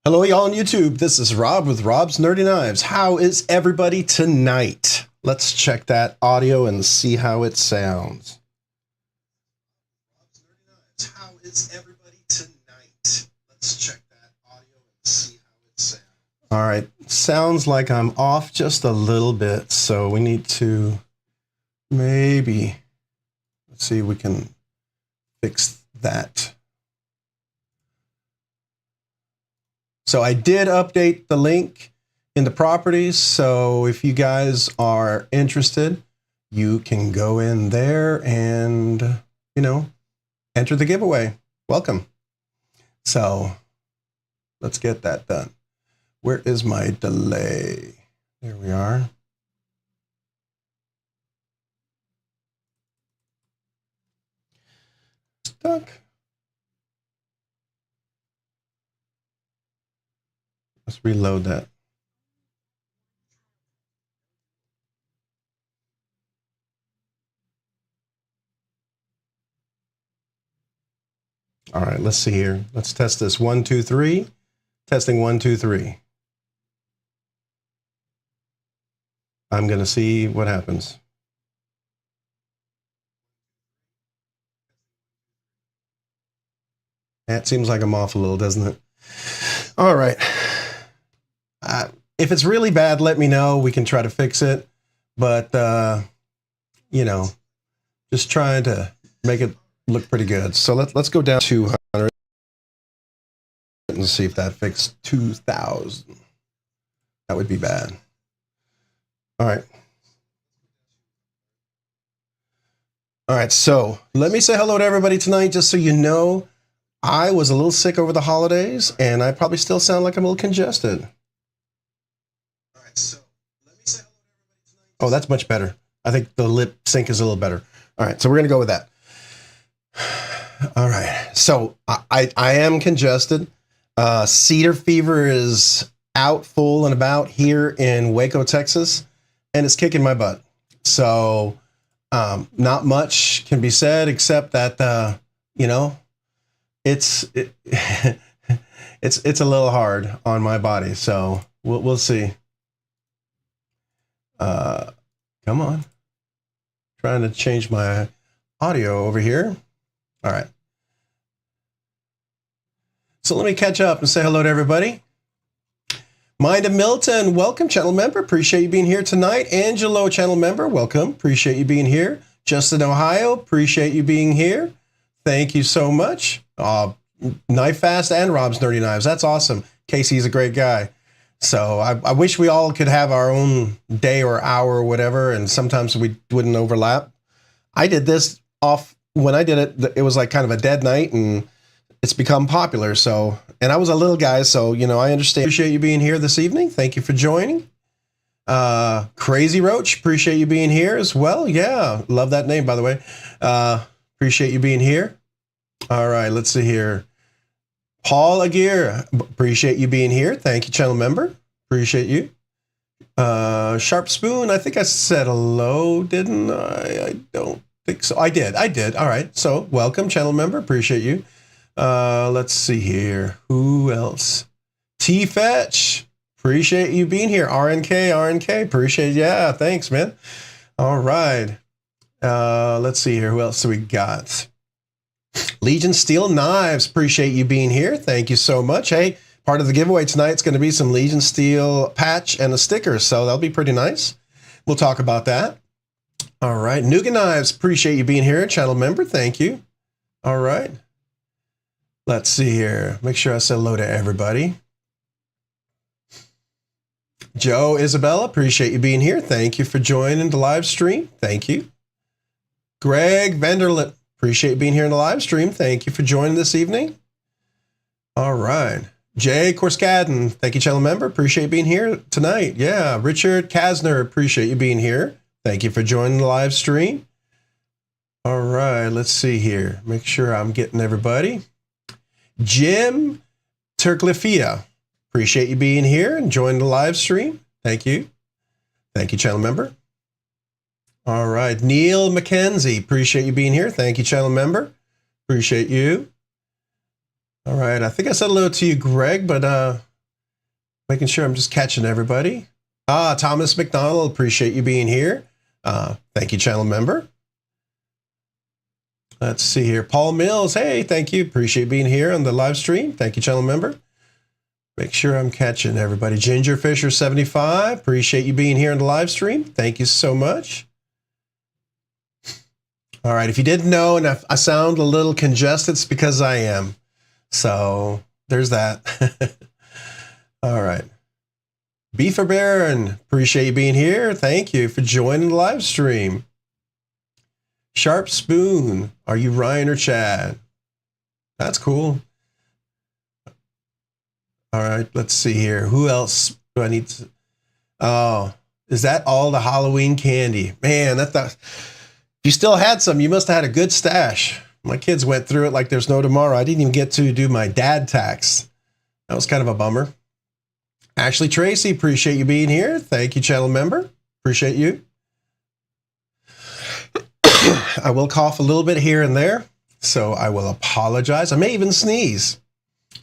Hello, y'all on YouTube. This is Rob with Rob's Nerdy Knives. How is everybody tonight? Let's check that audio and see how it sounds. How is everybody tonight? Let's check that audio and see how it sounds. All right, sounds like I'm off just a little bit, so we need to maybe, let's see if we can fix that. So I did update the link in the properties, so if you guys are interested, you can go in there and, you know, enter the giveaway. Welcome. So let's get that done. Where is my delay? There we are. Stuck. Let's reload that. All right, let's see here. Let's test this. 1, 2, 3. Testing 1, 2, 3. I'm going to see what happens. That seems like I'm off a little, doesn't it? All right. If it's really bad, let me know. We can try to fix it. But, you know, just trying to make it look pretty good. So let's go down to 200 and see if that fixed 2,000. That would be bad. All right. All right, so let me say hello to everybody tonight, just so you know. I was a little sick over the holidays, and I probably still sound like I'm a little congested. All right, so let me say hello to everybody tonight. Oh, that's much better. I think the lip sync is a little better. All right, so we're going to go with that. All right, so I am congested. Cedar fever is out full and about here in Waco, Texas, and it's kicking my butt. So not much can be said except that, you know, it's a little hard on my body. So we'll see. Come on. Trying to change my audio over here. All right. So let me catch up and say hello to everybody. Mind of Milton, welcome, channel member. Appreciate you being here tonight. Angelo, channel member, welcome. Appreciate you being here. Justin, Ohio, appreciate you being here. Thank you so much. Knife Fast and Rob's Nerdy Knives. That's awesome. Casey's a great guy. So I wish we all could have our own day or hour or whatever, and sometimes we wouldn't overlap. I did this off, when I did it, it was like kind of a dead night, and it's become popular. So, and I was a little guy, so, you know, I understand. Appreciate you being here this evening. Thank you for joining. Crazy Roach, appreciate you being here as well. Yeah, love that name, by the way. Appreciate you being here. All right, let's see here. Paul Aguirre, appreciate you being here. Thank you, channel member. Appreciate you. Sharp Spoon, I think I said hello, didn't I? I don't think so. I did. All right, so welcome, channel member. Appreciate you. Let's see here. Who else? T-Fetch, appreciate you being here. RNK, appreciate it. Yeah, thanks, man. All right. Let's see here. Who else do we got? Legion Steel Knives, appreciate you being here. Thank you so much. Hey, part of the giveaway tonight is going to be some Legion Steel patch and a sticker, so that'll be pretty nice. We'll talk about that. All right. Nougat Knives, appreciate you being here. Channel member, thank you. All right. Let's see here. Make sure I say hello to everybody. Joe Isabella, appreciate you being here. Thank you for joining the live stream. Thank you. Greg Vanderlip, appreciate you being here in the live stream. Thank you for joining this evening. All right. Jay Korskadden, thank you, channel member. Appreciate being here tonight. Yeah. Richard Kasner, appreciate you being here. Thank you for joining the live stream. All right. Let's see here. Make sure I'm getting everybody. Jim Turklifia, appreciate you being here and joining the live stream. Thank you. Thank you, channel member. All right. Neil McKenzie, appreciate you being here. Thank you, channel member. Appreciate you. All right. I think I said hello to you, Greg, but Making sure I'm just catching everybody. Thomas McDonald, appreciate you being here. Thank you, channel member. Let's see here. Paul Mills, hey, thank you. Appreciate being here on the live stream. Thank you, channel member. Make sure I'm catching everybody. Ginger Fisher 75, appreciate you being here on the live stream. Thank you so much. All right, if you didn't know and if I sound a little congested, it's because I am. So there's that. All right. Beefer Baron, appreciate you being here. Thank you for joining the live stream. Sharp Spoon, are you Ryan or Chad? That's cool. All right, let's see here. Who else do I need to? Oh, is that all the Halloween candy? Man, if you still had some, you must have had a good stash. My kids went through it like there's no tomorrow. I didn't even get to do my dad tax. That was kind of a bummer. Ashley Tracy, appreciate you being here. Thank you, channel member. Appreciate you. I will cough a little bit here and there, so I will apologize. I may even sneeze,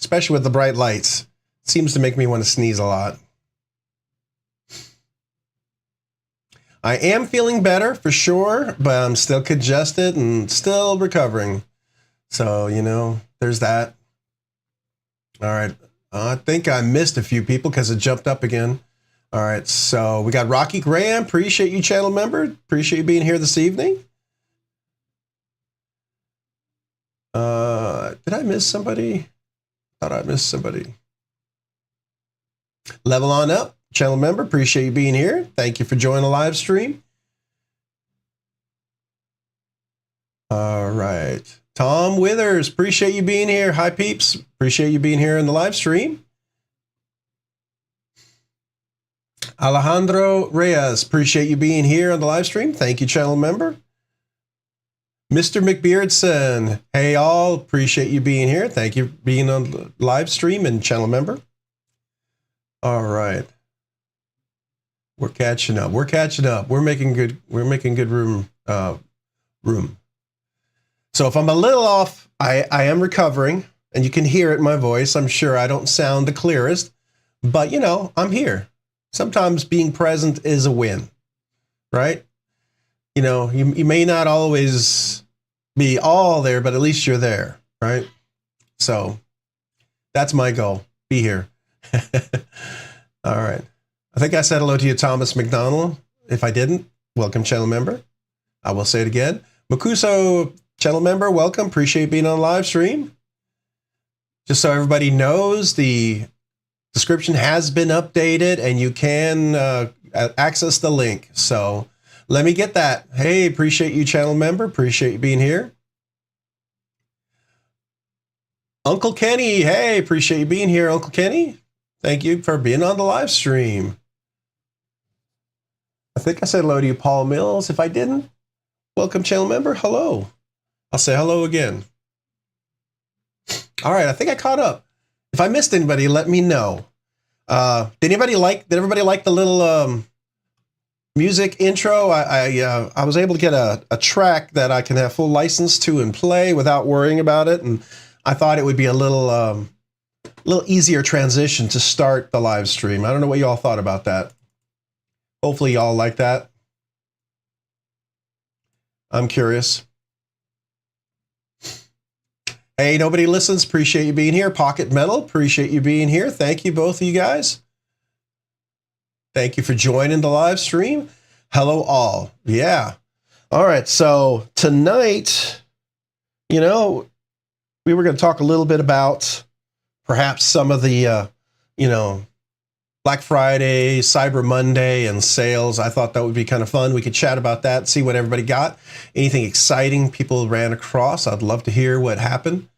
especially with the bright lights. It seems to make me want to sneeze a lot. I am feeling better for sure, but I'm still congested and still recovering. So, you know, there's that. All right. I think I missed a few people because it jumped up again. All right. So we got Rocky Graham. Appreciate you, channel member. Appreciate you being here this evening. Did I miss somebody? Thought I missed somebody. Level on up, channel member. Appreciate you being here. Thank you for joining the live stream. All right. Tom Withers, appreciate you being here. Hi, peeps. Appreciate you being here in the live stream. Alejandro Reyes, appreciate you being here on the live stream. Thank you, channel member. Mr. McBeardson, hey all, appreciate you being here. Thank you for being on the live stream and channel member. All right. We're catching up. We're catching up. We're making good room. So if I'm a little off, I am recovering, and you can hear it in my voice. I'm sure I don't sound the clearest, but you know, I'm here. Sometimes being present is a win, right? You know, you may not always be all there, but at least you're there, right? So that's my goal. Be here. All right. I think I said hello to you, Thomas McDonald. If I didn't, welcome, channel member. I will say it again. Makuso, channel member, welcome. Appreciate being on live stream. Just so everybody knows, the description has been updated and you can access the link. So let me get that. Hey, appreciate you, channel member. Appreciate you being here. Uncle Kenny, hey, appreciate you being here, Uncle Kenny. Thank you for being on the live stream. I think I said hello to you, Paul Mills. If I didn't, welcome, channel member. Hello. I'll say hello again. All right, I think I caught up. If I missed anybody, let me know. Did everybody like the little music intro? I was able to get a track that I can have full license to and play without worrying about it, and I thought it would be a little easier transition to start the live stream. I don't know what y'all thought about that. Hopefully y'all like that. I'm curious. Hey, nobody listens. Appreciate you being here. Pocket Metal, appreciate you being here. Thank you, both of you guys. Thank you for joining the live stream. Hello, all. Yeah. All right. So tonight, you know, we were going to talk a little bit about perhaps some of the, you know, Black Friday, Cyber Monday, and sales. I thought that would be kind of fun. We could chat about that, see what everybody got. Anything exciting people ran across. I'd love to hear what happened.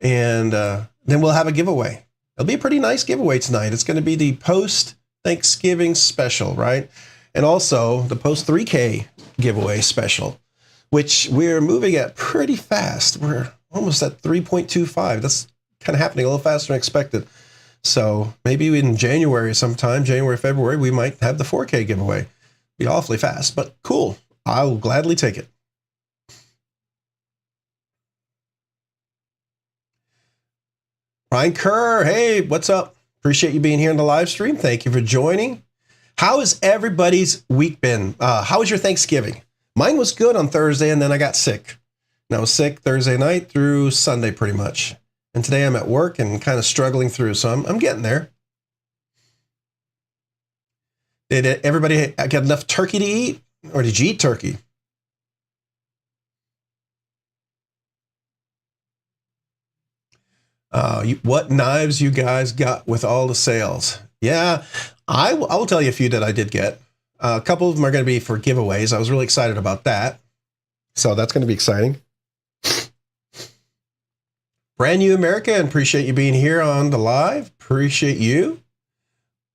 And then we'll have a giveaway. It'll be a pretty nice giveaway tonight. It's going to be the post-Thanksgiving special, right? And also the post-3K giveaway special, which we're moving at pretty fast. We're almost at 3.25. That's kind of happening a little faster than expected. So maybe in January sometime, January, February, we might have the 4K giveaway. Be awfully fast, but cool. I'll gladly take it. Ryan Kerr, hey, what's up? appreciate you being here in the live stream. Thank you for joining. How has everybody's week been? How was your Thanksgiving? Mine was good on Thursday, and then I got sick. And I was sick Thursday night through Sunday pretty much. And today I'm at work and kind of struggling through, so I'm getting there. Did everybody get enough turkey to eat? Or did you eat turkey? What knives you guys got with all the sales? Yeah, I will tell you a few that I did get. A couple of them are going to be for giveaways. I was really excited about that. So that's going to be exciting. Brand new American, appreciate you being here on the live. Appreciate you.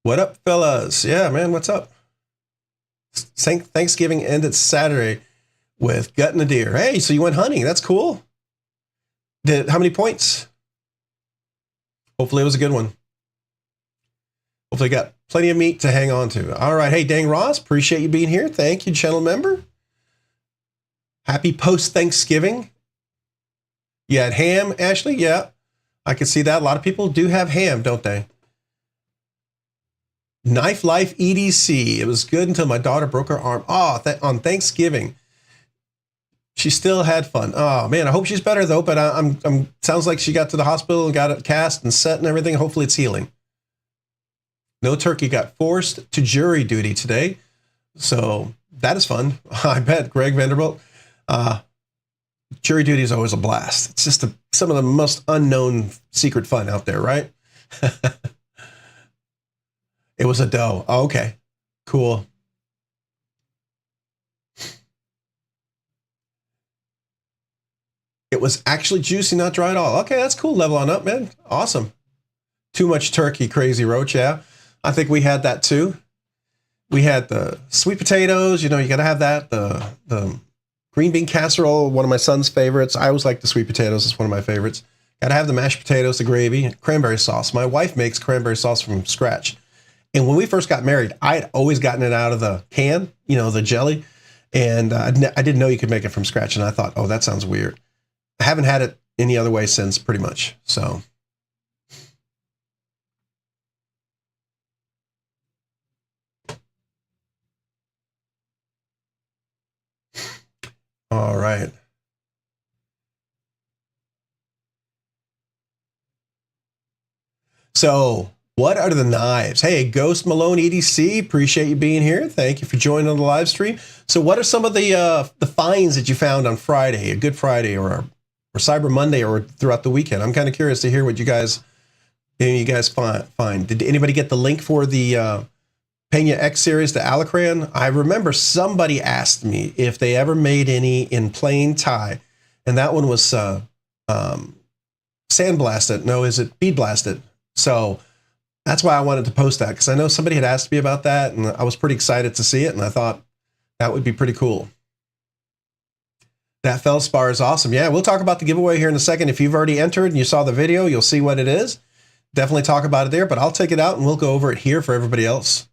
What up, fellas? Yeah, man, what's up? Thanksgiving ended Saturday with gutting a deer. Hey, so you went hunting. That's cool. How many points? Hopefully it was a good one. Hopefully you got plenty of meat to hang on to. All right. Hey, Dang Ross, appreciate you being here. Thank you, channel member. Happy post-Thanksgiving. You had ham, Ashley? Yeah, I can see that. A lot of people do have ham, don't they? Knife Life EDC. It was good until my daughter broke her arm. Oh, on Thanksgiving. She still had fun. Oh man, I hope she's better though. But I'm sounds like she got to the hospital and got it cast and set and everything. Hopefully it's healing. No turkey got forced to jury duty today, so that is fun. I bet. Greg Vanderbilt. Jury duty is always a blast. It's just some of the most unknown secret fun out there, right? It was a doe. Oh, okay, cool. It was actually juicy, not dry at all. Okay, that's cool. Level on up, man. Awesome. Too much turkey, crazy roach. Yeah, I think we had that too. We had the sweet potatoes. You know, you got to have that. The green bean casserole, one of my son's favorites. I always like the sweet potatoes. It's one of my favorites. Got to have the mashed potatoes, the gravy, cranberry sauce. My wife makes cranberry sauce from scratch. And when we first got married, I had always gotten it out of the can, you know, the jelly. And I didn't know you could make it from scratch. And I thought, oh, that sounds weird. I haven't had it any other way since, pretty much. So. All right. So, what are the knives? Hey, Ghost Malone EDC, appreciate you being here. Thank you for joining on the live stream. So, what are some of the finds that you found on Friday, a Good Friday, or Cyber Monday, or throughout the weekend? I'm kind of curious to hear what you guys find. Did anybody get the link for the Pena X series, the Alacran? I remember somebody asked me if they ever made any in plain Thai, and that one was sandblasted. No, is it bead blasted? So that's why I wanted to post that, because I know somebody had asked me about that, and I was pretty excited to see it, and I thought that would be pretty cool. That feldspar is awesome. Yeah, we'll talk about the giveaway here in a second. If you've already entered and you saw the video, you'll see what it is. Definitely talk about it there, but I'll take it out and we'll go over it here for everybody else.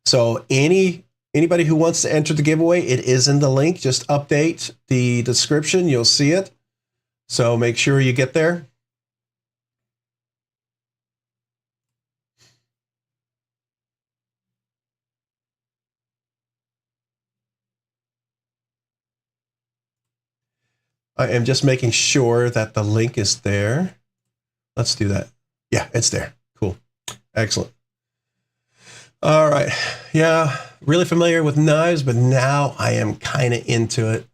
So anybody who wants to enter the giveaway, it is in the link. Just update the description. You'll see it. So make sure you get there. I am just making sure that the link is there. Let's do that. Yeah, it's there. Cool. Excellent. All right. Yeah, really familiar with knives, but now I am kind of into it.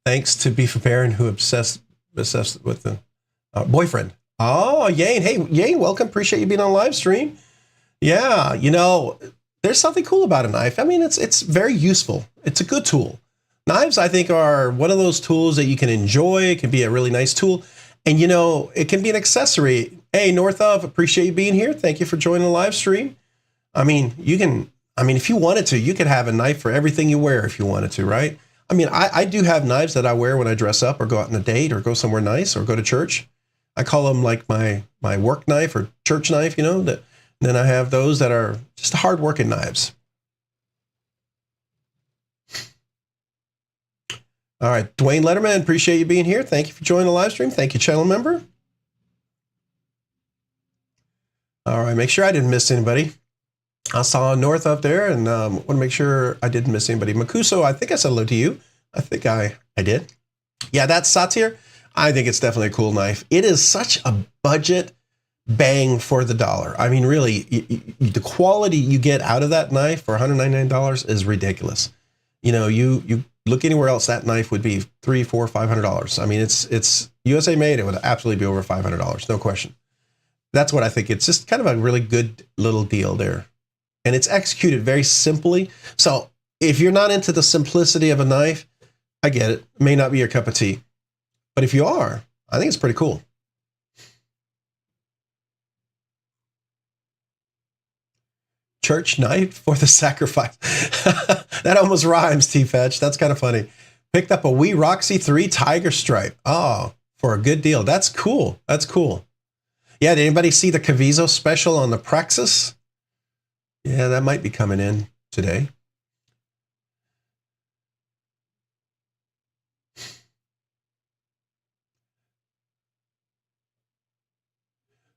Thanks to Beef Baron, who obsessed with the boyfriend. Oh, Yane. Hey, Yane, welcome. Appreciate you being on live stream. Yeah, you know, there's something cool about a knife. I mean, it's very useful. It's a good tool. Knives, I think, are one of those tools that you can enjoy. It can be a really nice tool. And, you know, it can be an accessory. Hey, North of, appreciate you being here. Thank you for joining the live stream. I mean, if you wanted to, you could have a knife for everything you wear if you wanted to, right? I mean, I do have knives that I wear when I dress up or go out on a date or go somewhere nice or go to church. I call them like my work knife or church knife, you know. Then I have those that are just hard-working knives. All right, Dwayne Letterman, appreciate you being here. Thank you for joining the live stream. Thank you, channel member. All right, make sure I didn't miss anybody. I saw North up there, and want to make sure I didn't miss anybody. Makuso, I think I said hello to you. I think I did. Yeah, that's Satir. I think it's definitely a cool knife. It is such a budget bang for the dollar. I mean, really, the quality you get out of that knife for $199 is ridiculous. You know, you look anywhere else, that knife would be $300, $400, $500. I mean, it's USA made. It would absolutely be over $500, no question. That's what I think. It's just kind of a really good little deal there. And it's executed very simply. So if you're not into the simplicity of a knife, I get it. It may not be your cup of tea. But if you are, I think it's pretty cool. Church knife for the sacrifice. That almost rhymes, T-Fetch. That's kind of funny. Picked up a wee Roxy 3 Tiger Stripe. Oh, for a good deal. That's cool. That's cool. Yeah, did anybody see the Kazoo special on the Praxis? Yeah, that might be coming in today.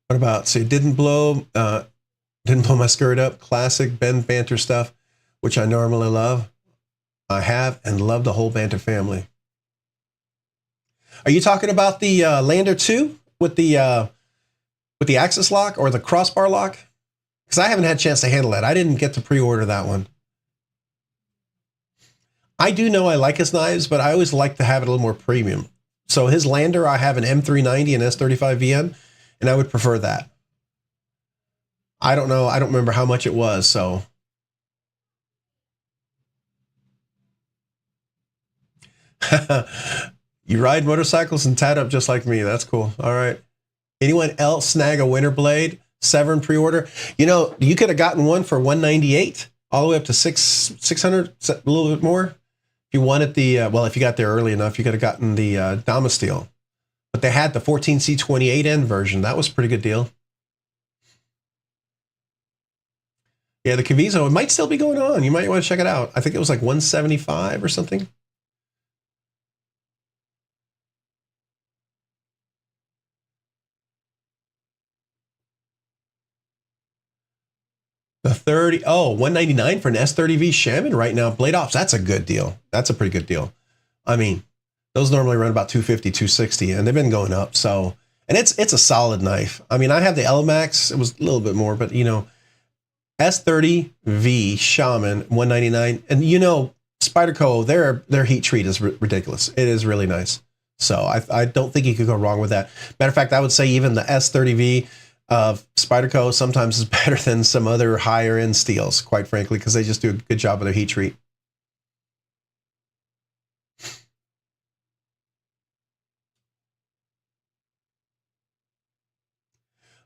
What about, see, didn't blow my skirt up. Classic Ben Banter stuff, which I normally love. I have and love the whole Banter family. Are you talking about the Lander 2 with the axis lock or the crossbar lock? Because I haven't had a chance to handle that. I didn't get to pre-order that one. I do know I like his knives, but I always like to have it a little more premium. So his Lander, I have an M390 and S35VN, and I would prefer that. I don't know. I don't remember how much it was, so. You ride motorcycles and tat up just like me. That's cool. All right. Anyone else snag a Winter Blade Severn pre-order? You know, you could have gotten one for $198, all the way up to $600, a little bit more. If you wanted the, well, if you got there early enough, you could have gotten the Damasteel. But they had the 14C28N version. That was a pretty good deal. Yeah, the Kazoo, it might still be going on. You might want to check it out. I think it was like $175 or something. The 30, oh, $199 for an S30V Shaman right now. Blade Ops, that's a good deal. That's a pretty good deal. I mean, those normally run about $250, $260, and they've been going up. So, and it's a solid knife. I mean, I have the LMAX. It was a little bit more, but you know, S30V Shaman, $199, and you know, Spyderco, their heat treat is ridiculous. It is really nice. So I don't think you could go wrong with that. Matter of fact, I would say even the S30V of Spyderco sometimes is better than some other higher end steels, quite frankly, because they just do a good job of their heat treat.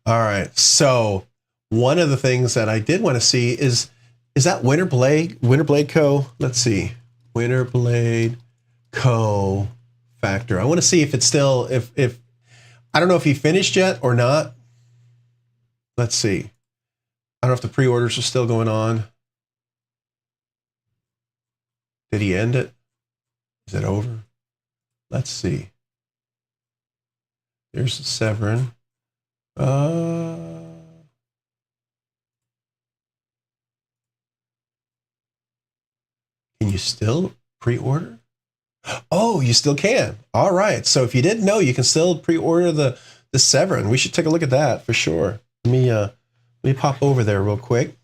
All right, so one of the things that I did want to see is that Winter Blade Co. Let's see, Winter Blade Co. Factor. I want to see if it's still, if I don't know if he finished yet or not. Let's see. I don't know if the pre-orders are still going on. Did he end it? Is it over? Let's see. There's the Severn. Can you still pre-order? Oh, you still can. All right. So if you didn't know, you can still pre-order the Severn. We should take a look at that for sure. Let me pop over there real quick.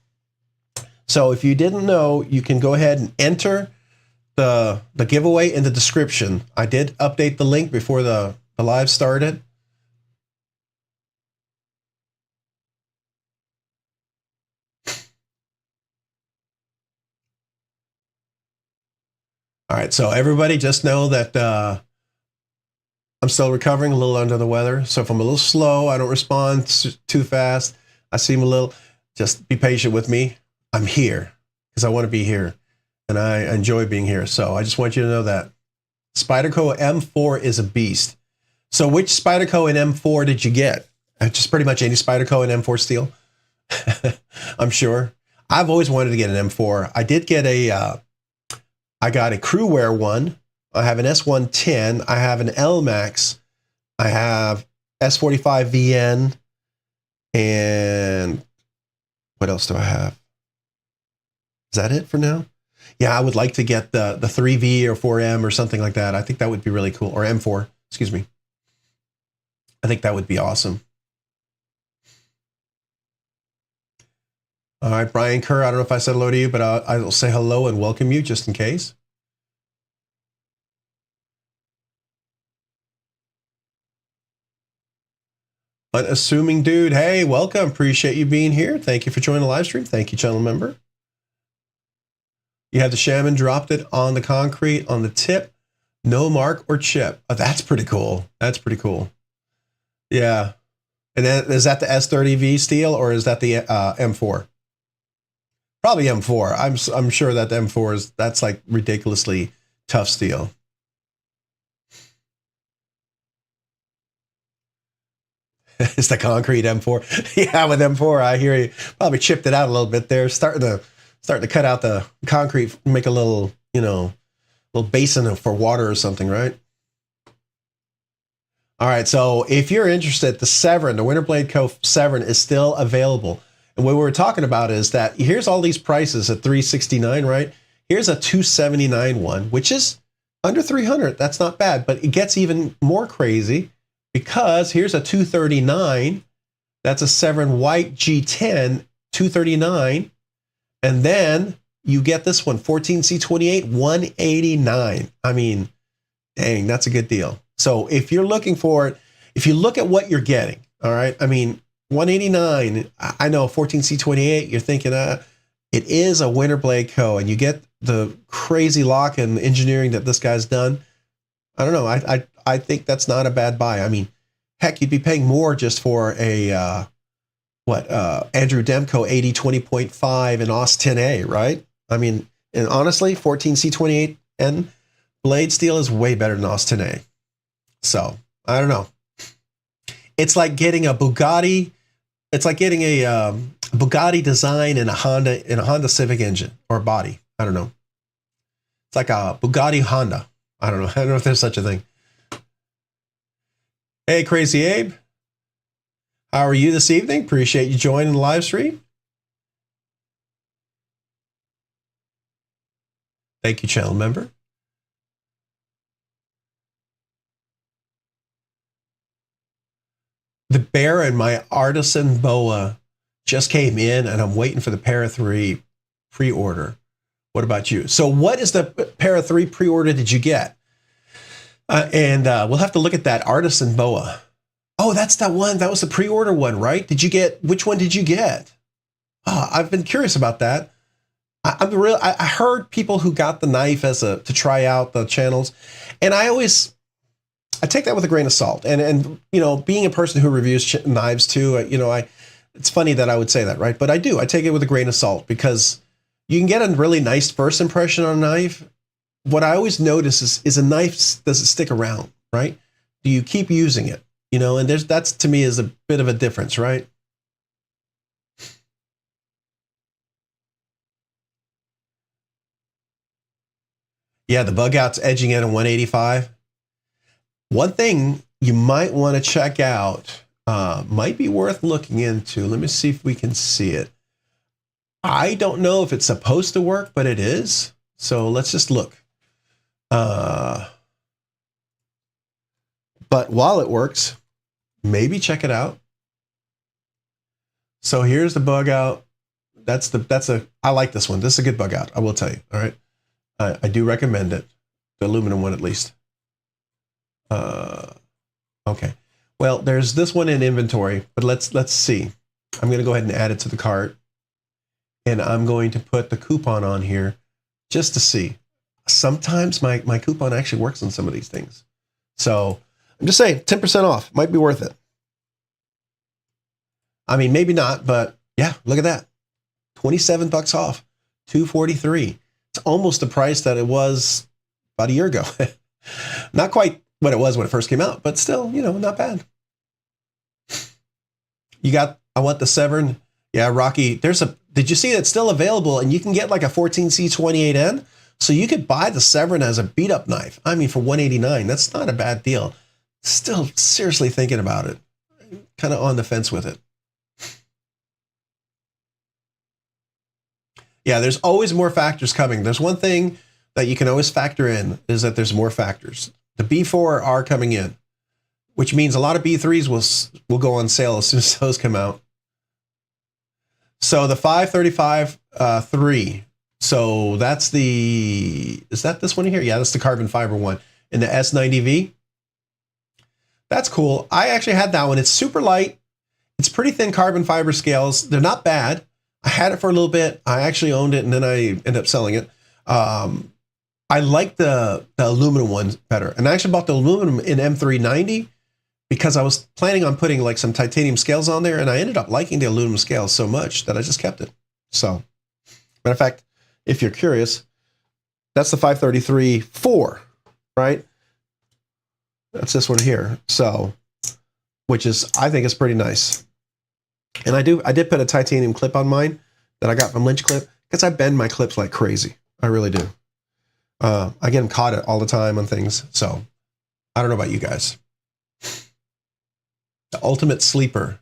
So if you didn't know, you can go ahead and enter the giveaway in the description. I did update the link before the live started. All right, so everybody just know that I'm still recovering, a little under the weather. So if I'm a little slow, I don't respond too fast, I seem a little, just be patient with me. I'm here because I want to be here and I enjoy being here. So I just want you to know that. Spyderco M4 is a beast. So which Spyderco in M4 did you get? Just pretty much any Spyderco in M4 steel. I'm sure. I've always wanted to get an M4. I did get I got a Crewwear one. I have an S110. I have an LMAX. I have S45VN. And what else do I have? Is that it for now? Yeah, I would like to get the 3V or 4M or something like that. I think that would be really cool. Or M4, excuse me. I think that would be awesome. All right, Brian Kerr, I don't know if I said hello to you, but I will say hello and welcome you just in case. Unassuming dude, hey, welcome. Appreciate you being here. Thank you for joining the live stream. Thank you, channel member. You have the shaman dropped it on the concrete on the tip. No mark or chip. Oh, that's pretty cool. That's pretty cool. Yeah. And then is that the S30V steel or is that the M4? Probably M4. I'm sure that the M4 that's like ridiculously tough steel. It's the concrete M4. Yeah, with M4, I hear you. Probably chipped it out a little bit there. Starting to cut out the concrete, make a little, little basin for water or something, right? All right, so if you're interested, the Severn, the Winterblade Co. Severn is still available. And what we're talking about is that here's all these prices at $369, right? Here's a $279 one, which is under $300. That's not bad, but it gets even more crazy because here's a $239. That's a Severn White G10, $239. And then you get this one, 14C28, $189. I mean, dang, that's a good deal. So if you're looking for it, if you look at what you're getting, all right, I mean, $189, I know 14C28, you're thinking, it is a Winterblade Co. And you get the crazy lock and engineering that this guy's done. I don't know. I think that's not a bad buy. I mean, heck, you'd be paying more just for a, Andrew Demko 8020.5 and OS 10A, right? I mean, and honestly, 14C28 and blade steel is way better than OS 10A. So, I don't know. It's like getting a Bugatti. It's like getting a Bugatti design in a Honda Civic engine or body. I don't know. It's like a Bugatti Honda. I don't know. I don't know if there's such a thing. Hey, Crazy Abe. How are you this evening? Appreciate you joining the live stream. Thank you, channel member. The Bear and my Artisan Boa just came in, and I'm waiting for the Para 3 pre-order. What about you? So what is the Para 3 pre-order did you get? And we'll have to look at that Artisan Boa. Oh, that's that one. That was the pre-order one, right? Which one did you get? Oh, I've been curious about that. I heard people who got the knife to try out the channels, and I take that with a grain of salt. And being a person who reviews knives too, it's funny that I would say that, right? But I do. I take it with a grain of salt because you can get a really nice first impression on a knife. What I always notice is a knife, does it stick around, right? Do you keep using it? And that's to me is a bit of a difference, right? Yeah, the bug out's edging in at 185. One thing you might want to check out, might be worth looking into. Let me see if we can see it. I don't know if it's supposed to work, but it is. So let's just look. But while it works, maybe check it out. So here's the bug out. I like this one. This is a good bug out. I will tell you. All right. I do recommend it. The aluminum one, at least. Okay. Well, there's this one in inventory, but let's see. I'm going to go ahead and add it to the cart, and I'm going to put the coupon on here just to see. Sometimes my coupon actually works on some of these things. So I'm just saying 10% off might be worth it. I mean, maybe not, but yeah, look at that. 27 bucks off, $243. It's almost the price that it was about a year ago. Not quite what it was when it first came out, but still, not bad. I want the Severn. Yeah, Rocky, did you see that's still available? And you can get like a 14C28N. So you could buy the Severn as a beat up knife. I mean, for $189, that's not a bad deal. Still seriously thinking about it. Kind of on the fence with it. Yeah, there's always more factors coming. There's one thing that you can always factor in is that there's more factors. The B4 are coming in, which means a lot of B3s will go on sale as soon as those come out. So the 535 3. So that's is that this one here? Yeah, that's the carbon fiber one. In the S90V. That's cool. I actually had that one. It's super light. It's pretty thin carbon fiber scales. They're not bad. I had it for a little bit. I actually owned it and then I ended up selling it. I like the aluminum one better. And I actually bought the aluminum in M390 because I was planning on putting like some titanium scales on there, and I ended up liking the aluminum scales so much that I just kept it. So, matter of fact, if you're curious, that's the 533-4, right? That's this one here. So, which is, I think is pretty nice. And I did put a titanium clip on mine that I got from Lynch Clip because I bend my clips like crazy. I really do. I get them caught all the time on things. So I don't know about you guys. The ultimate sleeper.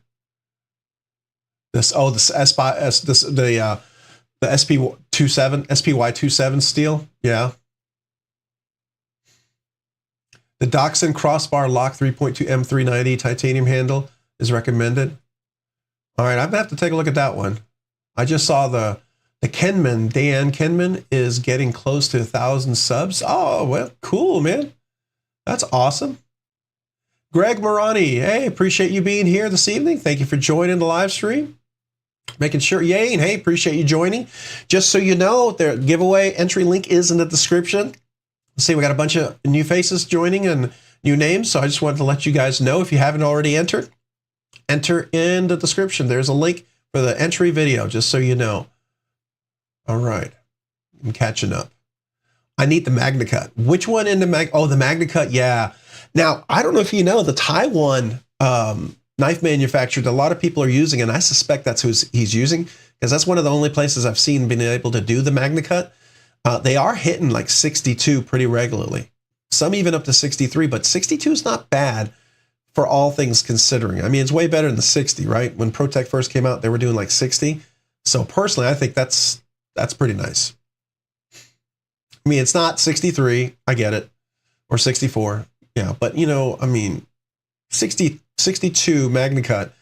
The SPY27 steel. Yeah. The Dachshund crossbar lock 3.2 M390 titanium handle is recommended. All right, I'm gonna have to take a look at that one. I just saw the Kenman, Dan Kenman is getting close to 1,000 subs. Oh, well, cool, man. That's awesome. Greg Morani, hey, appreciate you being here this evening. Thank you for joining the live stream. Making sure, yay, and hey, appreciate you joining. Just so you know, the giveaway entry link is in the description. See, we got a bunch of new faces joining and new names, so I just wanted to let you guys know if you haven't already entered, enter in the description. There's a link for the entry video, just so you know. All right, I'm catching up. I need the Magna Cut. Which one in the Oh, the Magna Cut, yeah. Now, I don't know if you know, the Taiwan knife manufacturer that a lot of people are using, and I suspect that's who he's using, because that's one of the only places I've seen being able to do the Magna Cut. They are hitting like 62 pretty regularly. Some even up to 63, but 62 is not bad for all things considering. I mean, it's way better than the 60, right? When ProTech first came out, they were doing like 60. So personally, I think that's pretty nice. I mean, it's not 63, I get it, or 64, yeah, but you know, I mean, 62 Magna Cut,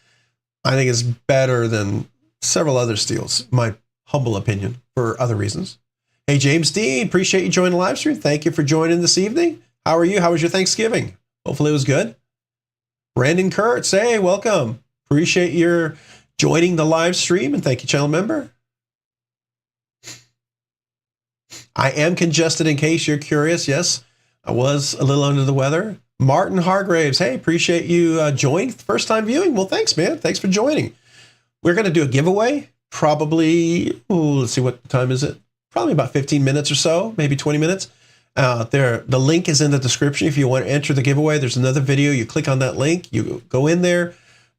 I think is better than several other steels, my humble opinion, for other reasons. Hey, James Dean, appreciate you joining the live stream. Thank you for joining this evening. How are you? How was your Thanksgiving? Hopefully it was good. Brandon Kurtz, hey, welcome. Appreciate your joining the live stream, and thank you, channel member. I am congested in case you're curious. Yes, I was a little under the weather. Martin Hargraves, hey, appreciate you joining. First time viewing. Well, thanks, man. Thanks for joining. We're going to do a giveaway. Probably, let's see, what time is it? Probably about 15 minutes or so, maybe 20 minutes. The link is in the description. If you want to enter the giveaway, there's another video. You click on that link, you go in there,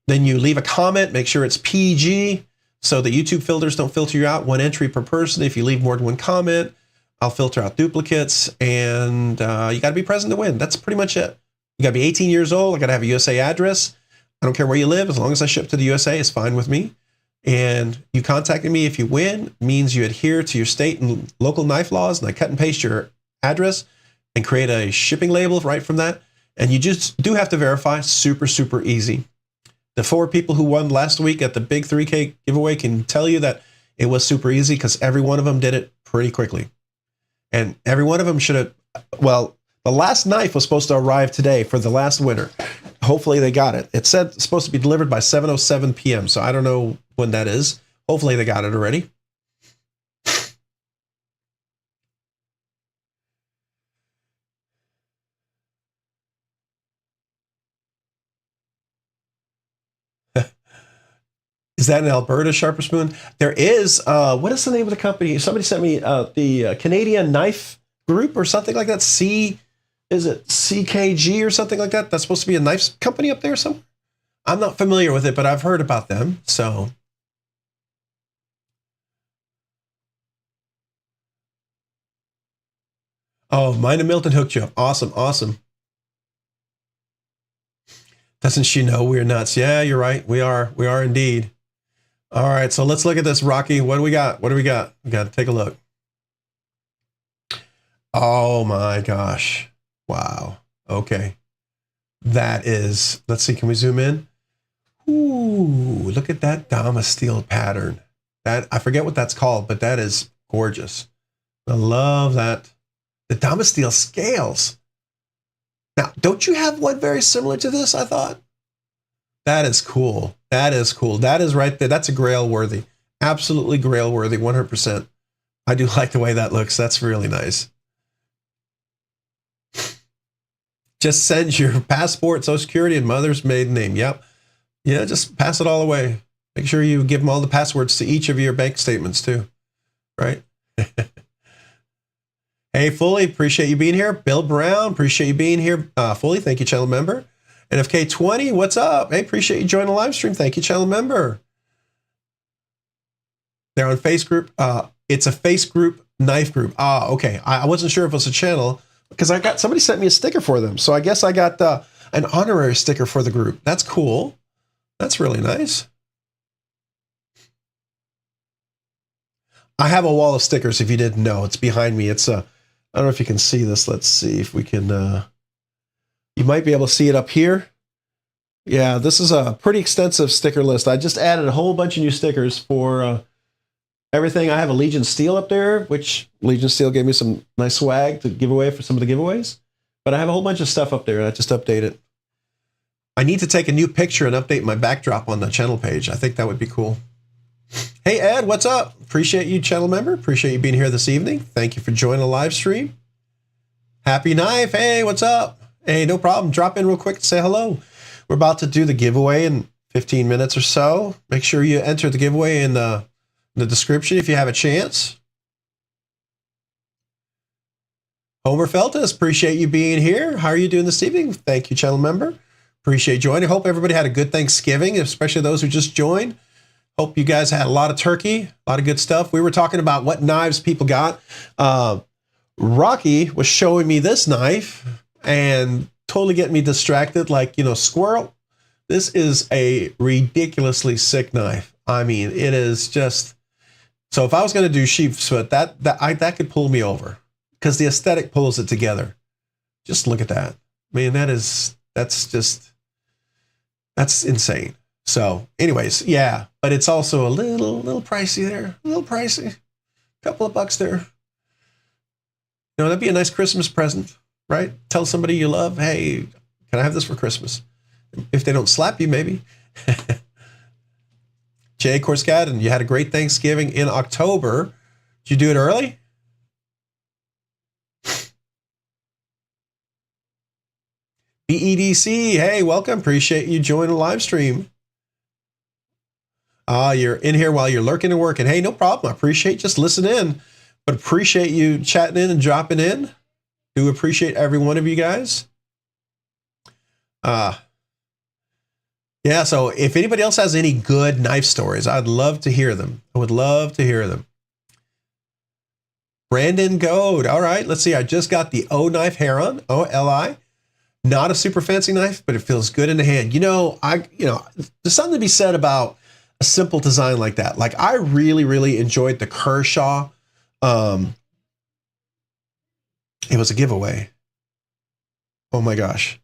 then you leave a comment, make sure it's PG so the YouTube filters don't filter you out. One entry per person. If you leave more than one comment, I'll filter out duplicates, and you got to be present to win. That's pretty much it. You got to be 18 years old. I got to have a USA address. I don't care where you live. As long as I ship to the USA, it's fine with me. And you contacting me if you win means you adhere to your state and local knife laws, and I cut and paste your address and create a shipping label right from that. And you just do have to verify. Super, super easy. The 4 people who won last week at the big 3K giveaway can tell you that it was super easy because every one of them did it pretty quickly. And every one of them should have, well, the last knife was supposed to arrive today for the last winner. Hopefully they got it. It said it's supposed to be delivered by 7:07 p.m. So I don't know when that is. Hopefully they got it already. Is that an Alberta Sharper Spoon? There is, what is the name of the company? Somebody sent me the Canadian Knife Group or something like that. Is it CKG or something like that? That's supposed to be a knife company up there somewhere. I'm not familiar with it, but I've heard about them. So. Oh, mine and Milton hooked you up. Awesome, awesome. Doesn't she know we're nuts? Yeah, you're right. We are indeed. All right, so let's look at this, Rocky. What do we got? What do we got? We got to take a look. Oh my gosh. Wow. Okay. That is, let's see, can we zoom in? Ooh, look at that Dama steel pattern. That, I forget what that's called, but that is gorgeous. I love that. The Dama steel scales. Now, don't you have one very similar to this, I thought? That is cool. That is cool. That is right there. That's a grail worthy. Absolutely grail worthy, 100%. I do like the way that looks. That's really nice. Just send your passport, social security, and mother's maiden name. Yep. Yeah, just pass it all away. Make sure you give them all the passwords to each of your bank statements too. Right? Hey, Fully, appreciate you being here. Bill Brown, appreciate you being here. Fully, thank you, channel member. NFK20, what's up? Hey, appreciate you joining the live stream. Thank you, channel member. They're on Face Group. It's a Face Group knife group. Ah, okay. I wasn't sure if it was a channel because somebody sent me a sticker for them. So I guess I got an honorary sticker for the group. That's cool. That's really nice. I have a wall of stickers if you didn't know. It's behind me. It's I don't know if you can see this. Let's see if we can you might be able to see it up here. Yeah, this is a pretty extensive sticker list. I just added a whole bunch of new stickers for everything. I have a Legion Steel up there, which Legion Steel gave me some nice swag to give away for some of the giveaways. But I have a whole bunch of stuff up there, and I just updated. I need to take a new picture and update my backdrop on the channel page. I think that would be cool. Hey, Ed, what's up? Appreciate you, channel member. Appreciate you being here this evening. Thank you for joining the live stream. Happy Knife. Hey, what's up? Hey, no problem. Drop in real quick and say hello. We're about to do the giveaway in 15 minutes or so. Make sure you enter the giveaway in the description if you have a chance. Homer Feltus, appreciate you being here. How are you doing this evening? Thank you, channel member. Appreciate joining. Hope everybody had a good Thanksgiving, especially those who just joined. Hope you guys had a lot of turkey, a lot of good stuff. We were talking about what knives people got. Rocky was showing me this knife and totally getting me distracted like, you know, squirrel. This is a ridiculously sick knife. I mean, it is just, so if I was going to do sheep's foot, that could pull me over because the aesthetic pulls it together. Just look at that. I mean, that's insane. So anyways, yeah, but it's also a little pricey there, a little pricey, a couple of bucks there. You know, that'd be a nice Christmas present, right? Tell somebody you love, hey, can I have this for Christmas? If they don't slap you, maybe. Jay Korskat, and you had a great Thanksgiving in October. Did you do it early? BEDC, hey, welcome. Appreciate you joining the live stream. You're in here while you're lurking and working. Hey, no problem. I appreciate just listening in, but appreciate you chatting in and dropping in. Do appreciate every one of you guys. Yeah, so if anybody else has any good knife stories, I'd love to hear them. I would love to hear them. Brandon Goad. All right, let's see. I just got the O Knife Heron, OLI. Not a super fancy knife, but it feels good in the hand. You know, there's something to be said about a simple design like that. Like I really, really enjoyed the Kershaw. It was a giveaway. Oh my gosh.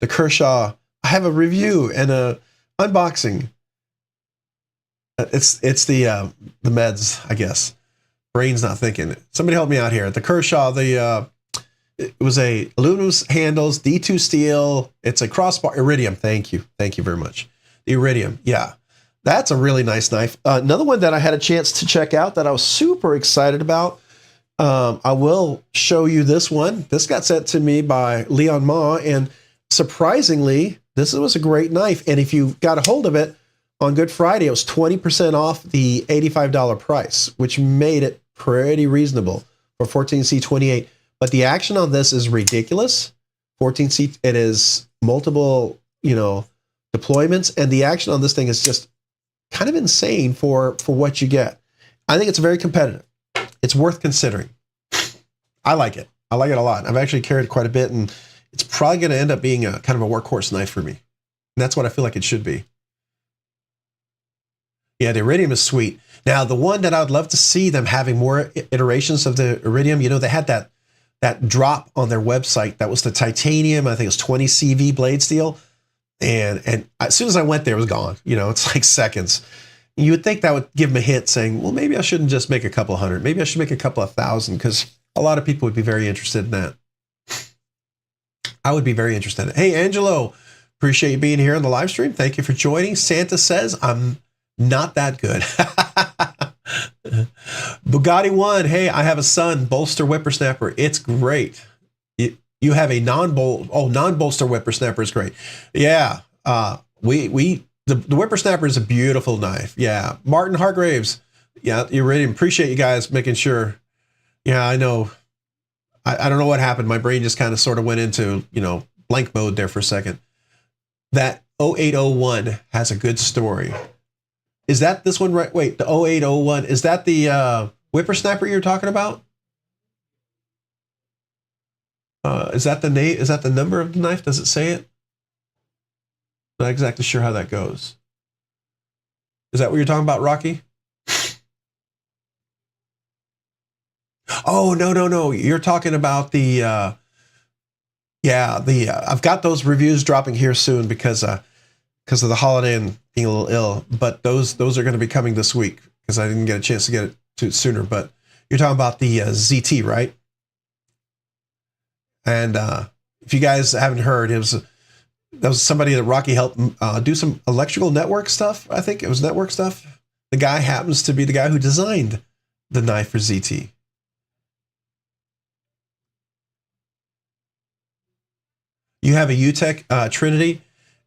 The Kershaw, I have a review and a unboxing. It's the meds, I guess. Brain's not thinking. Somebody help me out here. The Kershaw, it was a aluminum handles, D2 steel. It's a crossbar, iridium. Thank you very much. The iridium, yeah. That's a really nice knife. Another one that I had a chance to check out that I was super excited about. I will show you this one. This got sent to me by Leon Ma, and surprisingly, this was a great knife. And if you got a hold of it on Good Friday, it was 20% off the $85 price, which made it pretty reasonable for 14C28. But the action on this is ridiculous. 14C, it is multiple, deployments, and the action on this thing is just kind of insane for what you get. I think it's very competitive. It's worth considering. I like it. I like it a lot. I've actually carried it quite a bit, and it's probably going to end up being a kind of a workhorse knife for me. And that's what I feel like it should be. Yeah, the iridium is sweet. Now, the one that I would love to see them having more iterations of the iridium, you know, they had that drop on their website. That was the titanium. I think it was 20 CV blade steel. And as soon as I went there, it was gone. You know, it's like seconds. You would think that would give them a hint saying, well, maybe I shouldn't just make a couple hundred. Maybe I should make a couple of thousand, because a lot of people would be very interested in that. I would be very interested in it. Hey, Angelo, appreciate you being here on the live stream. Thank you for joining. Santa says, I'm not that good. Bugatti One, hey, I have a son, bolster whippersnapper. It's great. You have a non-bolster whippersnapper is great. Yeah, the whippersnapper is a beautiful knife. Yeah, Martin Hargraves. Yeah, you're ready. Appreciate you guys making sure. Yeah, I know. I don't know what happened. My brain just kind of sort of went into, you know, blank mode there for a second. That 0801 has a good story. Is that this one right? Wait, the 0801, is that the whippersnapper you're talking about? Is that the name? Is that the number of the knife? Does it say it? Not exactly sure how that goes. Is that what you're talking about, Rocky? Oh, no. You're talking about the, I've got those reviews dropping here soon because of the holiday and being a little ill, but those are going to be coming this week because I didn't get a chance to get it to sooner. But you're talking about the ZT, right? And if you guys haven't heard, that was somebody that Rocky helped do some electrical network stuff. I think it was network stuff. The guy happens to be the guy who designed the knife for ZT. You have a UTech Trinity.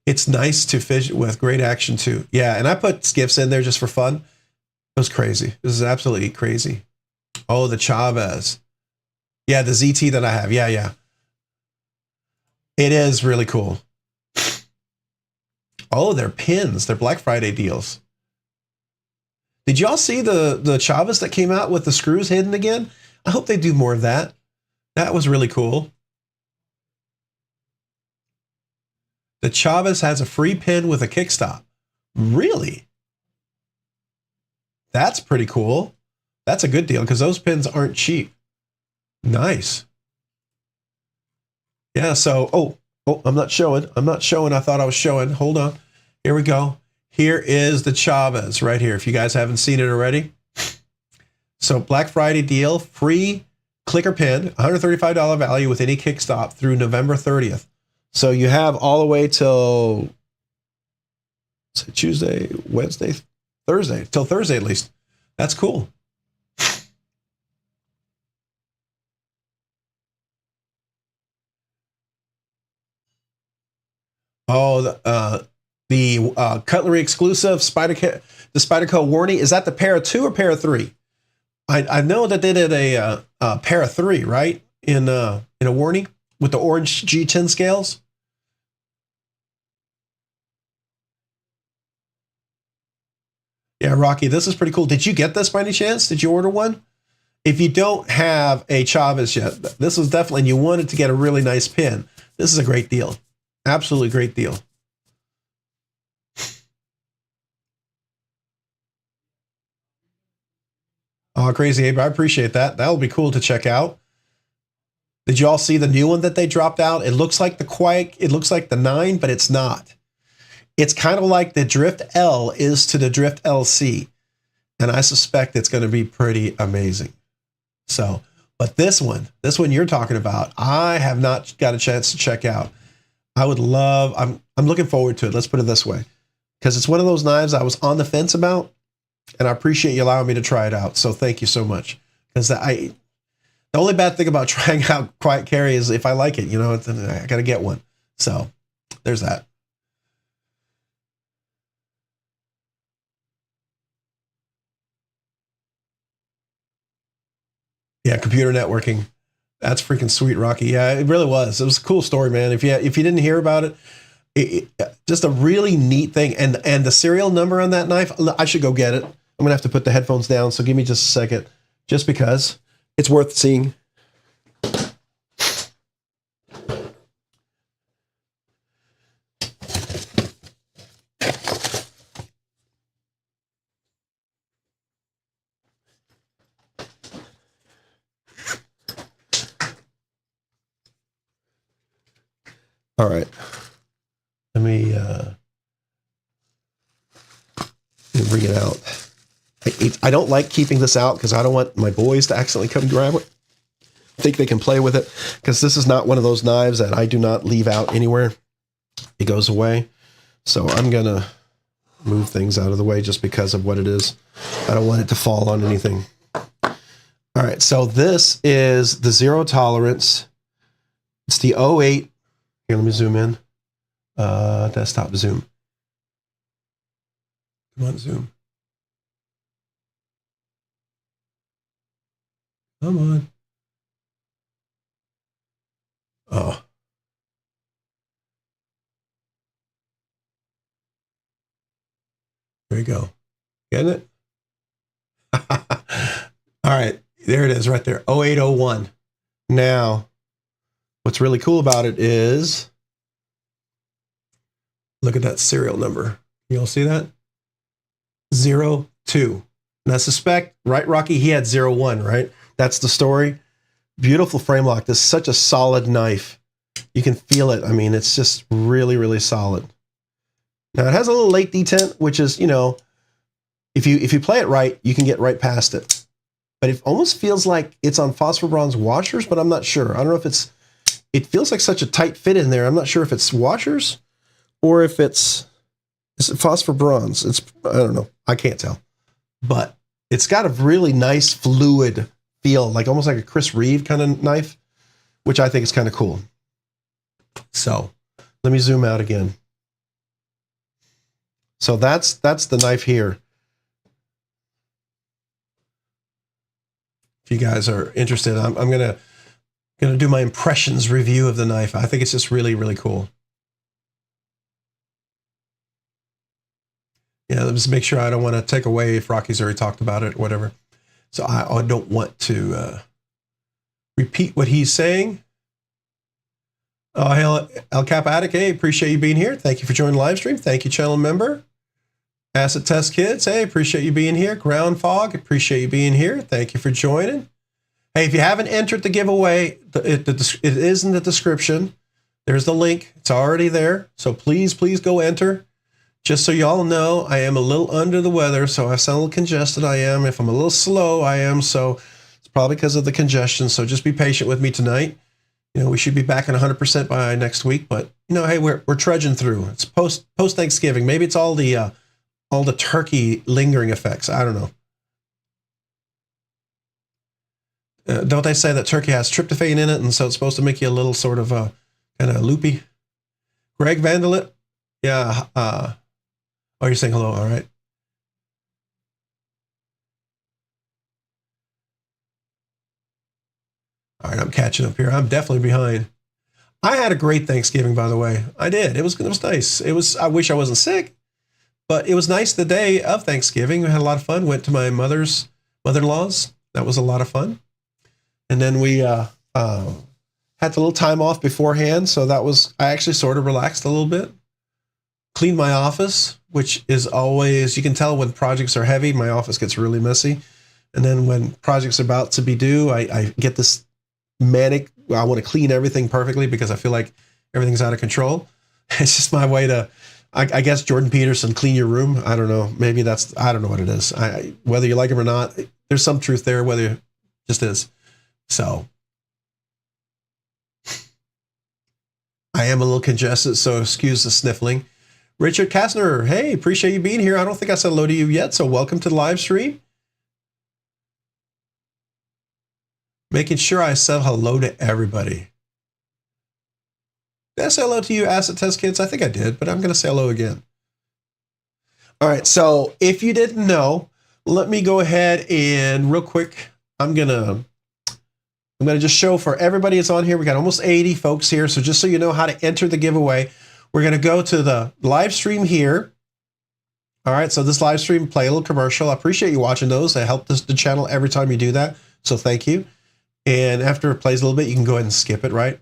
It's nice to fish with, great action too. Yeah, and I put skiffs in there just for fun. It was crazy. This is absolutely crazy. Oh, the Chavez. Yeah, the ZT that I have. Yeah. It is really cool. Oh, they're pins. They're Black Friday deals. Did y'all see the Chavez that came out with the screws hidden again? I hope they do more of that. That was really cool. The Chavez has a free pin with a kickstop. Really? That's pretty cool. That's a good deal because those pins aren't cheap. Nice. Yeah, so, oh, I'm not showing. I thought I was showing. Hold on. Here we go. Here is the Chavez right here. If you guys haven't seen it already. So Black Friday deal, free clicker pin, $135 value with any kickstop through November 30th. So you have all the way till Tuesday, Wednesday, Thursday, till Thursday at least. That's cool. Oh, the cutlery exclusive the Spyderco Warning. Is that the pair of 2 or pair of 3? I know that they did a pair of 3, right? In a Warning with the orange G10 scales. Yeah, Rocky, this is pretty cool. Did you get this by any chance? Did you order one? If you don't have a Chavez yet, this is definitely, and you wanted to get a really nice pin, this is a great deal. Absolutely great deal. Oh, crazy, Abe. I appreciate that. That'll be cool to check out. Did you all see the new one that they dropped out? It looks like the Quake. It looks like the 9, but it's not. It's kind of like the Drift L is to the Drift LC. And I suspect it's going to be pretty amazing. So, but this one you're talking about, I have not got a chance to check out. I would love, I'm looking forward to it. Let's put it this way. Because it's one of those knives I was on the fence about, and I appreciate you allowing me to try it out. So thank you so much. Because the only bad thing about trying out Quiet Carry is if I like it, you know, I got to get one. So there's that. Yeah, computer networking. That's freaking sweet, Rocky. Yeah, it really was. It was a cool story, man. If you didn't hear about it, just a really neat thing. And the serial number on that knife, I should go get it. I'm gonna have to put the headphones down, so give me just a second, just because it's worth seeing. All right. Let me bring it out. I don't like keeping this out because I don't want my boys to accidentally come grab it. I think they can play with it because this is not one of those knives that I do not leave out anywhere. It goes away. So I'm going to move things out of the way just because of what it is. I don't want it to fall on anything. All right, so this is the zero tolerance. It's the 08. Here, let me zoom in. Desktop zoom. Come on, zoom. Come on. Oh. There you go. Getting it? All right. There it is right there. 0801. Now, what's really cool about it is, look at that serial number. You all see that? 02. And I suspect, right, Rocky, he had 01, right? That's the story. Beautiful frame lock. This is such a solid knife. You can feel it. I mean, it's just really, really solid. Now, it has a little late detent, which is, you know, if you play it right, you can get right past it. But it almost feels like it's on phosphor bronze washers, but I'm not sure. I don't know if it feels like such a tight fit in there. I'm not sure if it's washers or if is it phosphor bronze? I don't know. I can't tell. But it's got a really nice fluid feel, like almost like a Chris Reeve kind of knife, which I think is kind of cool. So let me zoom out again. So that's the knife here. If you guys are interested, I'm gonna do my impressions review of the knife. I think it's just really, really cool. Yeah, let's make sure I don't want to take away if Rocky's already talked about it or whatever. So I don't want to repeat what he's saying. Oh, hell, El Capatic, hey, appreciate you being here. Thank you for joining the live stream. Thank you, channel member. Acid Test Kids, hey, appreciate you being here. Ground Fog, appreciate you being here. Thank you for joining. Hey, if you haven't entered the giveaway, it is in the description. There's the link. It's already there. So please go enter. Just so y'all know, I am a little under the weather, so I sound a little congested. I am. If I'm a little slow, I am. So it's probably because of the congestion. So just be patient with me tonight. You know, we should be back at 100% by next week. But you know, hey, we're trudging through. It's post Thanksgiving. Maybe it's all the turkey lingering effects. I don't know. Don't they say that turkey has tryptophan in it, and so it's supposed to make you a little sort of kind of loopy? Greg Vandelit, yeah. Oh, you're saying hello. All right. All right, I'm catching up here. I'm definitely behind. I had a great Thanksgiving, by the way. I did. It was nice. I wish I wasn't sick, but it was nice the day of Thanksgiving. We had a lot of fun. Went to my mother-in-law's. That was a lot of fun. And then we had a little time off beforehand, so I actually sort of relaxed a little bit. Cleaned my office, which is always, you can tell when projects are heavy, my office gets really messy. And then when projects are about to be due, I get this manic, I want to clean everything perfectly because I feel like everything's out of control. It's just my way to, I guess, Jordan Peterson, clean your room. I don't know. Maybe I don't know what it is. Whether you like it or not, there's some truth there, whether it just is. So I am a little congested, so excuse the sniffling. Richard Kastner, hey, appreciate you being here. I don't think I said hello to you yet, so welcome to the live stream. Making sure I said hello to everybody. Did I say hello to you, Acid Test Kids? I think I did, but I'm going to say hello again. All right, so if you didn't know, let me go ahead and real quick, I'm going to just show for everybody that's on here. We got almost 80 folks here, so just so you know how to enter the giveaway, we're going to go to the live stream here. All right, so this live stream, play a little commercial. I appreciate you watching those. They help the channel every time you do that, so thank you. And after it plays a little bit, you can go ahead and skip it, right?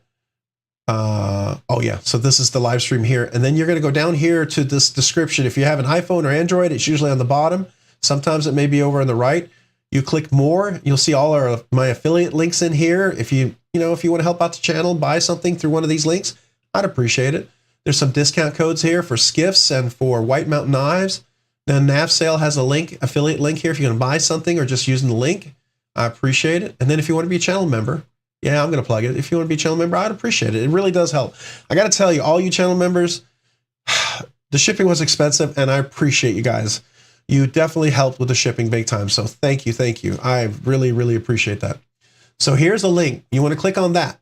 Oh, yeah, so this is the live stream here. And then you're going to go down here to this description. If you have an iPhone or Android, it's usually on the bottom. Sometimes it may be over on the right. You click more, you'll see all my affiliate links in here. If you want to help out the channel, buy something through one of these links, I'd appreciate it. There's some discount codes here for Skiffs and for White Mountain Knives. The NAV sale has a link, affiliate link here if you're going to buy something or just using the link. I appreciate it. And then if you want to be a channel member, yeah, I'm going to plug it. If you want to be a channel member, I'd appreciate it. It really does help. I got to tell you, all you channel members, the shipping was expensive, and I appreciate you guys. You definitely helped with the shipping big time. So thank you. Thank you. I really, really appreciate that. So here's a link. You want to click on that.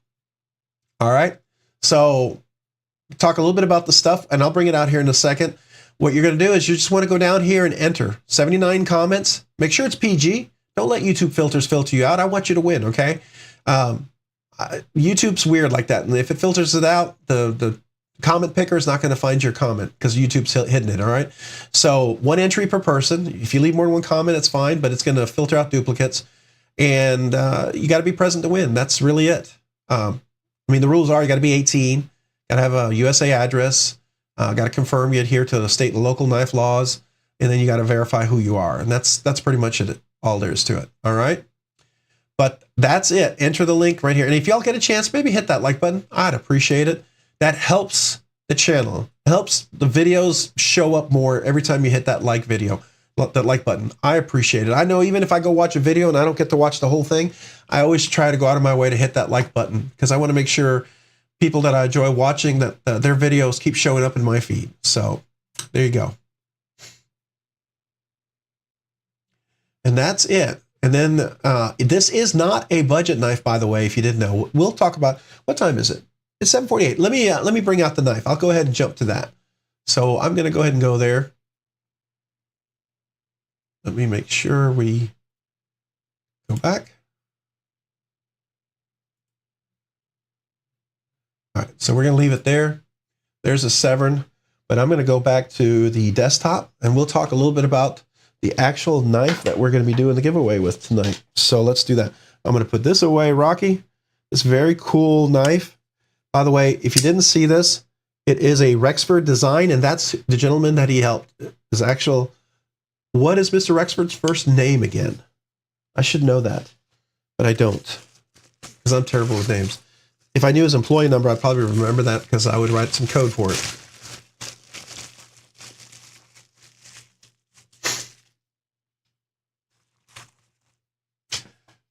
All right. So talk a little bit about the stuff, and I'll bring it out here in a second. What you're going to do is you just want to go down here and enter 79 comments. Make sure it's PG. Don't let YouTube filters filter you out. I want you to win, okay? YouTube's weird like that. And if it filters it out, the comment picker is not going to find your comment because YouTube's hidden it, all right? So 1 entry per person. If you leave more than 1 comment, it's fine, but it's going to filter out duplicates. And you got to be present to win. That's really it. I mean, the rules are you got to be 18, got to have a USA address, got to confirm you adhere to the state and local knife laws, and then you got to verify who you are. And that's pretty much it. All there is to it. All right. But that's it. Enter the link right here. And if y'all get a chance, maybe hit that like button. I'd appreciate it. That helps the channel. It helps the videos show up more every time you hit that like video, that like button. I appreciate it. I know even if I go watch a video and I don't get to watch the whole thing, I always try to go out of my way to hit that like button because I want to make sure people that I enjoy watching that their videos keep showing up in my feed. So there you go. And that's it. And then this is not a budget knife, by the way, if you didn't know. We'll talk about, what time is it? It's 7:48. Let me bring out the knife. I'll go ahead and jump to that. So I'm going to go ahead and go there. Let me make sure we go back. All right, so we're going to leave it there. There's a Severn, but I'm going to go back to the desktop and we'll talk a little bit about the actual knife that we're going to be doing the giveaway with tonight. So let's do that. I'm going to put this away, Rocky. This very cool knife. By the way, if you didn't see this, it is a Rexford design, and that's the gentleman that he helped. His actual, what is Mr. Rexford's first name again? I should know that, but I don't, because I'm terrible with names. If I knew his employee number, I'd probably remember that because I would write some code for it.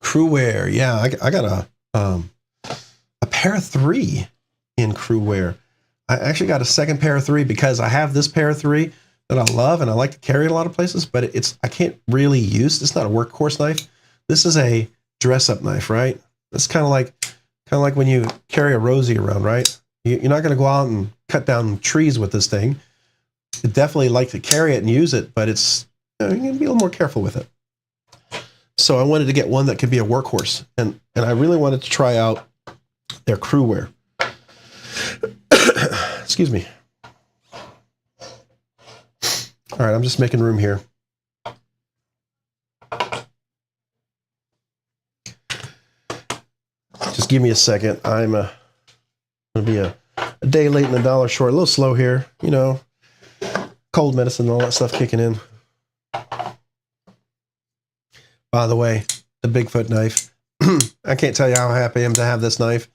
Crewwear, yeah, I got a pair of 3 in Crewwear. I actually got a second pair of 3 because I have this pair of 3 that I love and I like to carry it a lot of places, but I can't really use. It's not a workhorse knife. This is a dress-up knife, right? It's kind of like when you carry a Rosie around, right? You're not going to go out and cut down trees with this thing. I definitely like to carry it and use it, but it's you're going to be a little more careful with it. So I wanted to get one that could be a workhorse, and I really wanted to try out their Crewwear. Excuse me. All right, I'm just making room here. Just give me a second. I'm going to be a day late and a dollar short. A little slow here, you know, cold medicine and all that stuff kicking in. By the way, the Bigfoot knife. I can't tell you how happy I am to have this knife.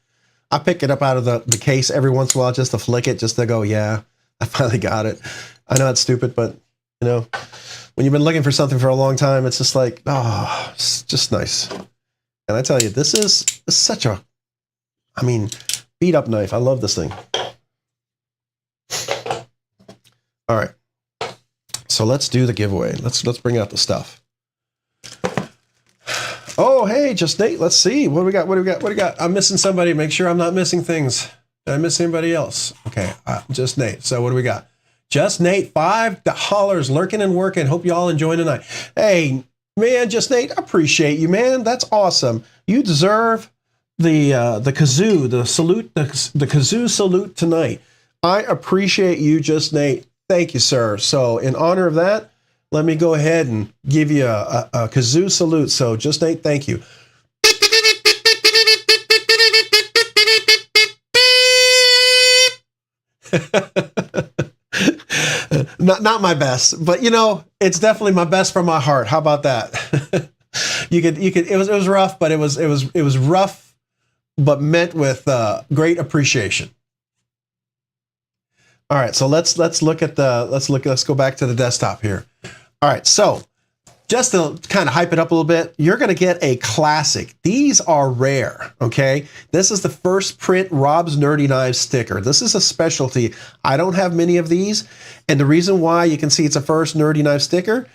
I pick it up out of the case every once in a while just to flick it, just to go, yeah, I finally got it. I know it's stupid, but, you know, when you've been looking for something for a long time, it's just like, oh, it's just nice. And I tell you, this is such a, I mean, beat up knife. I love this thing. All right. So let's do the giveaway. Let's bring out the stuff. Oh, hey, just Nate. Let's see. What do we got? What do we got? What do we got? I'm missing somebody. Make sure I'm not missing things. Did I miss anybody else? Okay, just Nate. So what do we got? Just Nate, $5 lurking and working. Hope you all enjoying tonight. Hey, man, just Nate, I appreciate you, man. That's awesome. You deserve the Kazoo, the salute, the Kazoo Salute tonight. I appreciate you, just Nate. Thank you, sir. So in honor of that, let me go ahead and give you a Kazoo Salute. So just Nate, thank you. Not my best, but you know, it's definitely my best from my heart. How about that? you could it was rough, but it was rough, but meant with great appreciation. All right, so let's go back to the desktop here. All right, so just to kind of hype it up a little bit, you're going to get a classic. These are rare, okay? This is the first print Rob's Nerdy Knives sticker. This is a specialty. I don't have many of these, and the reason why, you can see it's a first Nerdy Knife sticker,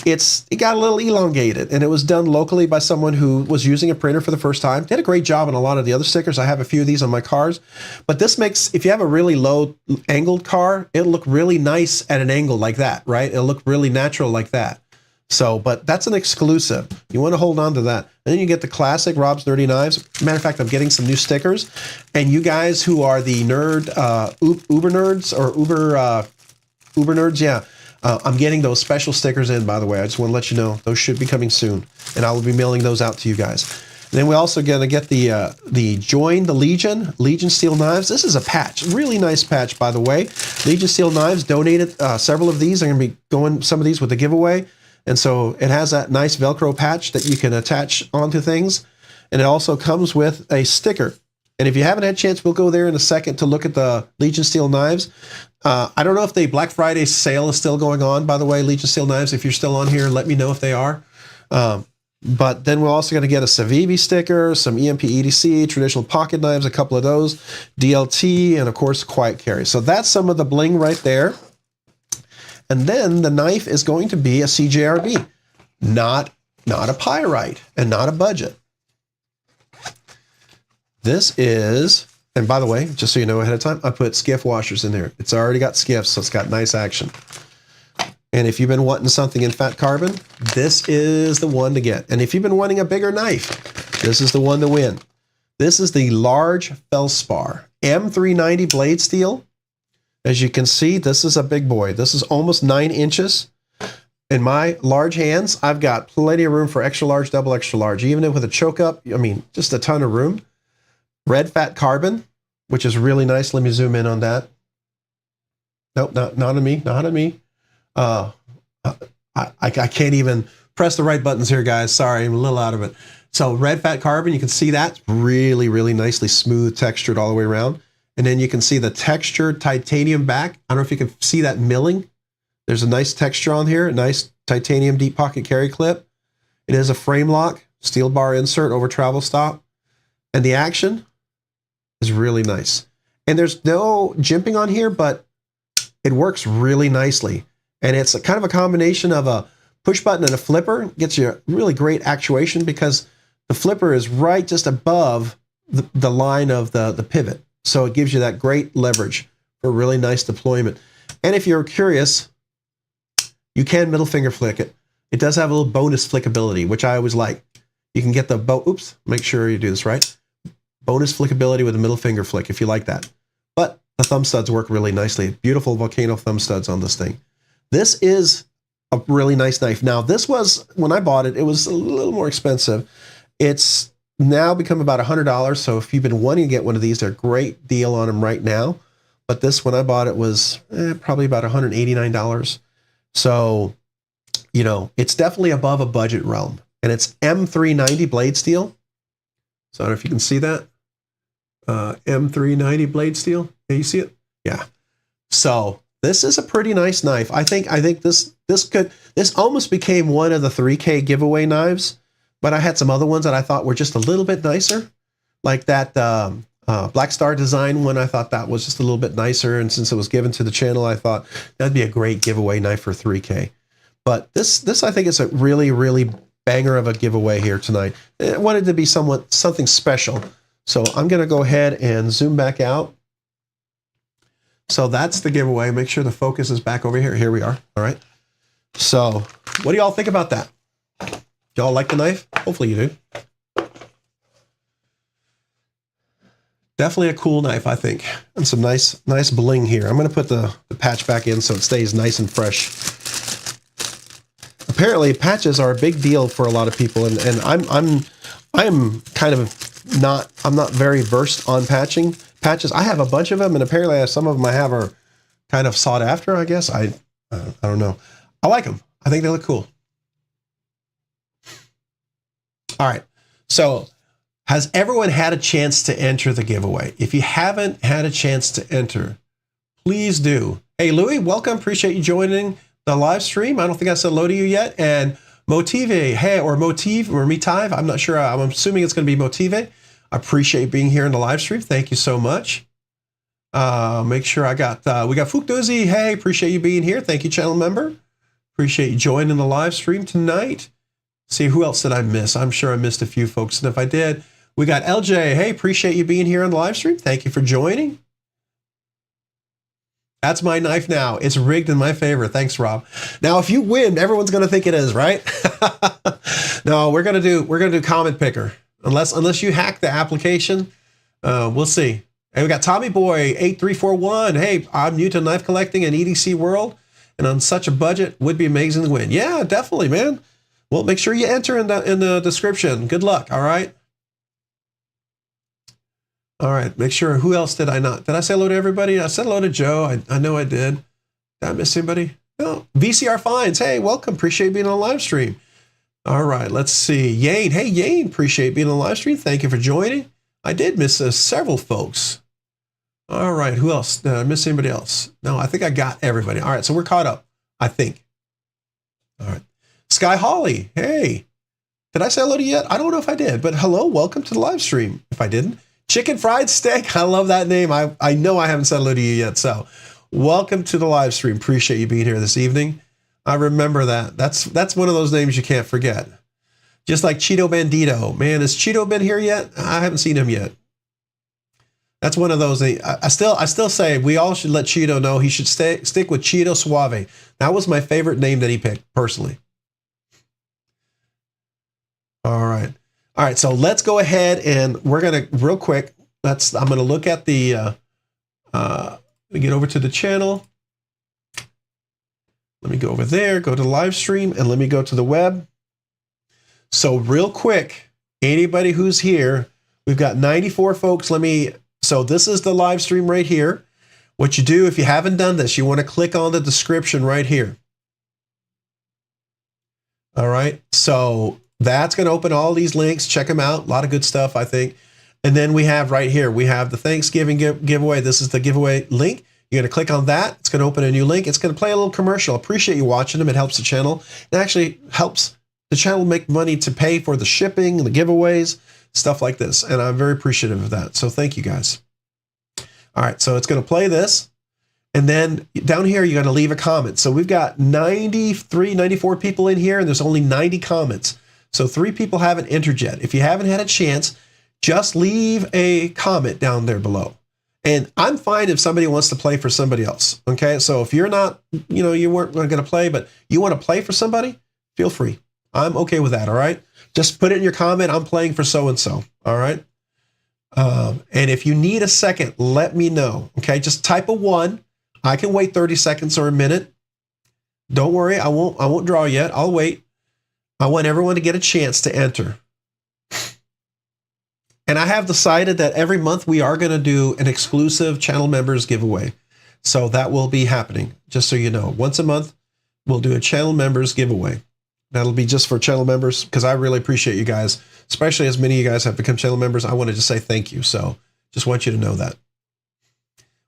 it got a little elongated, and it was done locally by someone who was using a printer for the first time. Did a great job on a lot of the other stickers. I have a few of these on my cars, but this makes, if you have a really low angled car, it'll look really nice at an angle like that, right? It'll look really natural like that. So, but that's an exclusive. You want to hold on to that. And then you get the classic Rob's Nerdy Knives. Matter of fact, I'm getting some new stickers. And you guys who are the nerd, Uber nerds or Uber nerds, yeah. I'm getting those special stickers in, by the way. I just want to let you know. Those should be coming soon. And I will be mailing those out to you guys. And then we're also going to get the Join the Legion Steel Knives. This is a patch. Really nice patch, by the way. Legion Steel Knives donated several of these. I'm going to be going some of these with the giveaway. And so it has that nice Velcro patch that you can attach onto things. And it also comes with a sticker. And if you haven't had a chance, we'll go there in a second to look at the Legion Steel Knives. I don't know if the Black Friday sale is still going on, by the way, Legion Steel Knives. If you're still on here, let me know if they are. But then we're also going to get a Civivi sticker, some EMP EDC, traditional pocket knives, a couple of those, DLT, and of course, Quiet Carry. So that's some of the bling right there. And then the knife is going to be a CJRB, not a pyrite and not a budget. This is, and by the way, just so you know ahead of time, I put Skiff washers in there. It's already got Skiff, so it's got nice action. And if you've been wanting something in fat carbon, this is the one to get. And if you've been wanting a bigger knife, this is the one to win. This is the large Felspar M390 blade steel. As you can see, this is a big boy. This is almost 9 inches. In my large hands, I've got plenty of room for extra large, double extra large. Even with a choke up, I mean, just a ton of room. Red fat carbon, which is really nice. Let me zoom in on that. Nope, not on me, not on me. I can't even press the right buttons here, guys. Sorry, I'm a little out of it. So red fat carbon, you can see that really, really nicely smooth textured all the way around. And then you can see the textured titanium back. I don't know if you can see that milling. There's a nice texture on here, a nice titanium deep pocket carry clip. It is a frame lock, steel bar insert over travel stop. And the action is really nice. And there's no jimping on here, but it works really nicely. And it's kind of a combination of a push button and a flipper. It gets you really great actuation because the flipper is right just above the line of the pivot. So it gives you that great leverage for really nice deployment. And if you're curious, you can middle finger flick it. It does have a little bonus flickability, which I always like. You can get the, oops, make sure you do this right. Bonus flickability with a middle finger flick if you like that. But the thumb studs work really nicely. Beautiful volcano thumb studs on this thing. This is a really nice knife. Now this was, when I bought it, it was a little more expensive. It's now become about $100. So if you've been wanting to get one of these, they're a great deal on them right now. But this, when I bought it, was probably about $189. So, you know, it's definitely above a budget realm. And it's M390 blade steel. So I don't know if you can see that. M390 blade steel. Can you see it? Yeah. So this is a pretty nice knife. I think this almost became one of the 3K giveaway knives. But I had some other ones that I thought were just a little bit nicer. Like that Black Star Design one, I thought that was just a little bit nicer. And since it was given to the channel, I thought that'd be a great giveaway knife for 3K. But this I think is a really, really banger of a giveaway here tonight. I wanted to be something special. So I'm going to go ahead and zoom back out. So that's the giveaway. Make sure the focus is back over here. Here we are. All right. So what do y'all think about that? Y'all like the knife? Hopefully you do. Definitely a cool knife, I think. And some nice bling here. I'm going to put the patch back in so it stays nice and fresh. Apparently patches are a big deal for a lot of people, and I'm kind of not very versed on patches. I have a bunch of them, and apparently some of them I have are kind of sought after, I guess. I don't know. I like them. I think they look cool. All right, so has everyone had a chance to enter the giveaway? If you haven't had a chance to enter, please do. Hey, Louis, welcome. Appreciate you joining the live stream. I don't think I said hello to you yet. And Motive, hey, or Motive, or Mitive, I'm not sure. I'm assuming it's going to be Motive. I appreciate being here in the live stream. Thank you so much. Make sure we got Fukdozi. Hey, appreciate you being here. Thank you, channel member. Appreciate you joining the live stream tonight. See, who else did I miss? I'm sure I missed a few folks. And if I did, we got LJ. Hey, appreciate you being here on the live stream. Thank you for joining. That's my knife now. It's rigged in my favor. Thanks, Rob. Now, if you win, everyone's going to think it is, right? No, we're going to do comment picker. Unless you hack the application, we'll see. Hey, we got Tommy Boy 8341. Hey, I'm new to knife collecting and EDC world, and on such a budget, would be amazing to win. Yeah, definitely, man. Well, make sure you enter in the description. Good luck. All right. All right. Make sure. Who else did I not? Did I say hello to everybody? I said hello to Joe. I know I did. Did I miss anybody? No. VCR Finds. Hey, welcome. Appreciate being on the live stream. All right. Let's see. Yane. Hey, Yane. Appreciate being on the live stream. Thank you for joining. I did miss several folks. All right. Who else? Did I miss anybody else? No, I think I got everybody. All right. So we're caught up, I think. All right. Sky Holly. Hey. Did I say hello to you yet? I don't know if I did, but hello. Welcome to the live stream. If I didn't. Chicken Fried Steak. I love that name. I know I haven't said hello to you yet. So welcome to the live stream. Appreciate you being here this evening. I remember that. That's one of those names you can't forget. Just like Cheeto Bandito. Man, has Cheeto been here yet? I haven't seen him yet. That's one of those. I still say we all should let Cheeto know he should stick with Cheeto Suave. That was my favorite name that he picked personally. All right. All right. So let's go ahead and we're going to real quick. I'm going to look at the, let me get over to the channel. Let me go over there, go to the live stream, and let me go to the web. So real quick, anybody who's here, we've got 94 folks. So this is the live stream right here. What you do, if you haven't done this, you want to click on the description right here. All right. So that's going to open all these links. Check them out. A lot of good stuff, I think. And then we have right here, we have the Thanksgiving giveaway. This is the giveaway link. You're going to click on that. It's going to open a new link. It's going to play a little commercial. Appreciate you watching them. It helps the channel. It actually helps the channel make money to pay for the shipping and the giveaways, stuff like this. And I'm very appreciative of that. So thank you guys. All right. So it's going to play this. And then down here, you're going to leave a comment. So we've got 93, 94 people in here, and there's only 90 comments. So 3 people haven't entered yet. If you haven't had a chance, just leave a comment down there below. And I'm fine if somebody wants to play for somebody else. Okay. So if you're not, you weren't going to play, but you want to play for somebody, feel free. I'm okay with that. All right. Just put it in your comment. I'm playing for so-and-so. All right. And if you need a second, let me know. Okay. Just type a 1. I can wait 30 seconds or a minute. Don't worry. I won't draw yet. I'll wait. I want everyone to get a chance to enter. And I have decided that every month we are going to do an exclusive channel members giveaway. So that will be happening, just so you know. Once a month, we'll do a channel members giveaway. That'll be just for channel members, because I really appreciate you guys, especially as many of you guys have become channel members. I wanted to say thank you. So just want you to know that.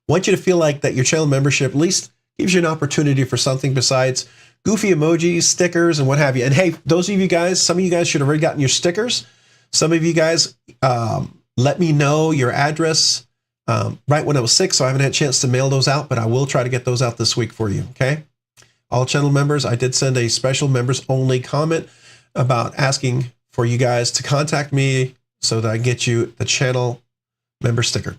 Want you to feel like that your channel membership at least gives you an opportunity for something besides goofy emojis, stickers, and what have you. And hey, those of you guys, some of you guys should have already gotten your stickers. Some of you guys let me know your address right when I was sick, so I haven't had a chance to mail those out, but I will try to get those out this week for you, okay? All channel members, I did send a special members-only comment about asking for you guys to contact me so that I can get you the channel member sticker.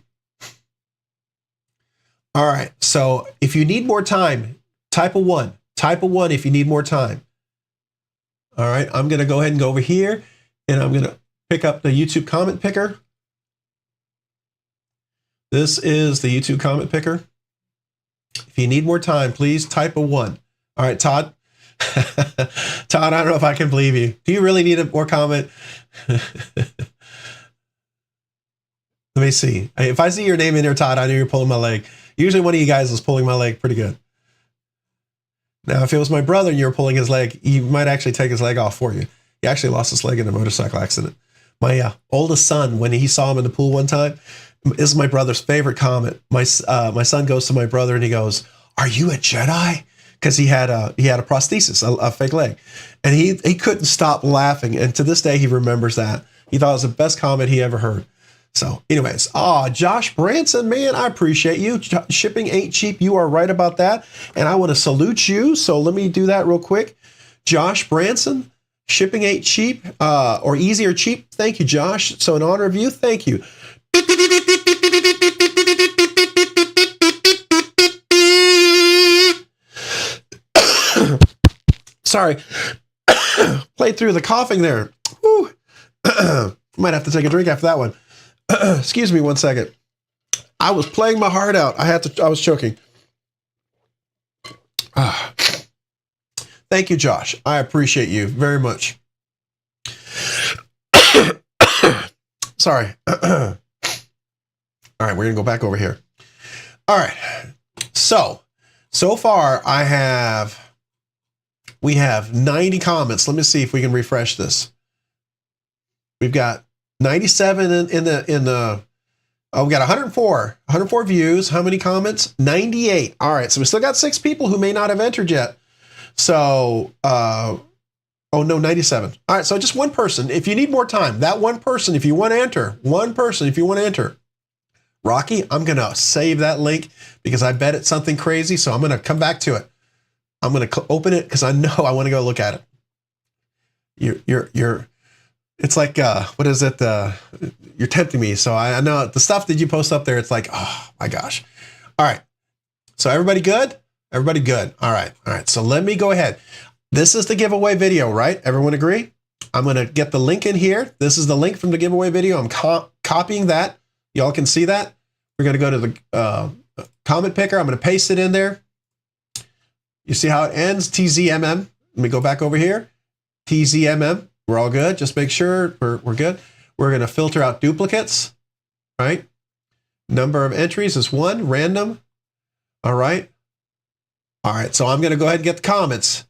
All right, so if you need more time, type a 1. Type a 1 if you need more time. All right, I'm going to go ahead and go over here, and I'm going to pick up the YouTube comment picker. This is the YouTube comment picker. If you need more time, please type a 1. All right, Todd. Todd, I don't know if I can believe you. Do you really need a more comment? Let me see. If I see your name in there, Todd, I know you're pulling my leg. Usually one of you guys is pulling my leg pretty good. Now, if it was my brother and you were pulling his leg, he might actually take his leg off for you. He actually lost his leg in a motorcycle accident. My oldest son, when he saw him in the pool one time, This is my brother's favorite comment. My son goes to my brother and he goes, "Are you a Jedi?" Because he had a prosthesis, a fake leg, and he couldn't stop laughing. And to this day, he remembers that. He thought it was the best comment he ever heard. So, anyways, Josh Branson, man, I appreciate you. Shipping ain't cheap. You are right about that, and I want to salute you. So let me do that real quick. Josh Branson, shipping ain't cheap, or easy or cheap. Thank you, Josh. So in honor of you, thank you. Sorry, played through the coughing there. Woo. Might have to take a drink after that one. Excuse me 1 second. I was playing my heart out. I was choking. Thank you, Josh. I appreciate you very much. Sorry. All right, we're gonna go back over here. All right. So far we have 90 comments. Let me see if we can refresh this. We've got 97 in the we got 104 views. How many comments? 98. All right, so we still got 6 people who may not have entered yet. So, oh no, 97. All right, so just one person. If you need more time, that one person, if you want to enter, Rocky, I'm going to save that link because I bet it's something crazy. So I'm going to come back to it. I'm going to open it because I know I want to go look at it. It's like, what is it? You're tempting me. So I know the stuff that you post up there. It's like, oh my gosh. All right. So everybody good? Everybody good. All right. All right. So let me go ahead. This is the giveaway video, right? Everyone agree? I'm going to get the link in here. This is the link from the giveaway video. I'm copying that. Y'all can see that. We're going to go to the comment picker. I'm going to paste it in there. You see how it ends? TZMM. Let me go back over here. TZMM. We're all good. Just make sure we're good. We're going to filter out duplicates, right? Number of entries is 1, random. All right. All right. So I'm going to go ahead and get the comments.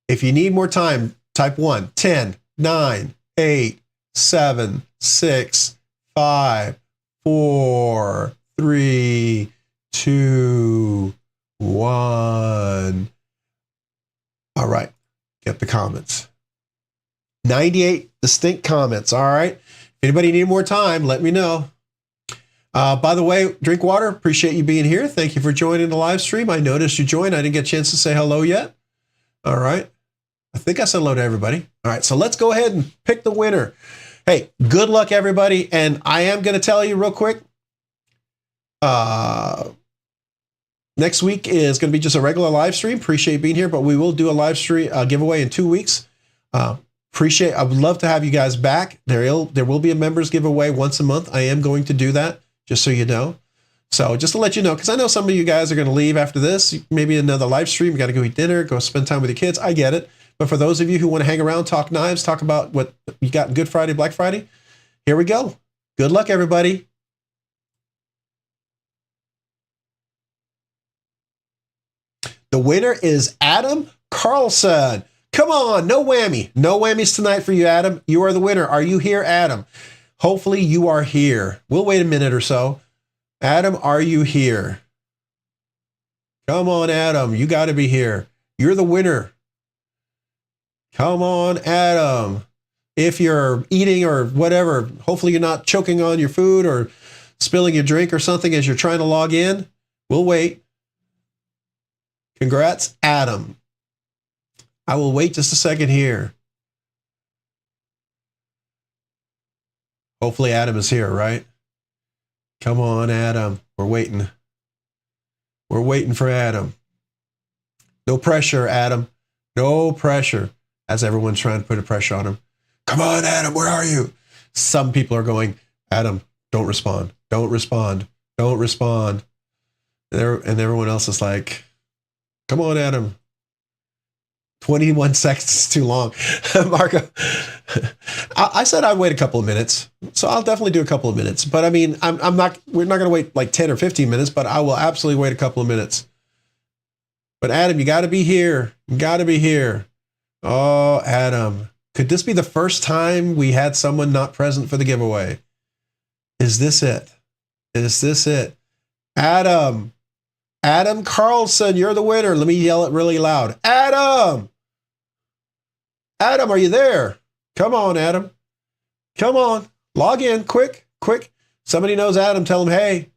If you need more time, type 1, 10, 9, 8, 7, 6, 5, 4, 3, 2, 1. All right. Get the comments. 98 distinct comments. All right. If anybody need more time, let me know. By the way, Drink Water, appreciate you being here. Thank you for joining the live stream. I noticed you joined. I didn't get a chance to say hello yet. All right. I think I said hello to everybody. All right. So let's go ahead and pick the winner. Hey, good luck, everybody. And I am going to tell you real quick. Next week is going to be just a regular live stream. Appreciate you being here, but we will do a live stream giveaway in 2 weeks. I would love to have you guys back. There will be a members giveaway once a month. I am going to do that, just so you know. So just to let you know, because I know some of you guys are going to leave after this, maybe another live stream. You got to go eat dinner, go spend time with your kids. I get it. But for those of you who want to hang around, talk knives, talk about what you got Good Friday, Black Friday, here we go. Good luck, everybody. The winner is Adam Carlson. Come on, no whammy. No whammies tonight for you, Adam. You are the winner. Are you here, Adam? Hopefully you are here. We'll wait a minute or so. Adam, are you here? Come on, Adam. You got to be here. You're the winner. Come on, Adam. If you're eating or whatever, hopefully you're not choking on your food or spilling your drink or something as you're trying to log in. We'll wait. Congrats, Adam. I will wait just a second here. Hopefully Adam is here, right? Come on, Adam. We're waiting. We're waiting for Adam. No pressure, Adam. No pressure. As everyone's trying to put a pressure on him. Come on, Adam, where are you? Some people are going, Adam, don't respond. Don't respond. Don't respond. And everyone else is like, come on, Adam. 21 seconds is too long. Marco, I said I'd wait a couple of minutes. So I'll definitely do a couple of minutes. But I mean, we're not going to wait like 10 or 15 minutes, but I will absolutely wait a couple of minutes. But Adam, you got to be here. You got to be here. Oh, Adam. Could this be the first time we had someone not present for the giveaway? Is this it? Is this it? Adam Carlson, you're the winner. Let me yell it really loud. Adam, are you there? Come on, Adam. Come on. Log in, quick. Somebody knows Adam. Tell him, hey,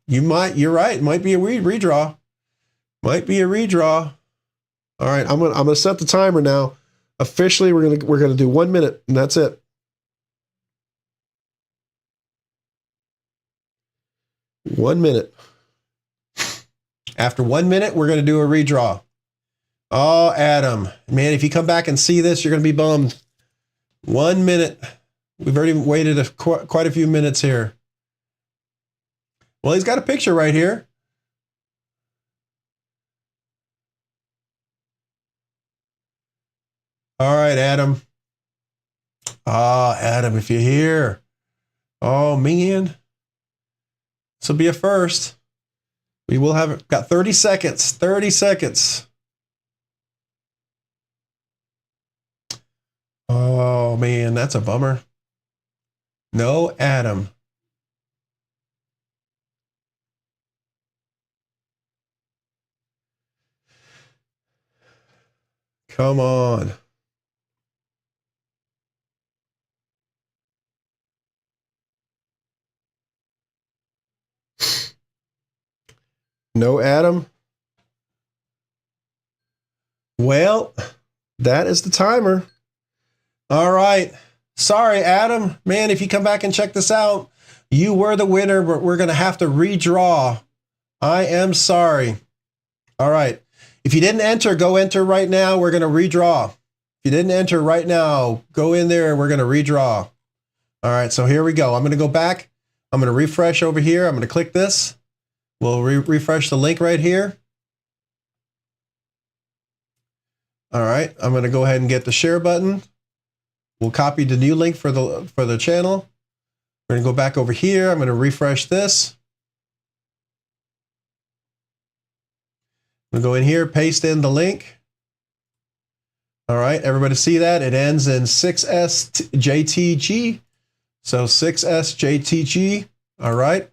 you're right. It might be a redraw. Might be a redraw. All right, I'm gonna set the timer now. Officially, we're gonna do 1 minute, and that's it. 1 minute. After 1 minute, we're going to do a redraw. Oh, Adam. Man, if you come back and see this, you're going to be bummed. 1 minute. We've already waited quite a few minutes here. Well, he's got a picture right here. All right, Adam. Adam, if you're here. Oh, man. This will be a first. We will have got 30 seconds. 30 seconds. Oh, man, that's a bummer. No, Adam. Come on. No, Adam. Well, that is the timer. All right. Sorry, Adam. Man, if you come back and check this out, you were the winner, but we're going to have to redraw. I am sorry. All right. If you didn't enter, go enter right now. We're going to redraw. If you didn't enter right now, go in there. We're going to redraw. All right. So here we go. I'm going to go back. I'm going to refresh over here. I'm going to click this. We'll refresh the link right here. All right. I'm going to go ahead and get the share button. We'll copy the new link for the channel. We're going to go back over here. I'm going to refresh this. I'm going to go in here, paste in the link. All right, everybody see that? It ends in 6SJTG. So 6SJTG. All right.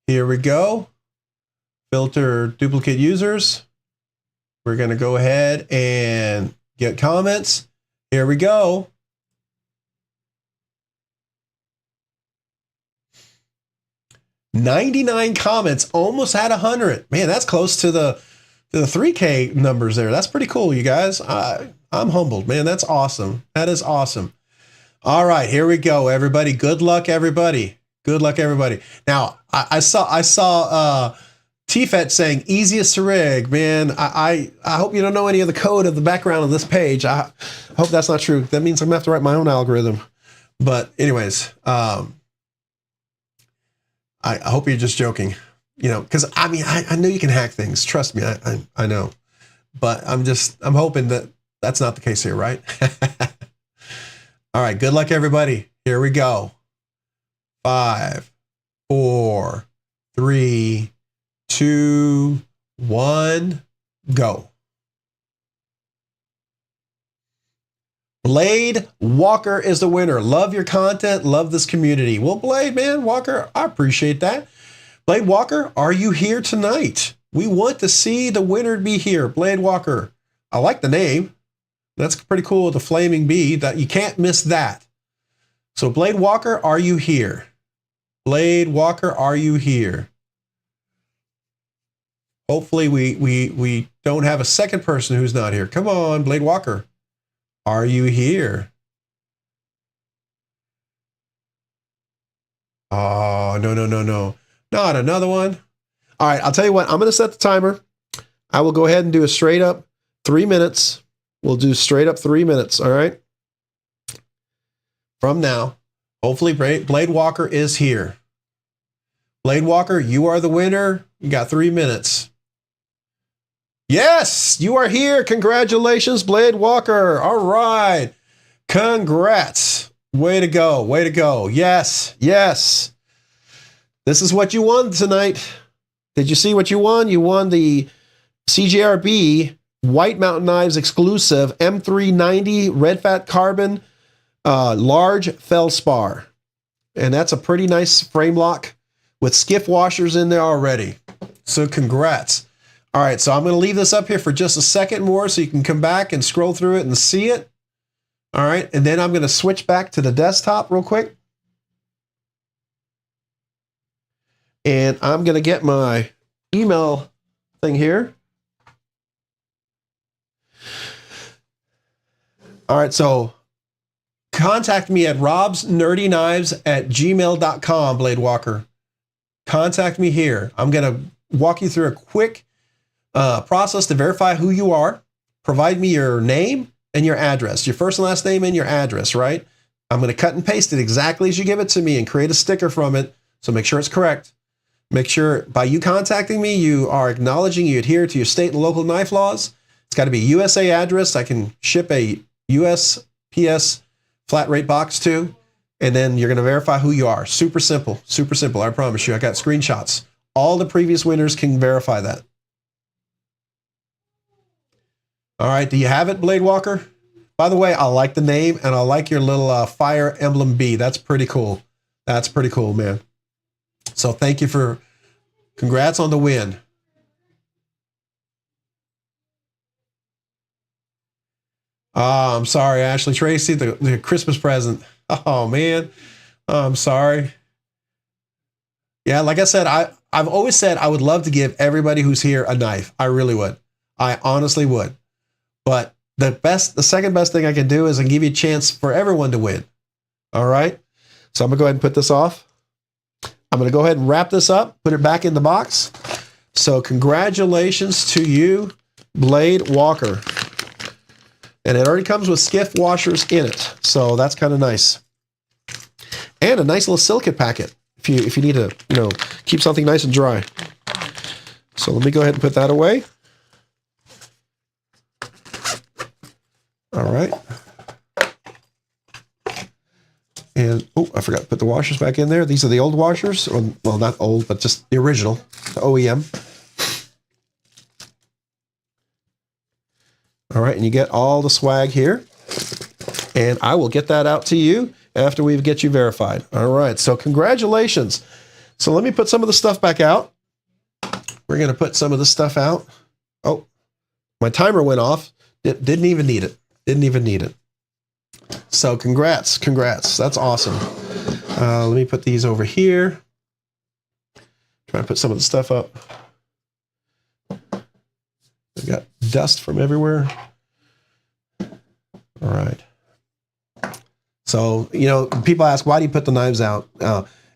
Here we go. Filter duplicate users. We're going to go ahead and get comments. Here we go. "99 comments, almost had 100. Man, that's close to the 3K numbers there. That's pretty cool, you guys. I'm humbled, man. That's awesome. That is awesome. All right, here we go, everybody. Good luck, everybody. Good luck, everybody. Now, I saw TFET saying easiest to rig. Man, I hope you don't know any of the code of the background of this page. I hope that's not true. That means I'm gonna have to write my own algorithm. But anyways, I hope you're just joking, you know, because I mean, I know you can hack things. Trust me, I know. But I'm hoping that that's not the case here, right? All right, good luck, everybody. Here we go. 5, 4, 3, 2, 1, go. Blade Walker is the winner. Love your content. Love this community. Well, Blade, man, Walker, I appreciate that. Blade Walker, are you here tonight? We want to see the winner be here. Blade Walker. I like the name. That's pretty cool. The flaming bee. That you can't miss that. So Blade Walker, are you here? Blade Walker, are you here? Hopefully we don't have a second person who's not here. Come on, Blade Walker. Are you here? Oh, no. Not another one. All right, I'll tell you what. I'm going to set the timer. I will go ahead and do a straight up 3 minutes. We'll do straight up 3 minutes, all right? From now. Hopefully Blade Walker is here. Blade Walker, you are the winner. You got 3 minutes. Yes, you are here. Congratulations, Blade Walker. All right. Congrats. Way to go. Way to go. Yes. This is what you won tonight. Did you see what you won? You won the CJRB White Mountain Knives exclusive M390 Red Fat Carbon large feldspar. And that's a pretty nice frame lock with Skiff washers in there already. So congrats. All right, so I'm going to leave this up here for just a second more so you can come back and scroll through it and see it. All right, and then I'm going to switch back to the desktop real quick. And I'm going to get my email thing here. All right, so contact me at robsnerdyknives@gmail.com, Blade Walker. Contact me here. I'm going to walk you through a quick process to verify who you are. Provide me your name and your address, your first and last name and your address, right? I'm going to cut and paste it exactly as you give it to me and create a sticker from it. So make sure it's correct. Make sure by you contacting me, you are acknowledging you adhere to your state and local knife laws. It's got to be USA address. I can ship a USPS flat rate box to, and then you're going to verify who you are. Super simple, I promise you. I got screenshots. All the previous winners can verify that. All right, do you have it, Blade Walker? By the way, I like the name, and I like your little fire emblem bee. That's pretty cool. That's pretty cool, man. So thank you for, congrats on the win. Oh, I'm sorry, Ashley Tracy, the Christmas present. Oh, man. I'm sorry. Yeah, like I said, I've always said I would love to give everybody who's here a knife. I really would. I honestly would. But the second best thing I can do is I can give you a chance for everyone to win. All right? So I'm going to go ahead and put this off. I'm going to go ahead and wrap this up, put it back in the box. So congratulations to you, Blade Walker. And it already comes with Skiff washers in it. So that's kind of nice. And a nice little silicate packet if you need to, keep something nice and dry. So let me go ahead and put that away. All right. And, oh, I forgot to put the washers back in there. These are the old washers. Well, not old, but just the original, the OEM. All right, and you get all the swag here. And I will get that out to you after we get you verified. All right, so congratulations. So let me put some of the stuff back out. We're going to put some of the stuff out. Oh, my timer went off. Didn't even need it. Didn't even need it. So congrats. That's awesome. Let me put these over here. Try to put some of the stuff up. I've got dust from everywhere. All right. So, people ask, why do you put the knives out?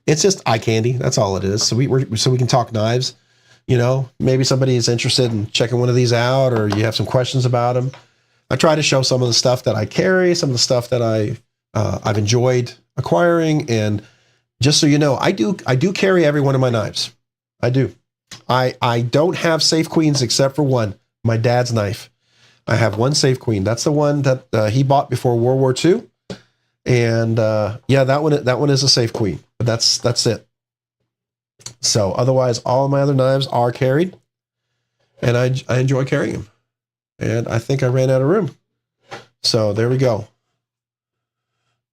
It's just eye candy. That's all it is. So we can talk knives. Maybe somebody is interested in checking one of these out, or you have some questions about them. I try to show some of the stuff that I carry, some of the stuff that I've enjoyed acquiring, and just so you know, I do carry every one of my knives. I do. I don't have safe queens except for one, my dad's knife. I have one safe queen. That's the one that he bought before World War II, and yeah, that one is a safe queen. But that's it. So otherwise, all of my other knives are carried, and I enjoy carrying them. And I think I ran out of room. So there we go.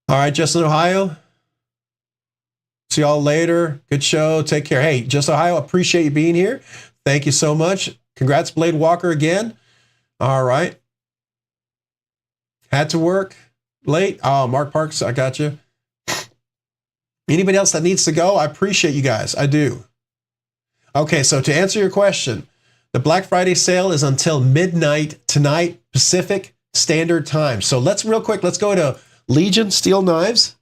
All right, Justin, Ohio. See y'all later. Good show. Take care. Hey, Justin, Ohio, appreciate you being here. Thank you so much. Congrats, Blade Walker, again. All right. Had to work late. Oh, Mark Parks, I got you. Anybody else that needs to go, I appreciate you guys. I do. Okay, so to answer your question, the Black Friday sale is until midnight tonight, Pacific Standard Time. So let's go to Legion Steel Knives.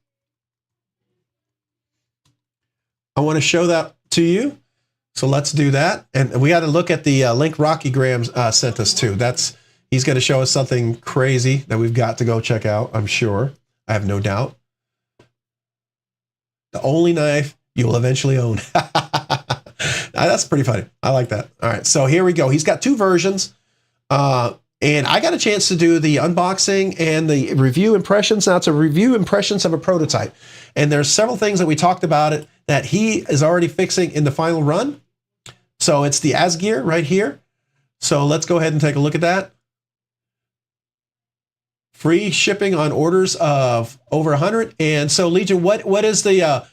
I want to show that to you. So let's do that. And we got to look at the link Rocky Graham sent us to. He's going to show us something crazy that we've got to go check out, I'm sure. I have no doubt. The only knife you will eventually own. That's pretty funny. I like that. All right, so here we go. He's got two versions. And I got a chance to do the unboxing and the review impressions. Now, it's a review impressions of a prototype. And there's several things that we talked about it that he is already fixing in the final run. So it's the Asgear right here. So let's go ahead and take a look at that. Free shipping on orders of over 100. And so Legion, what is the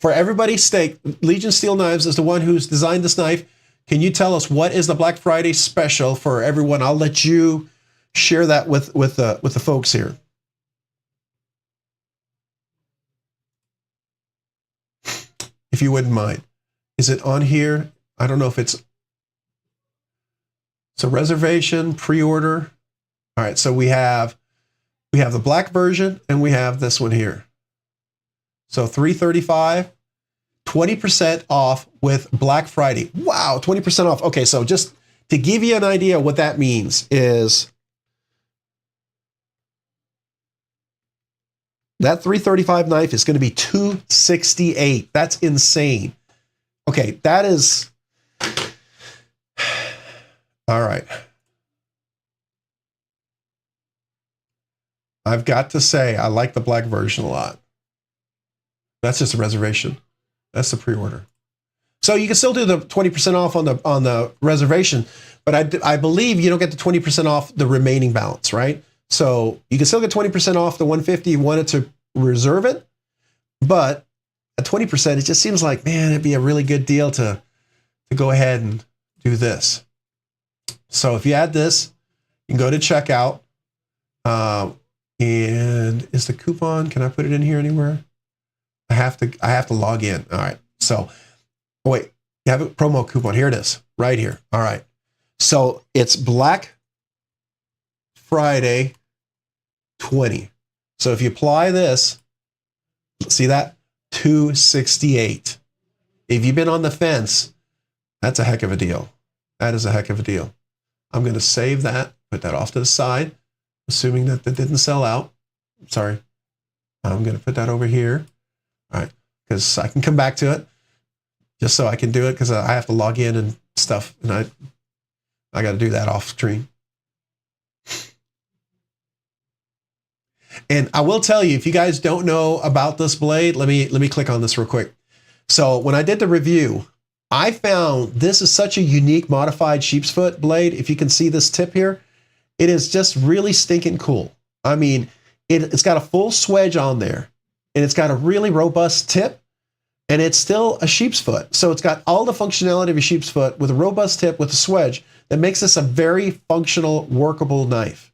for everybody's sake, Legion Steel Knives is the one who's designed this knife. Can you tell us what is the Black Friday special for everyone? I'll let you share that with the folks here. If you wouldn't mind. Is it on here? I don't know if it's a reservation, pre-order. All right, so we have the black version and we have this one here. So $335, 20% off with Black Friday. Wow, 20% off. Okay, so just to give you an idea what that means is that $335 knife is going to be $268. That's insane. Okay, that is all right. I've got to say, I like the black version a lot. That's just a reservation. That's the pre-order. So you can still do the 20% off on the reservation, but I believe you don't get the 20% off the remaining balance, right? So you can still get 20% off the 150 you wanted to reserve it, but at 20%, it just seems like, man, it'd be a really good deal to go ahead and do this. So if you add this, you can go to checkout. And is the coupon, can I put it in here anywhere? I have to log in. All right. So, oh wait, you have a promo coupon. Here it is, right here. All right. So it's Black Friday 20. So if you apply this, see that? $268. If you've been on the fence, that's a heck of a deal. That is a heck of a deal. I'm going to save that, put that off to the side, assuming that didn't sell out. Sorry. I'm going to put that over here. All right. Because I can come back to it just so I can do it because I have to log in and stuff. And I got to do that off screen. And I will tell you, if you guys don't know about this blade, let me click on this real quick. So when I did the review, I found this is such a unique modified sheep's foot blade. If you can see this tip here, it is just really stinking cool. I mean, it's got a full swedge on there, and it's got a really robust tip, and it's still a sheep's foot. So it's got all the functionality of a sheep's foot with a robust tip with a swedge that makes this a very functional, workable knife.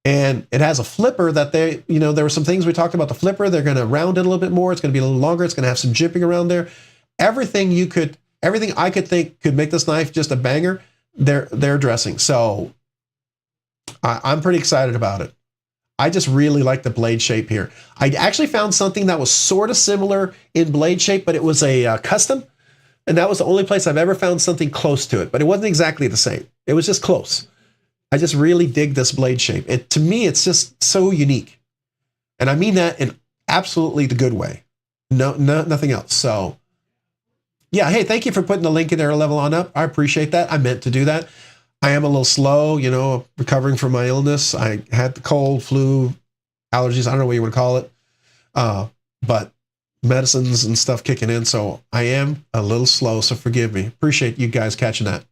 And it has a flipper that there were some things we talked about the flipper. They're going to round it a little bit more. It's going to be a little longer. It's going to have some jipping around there. Everything I could think could make this knife just a banger, they're addressing. So I'm pretty excited about it. I just really like the blade shape here. I actually found something that was sort of similar in blade shape, but it was a custom. And that was the only place I've ever found something close to it, but it wasn't exactly the same. It was just close. I just really dig this blade shape. To me, it's just so unique. And I mean that in absolutely the good way. No, nothing else. So yeah, hey, thank you for putting the link in there, Level On Up. I appreciate that. I meant to do that. I am a little slow, recovering from my illness. I had the cold, flu, allergies. I don't know what you want to call it. But medicines and stuff kicking in. So I am a little slow. So forgive me. Appreciate you guys catching that.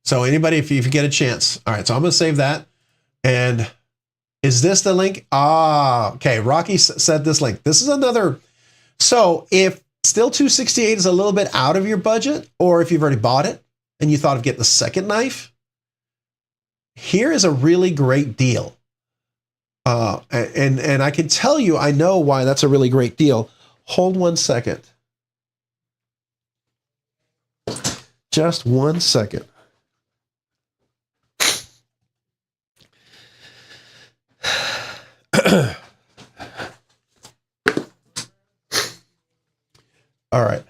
So anybody, if you get a chance. All right. So I'm going to save that. And is this the link? Okay. Rocky said this link. This is another. So if still $268 is a little bit out of your budget, or if you've already bought it and you thought of getting the second knife, here is a really great deal. And I can tell you, I know why that's a really great deal. Hold 1 second. Just 1 second. All right.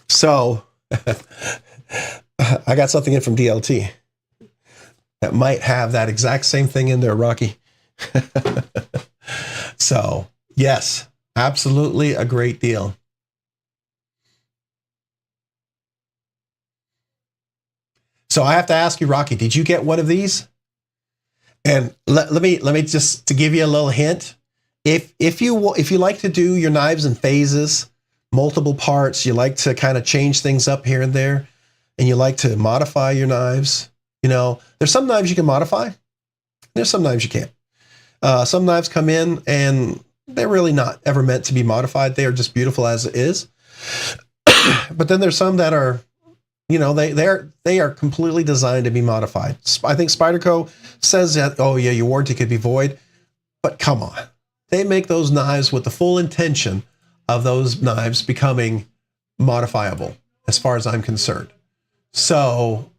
So I got something in from DLT that might have that exact same thing in there, Rocky. So yes, absolutely a great deal. So I have to ask you, Rocky, did you get one of these? And let me just to give you a little hint. If you like to do your knives in phases, multiple parts, you like to kind of change things up here and there, and you like to modify your knives, there's some knives you can modify, There's some knives you can't. Some knives come in and they're really not ever meant to be modified. They are just beautiful as it is. But then there's some that are, you know, they are completely designed to be modified. I think Spyderco says that, oh yeah, your warranty could be void, but come on. They make those knives with the full intention of those knives becoming modifiable, as far as I'm concerned. So,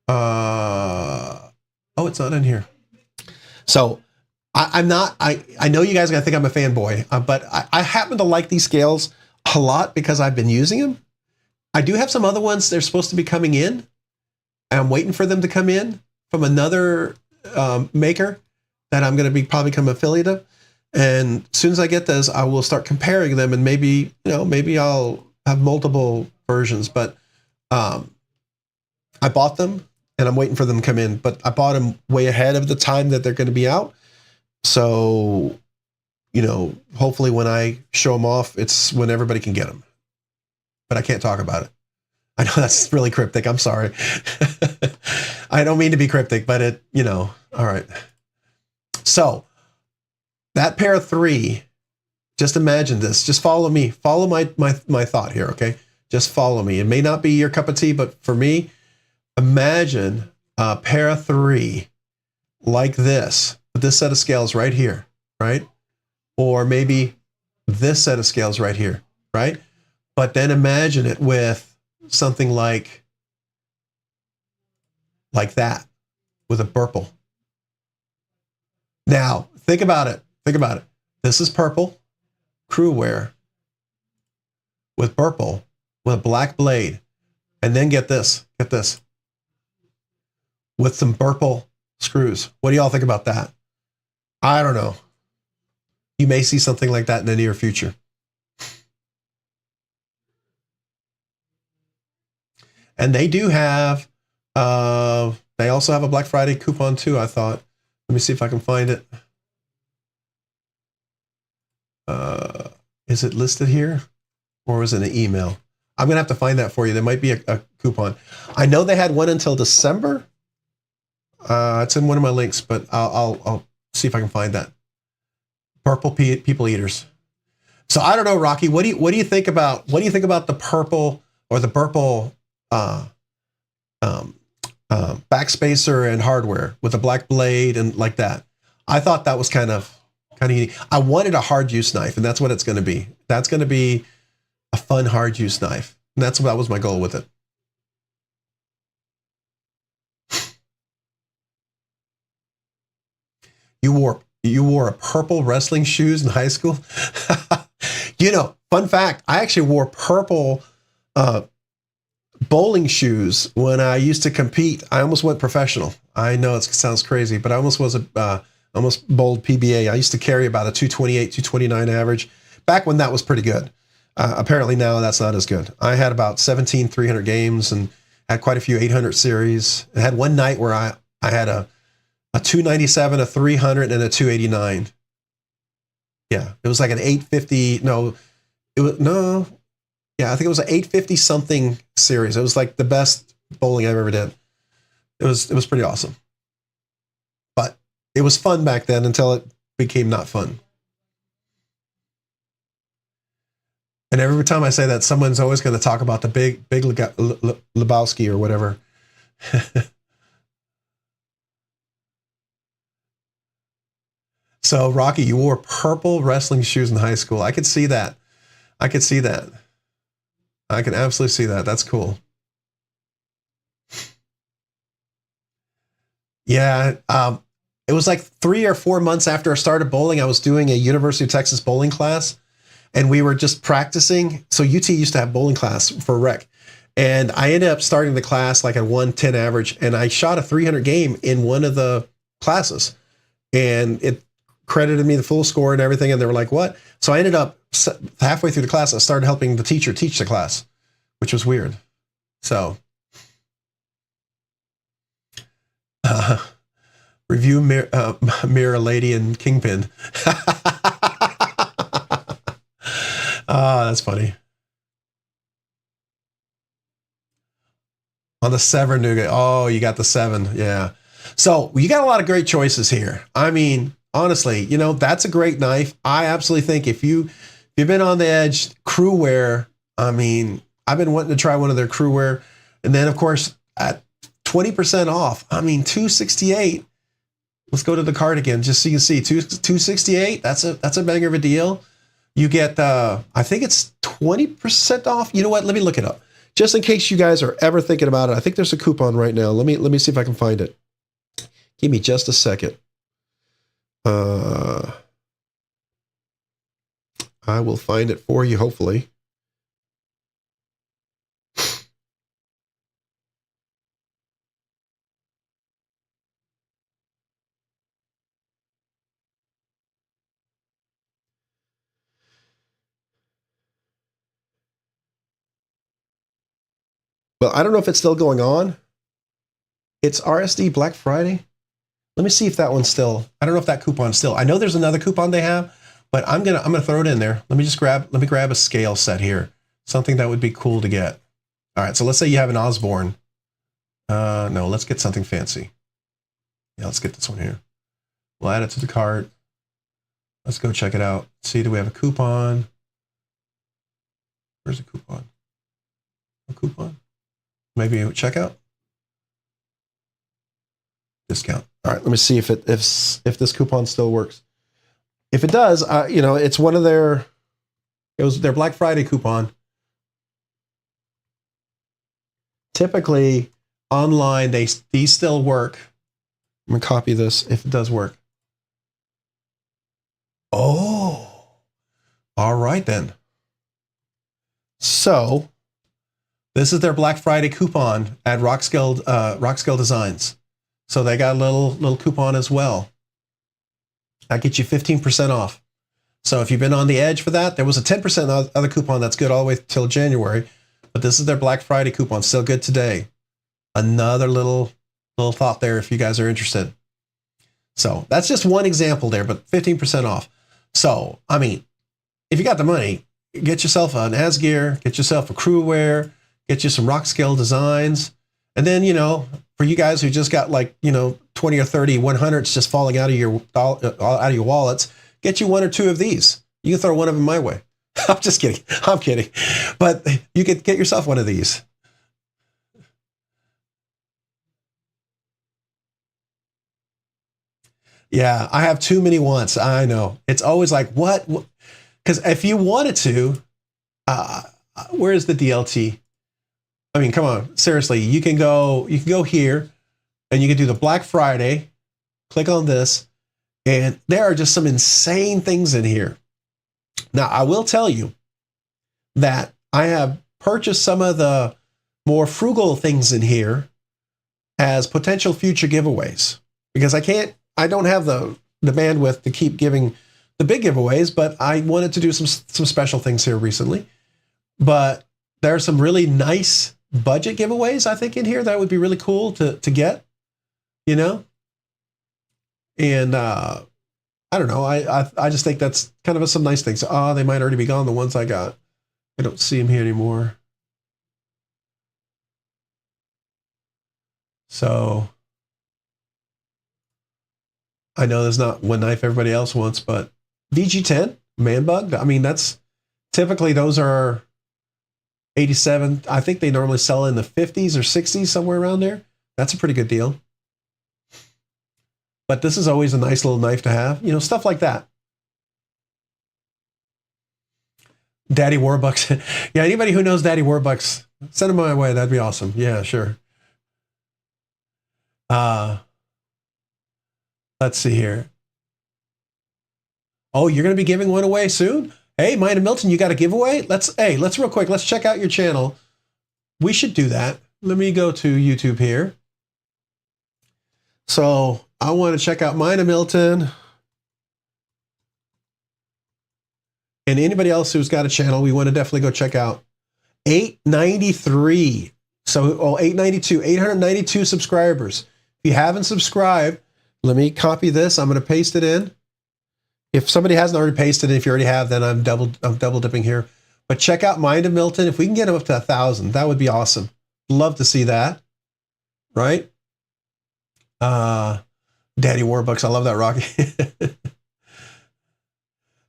oh, it's not in here. So I'm not, I know you guys are gonna think I'm a fanboy, but I happen to like these scales a lot because I've been using them. I do have some other ones. They're supposed to be coming in. I'm waiting for them to come in from another maker that I'm going to be probably become affiliate of. And as soon as I get those, I will start comparing them, and maybe, you know, maybe I'll have multiple versions. But I bought them and I'm waiting for them to come in. But I bought them way ahead of the time that they're going to be out. So, you know, hopefully when I show them off, it's when everybody can get them. But I can't talk about it. I know that's really cryptic. I'm sorry. I don't mean to be cryptic, but it, you know, all right. So that pair of 3, just imagine this. Just follow me. Follow my thought here, okay? Just follow me. It may not be your cup of tea, but for me, imagine a pair of 3 like this, with this set of scales right here, right? Or maybe this set of scales right here, right? But then imagine it with something like that, with a purple. Now, think about it. Think about it. This is purple, crew wear, with purple, with a black blade. And then get this, with some purple screws. What do y'all think about that? I don't know. You may see something like that in the near future. And they do have, they also have a Black Friday coupon too, I thought. Let me see if I can find it. Is it listed here? Or was it an email? I'm going to have to find that for you. There might be a coupon. I know they had one until December. It's in one of my links, but I'll see if I can find that. Purple people eaters. So I don't know, Rocky. What do you think about the purple, or the purple backspacer and hardware with a black blade and like that? I thought that was kind of unique. I wanted a hard use knife, and that's what it's going to be. That's going to be a fun hard use knife. And that was my goal with it. You wore a purple wrestling shoes in high school? You know, fun fact, I actually wore purple bowling shoes when I used to compete. I almost went professional. I know it sounds crazy, but I almost was almost bowled PBA. I used to carry about a 228, 229 average back when that was pretty good. Apparently now that's not as good. I had about 17 300 games and had quite a few 800 series. I had one night where I had a 297, a 300, and a 289. Yeah, it was like an 850. No, it was no. Yeah, I think it was an 850 something series. It was like the best bowling I ever did. It was pretty awesome. But it was fun back then until it became not fun. And every time I say that, someone's always going to talk about the big Lebowski or whatever. So, Rocky, you wore purple wrestling shoes in high school. I could see that. I could see that. I can absolutely see that. That's cool. Yeah. It was like 3 or 4 months after I started bowling, I was doing a University of Texas bowling class, and we were just practicing. So UT used to have bowling class for rec. And I ended up starting the class like at 110 average, and I shot a 300 game in one of the classes. And it credited me the full score and everything, and they were like, what? So I ended up halfway through the class, I started helping the teacher teach the class, which was weird. So review Mirror Lady and Kingpin. That's funny. On the 7 nougat. Oh, you got the 7. Yeah. So you got a lot of great choices here. I mean, honestly, you know, that's a great knife. I absolutely think if you've been on the edge, crew wear, I mean, I've been wanting to try one of their crew wear. And then of course at 20% off, I mean, $268. Let's go to the card again, just so you can see $268. That's a banger of a deal. You get, I think it's 20% off. You know what? Let me look it up. Just in case you guys are ever thinking about it. I think there's a coupon right now. Let me see if I can find it. Give me just a second. I will find it for you, hopefully. Well, I don't know if it's still going on. It's RSD Black Friday. Let me see if that one's still. I don't know if that coupon's still. I know there's another coupon they have, but I'm gonna throw it in there. Let me grab a scale set here. Something that would be cool to get. All right, so let's say you have an Osborne. No, let's get something fancy. Yeah, let's get this one here. We'll add it to the cart. Let's go check it out. See, do we have a coupon? Where's the coupon? A coupon? Maybe a checkout? Discount. All right, let me see if this coupon still works. If it does, you know, it's one of their, it was their Black Friday coupon. Typically online, these still work. I'm gonna copy this if it does work. Oh, all right then. So this is their Black Friday coupon at Rockscale Designs. So they got a little coupon as well. That gets you 15% off. So if you've been on the edge for that, there was a 10% other coupon that's good all the way till January, but this is their Black Friday coupon, still good today. Another little thought there if you guys are interested. So that's just one example there, but 15% off. So, I mean, if you got the money, get yourself an Asgear, get yourself a crew wear, get you some Rockscale Designs, and then, you know, for you guys who just got like, you know, 20 or 30 100s just falling out of your wallets, get you one or two of these. You can throw one of them my way. I'm just kidding. I'm kidding. But you could get yourself one of these. Yeah, I have too many wants. I know. It's always like, what? Because if you wanted to, where is the DLT? I mean, come on, seriously. You can go here, and you can do the Black Friday. Click on this, and there are just some insane things in here. Now, I will tell you that I have purchased some of the more frugal things in here as potential future giveaways because I don't have the bandwidth to keep giving the big giveaways, but I wanted to do some special things here recently. But there are some really nice budget giveaways, I think, in here that would be really cool to get, you know? And I don't know. I just think that's kind of some nice things. Oh, they might already be gone, the ones I got. I don't see them here anymore. So I know there's not one knife everybody else wants, but VG10, man bug. I mean, that's typically those are 87. I think they normally sell in the 50s or 60s, somewhere around there. That's a pretty good deal. But this is always a nice little knife to have, you know, stuff like that. Daddy Warbucks. Yeah, anybody who knows Daddy Warbucks, send them my way. That'd be awesome. Yeah, sure. Let's see here. Oh, you're going to be giving one away soon? Hey, Mind of Milton, you got a giveaway? Let's real quick, let's check out your channel. We should do that. Let me go to YouTube here. So I want to check out Mind of Milton. And anybody else who's got a channel, we want to definitely go check out. 893. So, 892 subscribers. If you haven't subscribed, let me copy this. I'm going to paste it in. If somebody hasn't already pasted it, if you already have, then I'm double dipping here. But check out Mind of Milton. If we can get him up to 1,000, that would be awesome. Love to see that. Right? Daddy Warbucks. I love that, Rocky.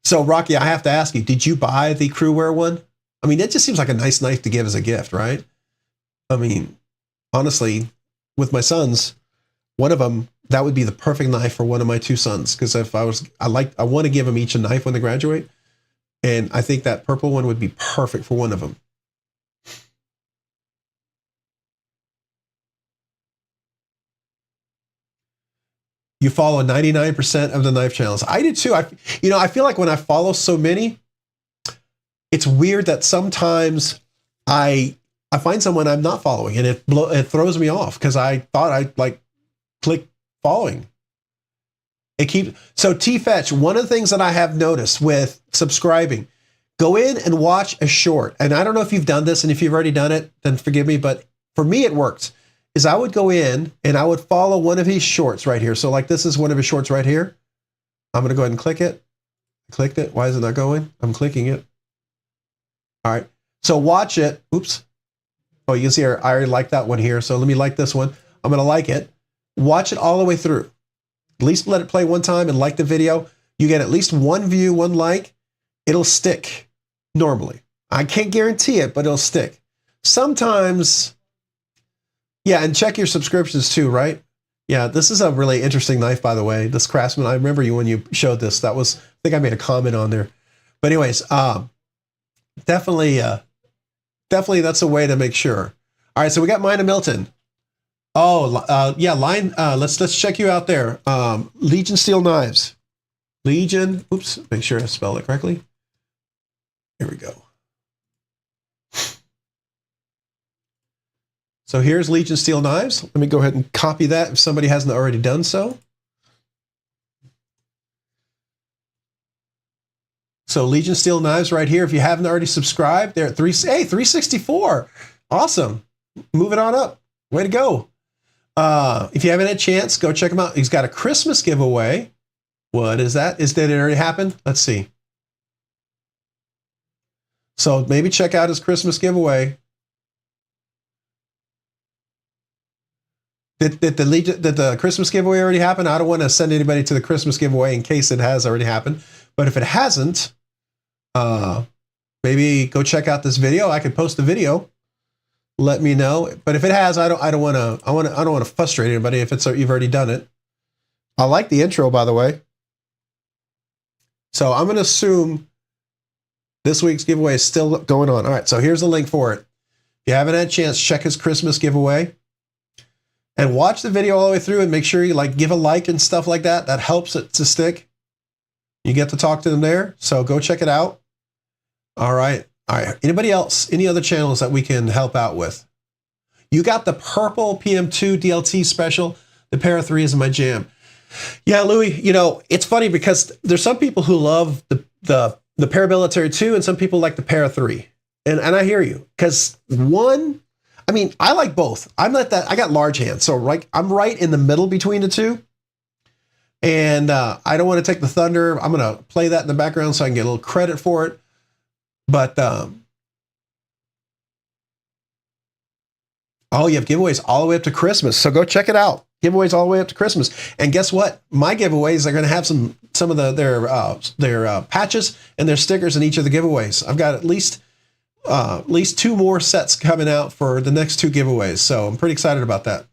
So, Rocky, I have to ask you, did you buy the Crewware one? I mean, it just seems like a nice knife to give as a gift, right? I mean, honestly, with my sons, one of them, that would be the perfect knife for one of my two sons. Because if I want to give them each a knife when they graduate. And I think that purple one would be perfect for one of them. You follow 99% of the knife channels. I do too. I feel like when I follow so many, it's weird that sometimes I find someone I'm not following and it throws me off because I thought I'd like click following. So T-Fetch, one of the things that I have noticed with subscribing, go in and watch a short. And I don't know if you've done this, and if you've already done it, then forgive me, but for me it worked. Is I would go in and I would follow one of his shorts right here. So like this is one of his shorts right here. I'm going to go ahead and click it. I clicked it. Why is it not going? I'm clicking it. All right. So watch it. Oops. Oh, you can see I already like that one here. So let me like this one. I'm going to like it. Watch it all the way through. At least let it play one time and like the video. You get at least one view, one like. It'll stick normally. I can't guarantee it, but it'll stick. Sometimes... yeah, and check your subscriptions too, right? Yeah, this is a really interesting knife, by the way. This Craftsman, I remember you when you showed this. That was, I think I made a comment on there. But anyways, definitely that's a way to make sure. All right, so we got mine and Milton. Oh, yeah, let's check you out there. Legion Steel Knives. Legion, oops, make sure I spelled it correctly. Here we go. So here's Legion Steel Knives. Let me go ahead and copy that if somebody hasn't already done so. So Legion Steel Knives right here. If you haven't already subscribed, they're at 364. Awesome. Moving on up. Way to go. If you haven't had a chance, go check him out. He's got a Christmas giveaway. What is that? Did it already happen? Let's see. So maybe check out his Christmas giveaway. Did the Christmas giveaway already happen? I don't want to send anybody to the Christmas giveaway in case it has already happened. But if it hasn't, maybe go check out this video. I could post the video. Let me know. But if it has, I don't want to frustrate anybody if you've already done it. I like the intro, by the way. So I'm going to assume this week's giveaway is still going on. All right, so here's the link for it. If you haven't had a chance, check his Christmas giveaway. And watch the video all the way through and make sure you give a like and stuff like that. That helps it to stick. You get to talk to them there. So go check it out. All right. All right. Anybody else? Any other channels that we can help out with? You got the purple PM2 DLT special. The Para 3 is my jam. Yeah, Louis, it's funny because there's some people who love the Paramilitary 2 and some people like the Para 3. And I hear you. Because I like both. I got large hands, so I'm right in the middle between the two. And I don't want to take the thunder. I'm going to play that in the background so I can get a little credit for it. But, you have giveaways all the way up to Christmas. So go check it out. Giveaways all the way up to Christmas. And guess what? My giveaways are going to have some of their patches and their stickers in each of the giveaways. I've got at least 2 more sets coming out for the next 2 giveaways. So I'm pretty excited about that.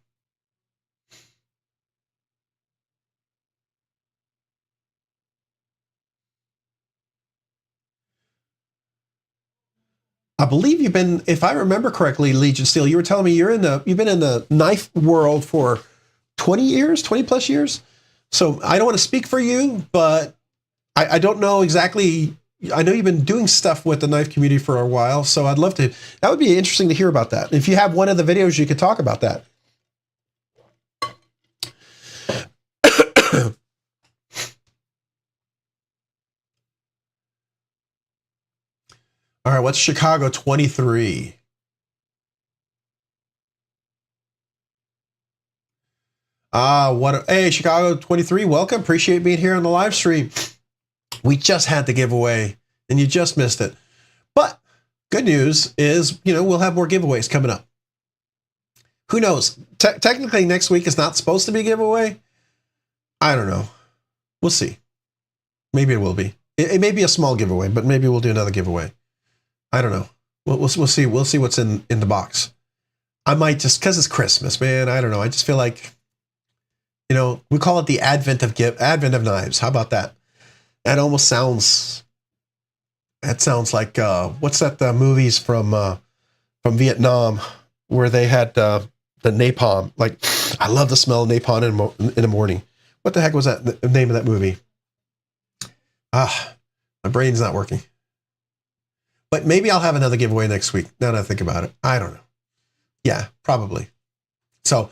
I believe you've been, if I remember correctly, Legion Steel, you were telling me you've been in the knife world for 20 plus years. So I don't want to speak for you, but I don't know exactly. I know you've been doing stuff with the knife community for a while, so I'd love to. That would be interesting to hear about that. If you have one of the videos, you could talk about that. All right, what's Chicago 23? Hey, Chicago 23, welcome. Appreciate being here on the live stream. We just had the giveaway and you just missed it. But good news is, we'll have more giveaways coming up. Who knows? Technically, next week is not supposed to be a giveaway. I don't know. We'll see. Maybe it will be. It may be a small giveaway, but maybe we'll do another giveaway. I don't know. We'll see. We'll see what's in the box. I might just, because it's Christmas, man. I don't know. I just feel like, you know, we call it the advent of knives. How about that? That almost sounds. That sounds like what's that? The movies from Vietnam where they had the napalm. Like, I love the smell of napalm in the morning. What the heck was that? The name of that movie? My brain's not working. But maybe I'll have another giveaway next week. Now that I think about it, I don't know. Yeah, probably. So,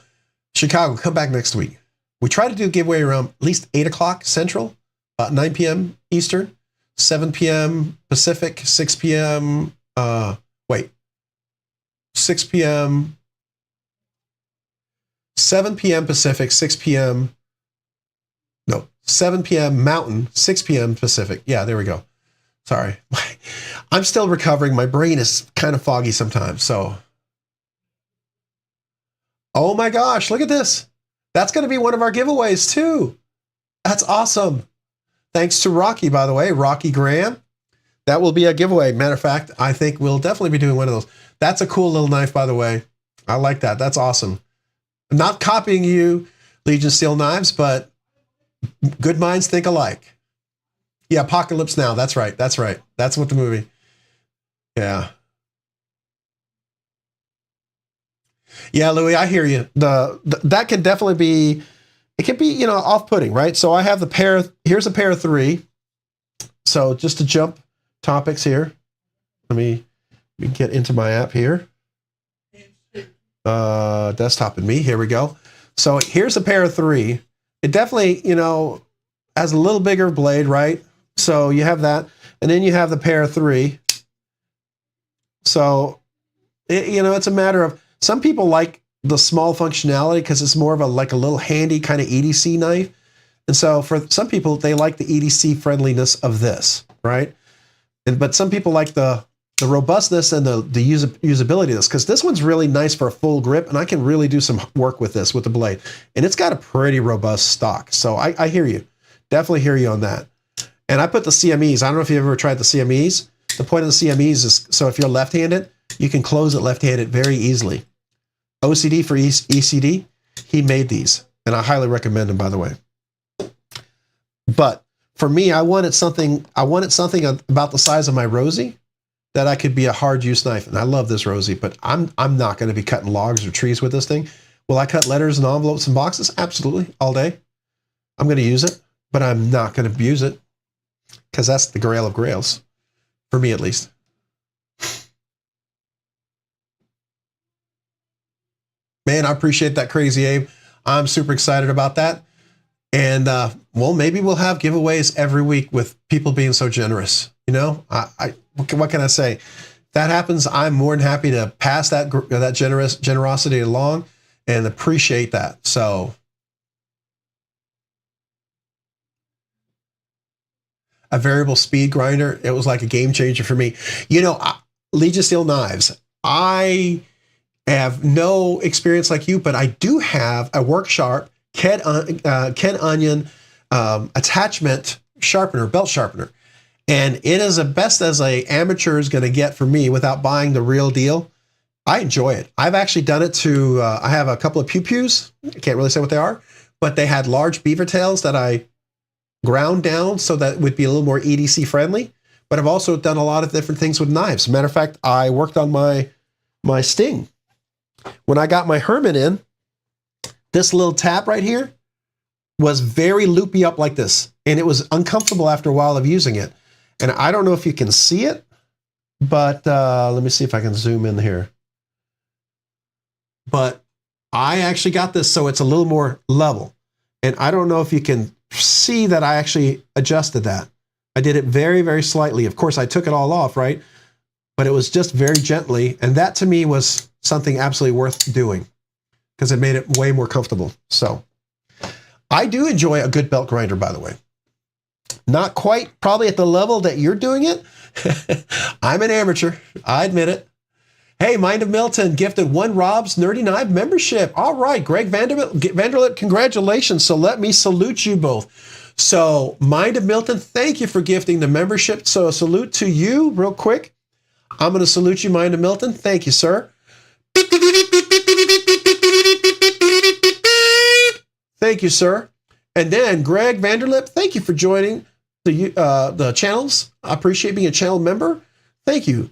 Chicago, come back next week. We try to do a giveaway around at least 8 o'clock Central, about 9 p.m. Eastern, 7 p.m. Pacific, 6 p.m. 6 p.m. 7 p.m. Pacific, 6 p.m. No, 7 p.m. Mountain, 6 p.m. Pacific. Yeah, there we go. Sorry. I'm still recovering. My brain is kind of foggy sometimes, so. Oh my gosh, look at this. That's going to be one of our giveaways too. That's awesome. Thanks to Rocky, by the way, Rocky Graham. That will be a giveaway. Matter of fact, I think we'll definitely be doing one of those. That's a cool little knife, by the way. I like that. That's awesome. I'm not copying you, Legion Steel Knives, but good minds think alike. Yeah, Apocalypse Now. That's right. That's right. That's what the movie. Yeah. Yeah, Louis, I hear you. That can definitely be, it can be, you know, off-putting, right? So I have here's a pair of 3. So just to jump topics here, let me get into my app here. Desktop and me, here we go. So here's a pair of 3. It definitely, you know, has a little bigger blade, right? So you have that, and then you have the pair of 3. So, you know, it's a matter of, some people like the small functionality because it's more of a little handy kind of EDC knife. And so for some people, they like the EDC friendliness of this, right? But some people like the robustness and the usability of this, because this one's really nice for a full grip, and I can really do some work with this, with the blade. And it's got a pretty robust stock. So I hear you. Definitely hear you on that. And I put the CMEs. I don't know if you've ever tried the CMEs. The point of the CMEs is, so if you're left-handed, you can close it left-handed very easily. OCD for ECD, he made these, and I highly recommend them, by the way. But for me, I wanted something about the size of my Rosie that I could be a hard use knife. And I love this Rosie, but I'm not going to be cutting logs or trees with this thing. Will I cut letters and envelopes and boxes? Absolutely, all day. I'm going to use it, but I'm not going to abuse it, because that's the grail of grails, for me at least. Man, I appreciate that, Crazy Abe. I'm super excited about that. And, well, maybe we'll have giveaways every week with people being so generous. You know, what can I say? If that happens, I'm more than happy to pass that generosity along and appreciate that. So, a variable speed grinder, it was like a game changer for me. You know, Legion Steel Knives, I have no experience like you, but I do have a Worksharp Ken Onion attachment sharpener, belt sharpener. And it is the best as a amateur is going to get for me without buying the real deal. I enjoy it. I've actually done it to, I have a couple of pew-pews. I can't really say what they are, but they had large beaver tails that I ground down so that it would be a little more EDC friendly. But I've also done a lot of different things with knives. Matter of fact, I worked on my Sting. When I got my Herman in, this little tap right here was very loopy up like this. And it was uncomfortable after a while of using it. And I don't know if you can see it, but let me see if I can zoom in here. But I actually got this so it's a little more level. And I don't know if you can see that I actually adjusted that. I did it very, very slightly. Of course, I took it all off, right? But it was just very gently. And that to me was something absolutely worth doing because it made it way more comfortable. So I do enjoy a good belt grinder, by the way. Not quite probably at the level that you're doing it. I'm an amateur. I admit it. Hey, Mind of Milton gifted one Rob's Nerdy Knife membership. All right, Greg Vanderlip, congratulations. So let me salute you both. So Mind of Milton, thank you for gifting the membership. So a salute to you real quick. I'm going to salute you, Mind of Milton. Thank you, sir. Thank you, sir. And then Greg Vanderlip, thank you for joining the channels. I appreciate being a channel member. Thank you.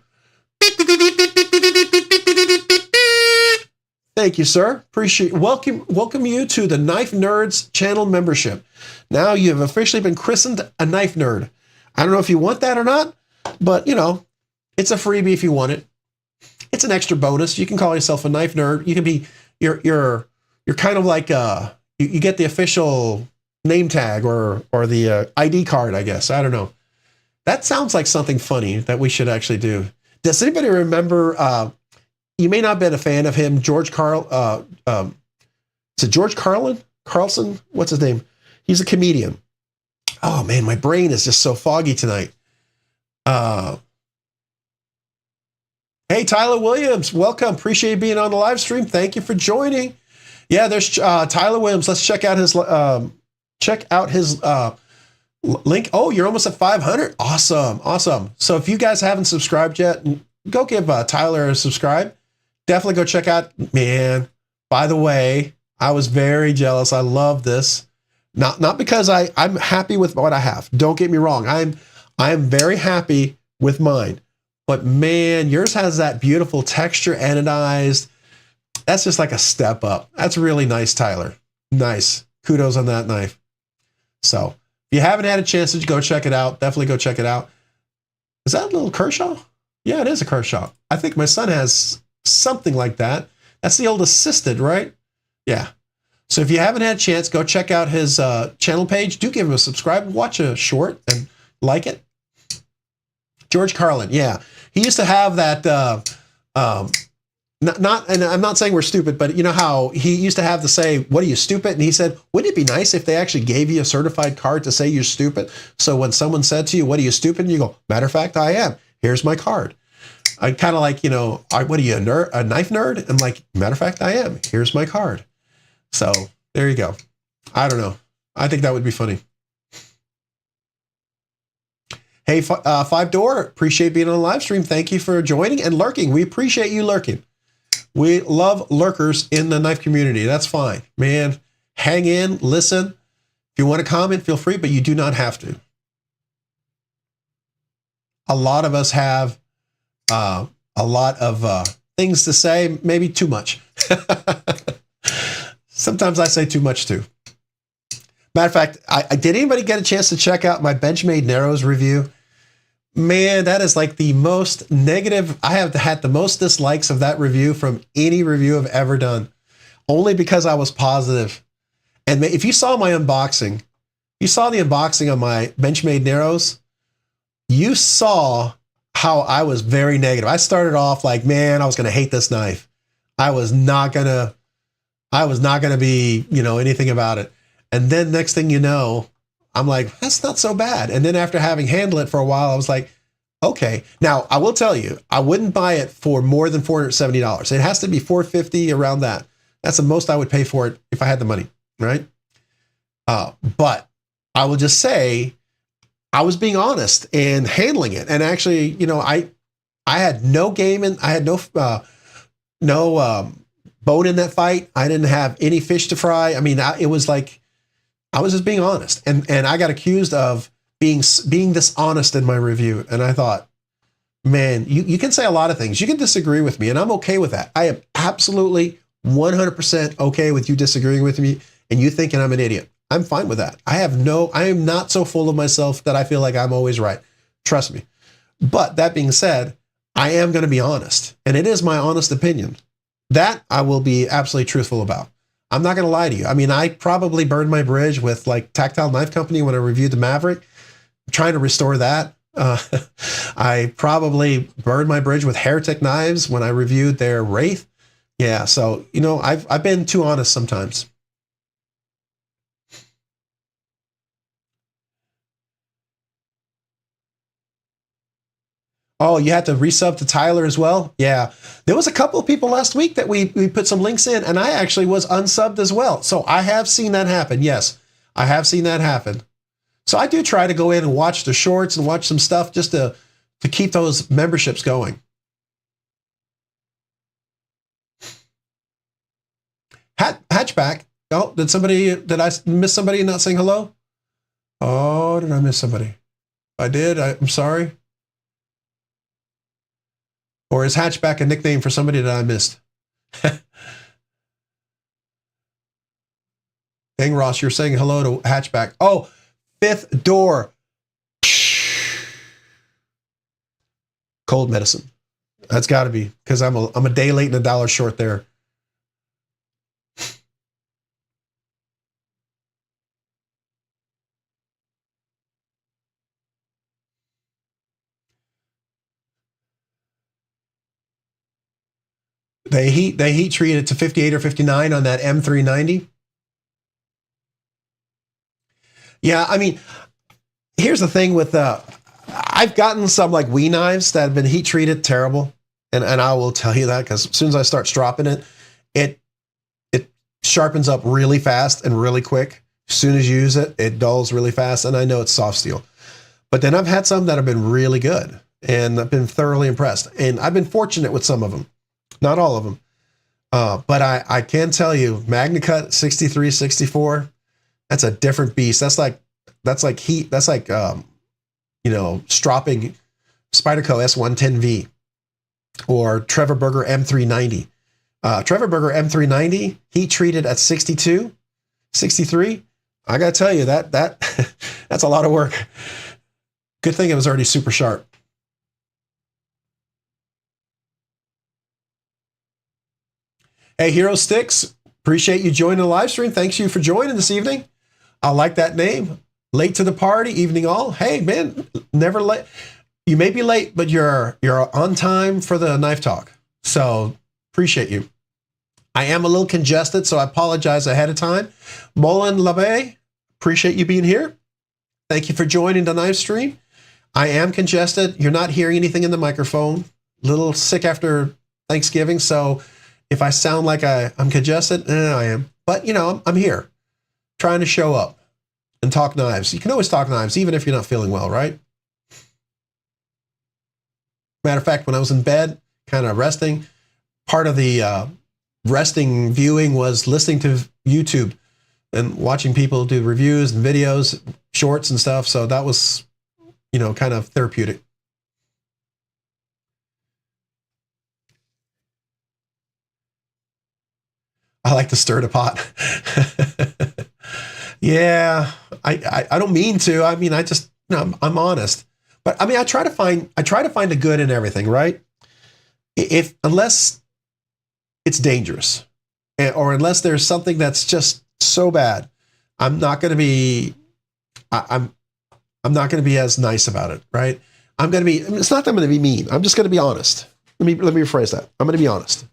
Thank you, sir. Appreciate welcome you to the Knife Nerds channel membership. Now you have officially been christened a knife nerd. I don't know if you want that or not, but you know, it's a freebie if you want it. It's an extra bonus. You can call yourself a knife nerd. You can be you're kind of like you get the official name tag or the ID card, I guess. I don't know. That sounds like something funny that we should actually do. Does anybody remember? You may not have been a fan of him, George is it George Carlson? What's his name? He's a comedian. Oh man, my brain is just so foggy tonight. Hey, Tyler Williams, welcome. Appreciate you being on the live stream. Thank you for joining. Yeah, there's Tyler Williams. Let's check out his link. Oh, you're almost at 500. Awesome. So if you guys haven't subscribed yet, go give Tyler a subscribe. Definitely go check out. Man, by the way, I was very jealous. I love this. Not because I'm happy with what I have. Don't get me wrong. I'm very happy with mine. But man, yours has that beautiful texture, anodized. That's just like a step up. That's really nice, Tyler. Nice. Kudos on that knife. So if you haven't had a chance to go check it out, definitely go check it out. Is that a little Kershaw? Yeah, it is a Kershaw. I think my son has something like that. That's the old assisted, right? Yeah. So if you haven't had a chance, go check out his channel page. Do give him a subscribe. Watch a short and like it. George Carlin, yeah. He used to have that, and I'm not saying we're stupid, but you know how he used to have to say, what are you, stupid? And he said, wouldn't it be nice if they actually gave you a certified card to say you're stupid? So when someone said to you, what are you, stupid? And you go, matter of fact, I am. Here's my card. I kind of like, you know, what are you, a knife nerd? I'm like, matter of fact, I am. Here's my card. So there you go. I don't know. I think that would be funny. Hey, Five Door, appreciate being on the live stream. Thank you for joining and lurking. We appreciate you lurking. We love lurkers in the knife community. That's fine. Man, hang in, listen. If you want to comment, feel free, but you do not have to. A lot of us have a lot of things to say, maybe too much. Sometimes I say too much too. Matter of fact, did anybody get a chance to check out my Benchmade Narrows review? Man, that is like the most negative. I have had the most dislikes of that review from any review I've ever done, only because I was positive. And if you saw my unboxing, you saw the unboxing on my Benchmade Narrows, you saw how I was very negative. I started off like, man, I was going to hate this knife. I was not going to be, you know, anything about it. And then next thing you know, I'm like, that's not so bad. And then after having handled it for a while, I was like, okay. Now, I will tell you, I wouldn't buy it for more than $470. It has to be $450, around that. That's the most I would pay for it if I had the money, right? But I will just say, I was being honest and handling it. And actually, you know, I had no game in, I had no bone in that fight. I didn't have any fish to fry. I mean, it was like, I was just being honest, and I got accused of being dishonest in my review. And I thought, man, you can say a lot of things. You can disagree with me, and I'm okay with that. I am absolutely 100% okay with you disagreeing with me and you thinking I'm an idiot. I'm fine with that. I am not so full of myself that I feel like I'm always right. Trust me. But that being said, I am going to be honest, and it is my honest opinion. That I will be absolutely truthful about. I'm not going to lie to you. I mean, I probably burned my bridge with like Tactile Knife Company when I reviewed the Maverick. I'm trying to restore that. I probably burned my bridge with Heretic Knives when I reviewed their Wraith. Yeah, so, you know, I've been too honest sometimes. Oh, you had to resub to Tyler as well? Yeah. There was a couple of people last week that we put some links in, and I actually was unsubbed as well. So I have seen that happen. Yes, I have seen that happen. So I do try to go in and watch the shorts and watch some stuff just to keep those memberships going. Hatchback. Oh, did I miss somebody not saying hello? Oh, did I miss somebody? I did. I'm sorry. Or is Hatchback a nickname for somebody that I missed? Dang, Ross, you're saying hello to Hatchback. Oh, fifth door. Cold medicine. That's got to be, because I'm a day late and a dollar short there. They heat treat it to 58 or 59 on that M390. Yeah, I mean, here's the thing with I've gotten some like Wii knives that have been heat treated terrible, and I will tell you that because as soon as I start stropping it, it sharpens up really fast and really quick. As soon as you use it, it dulls really fast, and I know it's soft steel. But then I've had some that have been really good, and I've been thoroughly impressed. And I've been fortunate with some of them, not all of them. But I can tell you, MagnaCut 63, 64, that's a different beast. That's like heat. That's like stropping Spyderco S110V or Trevor Burger M390. Trevor Burger M390 heat treated at 62, 63. I gotta tell you that that's a lot of work. Good thing it was already super sharp. Hey, Hero Sticks, appreciate you joining the live stream. Thanks you for joining this evening. I like that name. Late to the party, evening all. Hey, man, never late. You may be late, but you're on time for the knife talk. So appreciate you. I am a little congested, so I apologize ahead of time. Molin Labe, appreciate you being here. Thank you for joining the knife stream. I am congested. You're not hearing anything in the microphone. A little sick after Thanksgiving, so if I sound like I'm congested, I am. But, I'm here trying to show up and talk knives. You can always talk knives, even if you're not feeling well, right? Matter of fact, when I was in bed, kind of resting, part of the resting viewing was listening to YouTube and watching people do reviews and videos, shorts and stuff. So that was, kind of therapeutic. I like to stir the pot. Yeah, I don't mean to. I mean, I just, I'm honest. But I mean, I try to find the good in everything, right? Unless it's dangerous, or unless there's something that's just so bad, I'm not going to be. I'm not going to be as nice about it, right? I'm going to be. It's not that I'm going to be mean. I'm just going to be honest. Let me rephrase that. I'm going to be honest.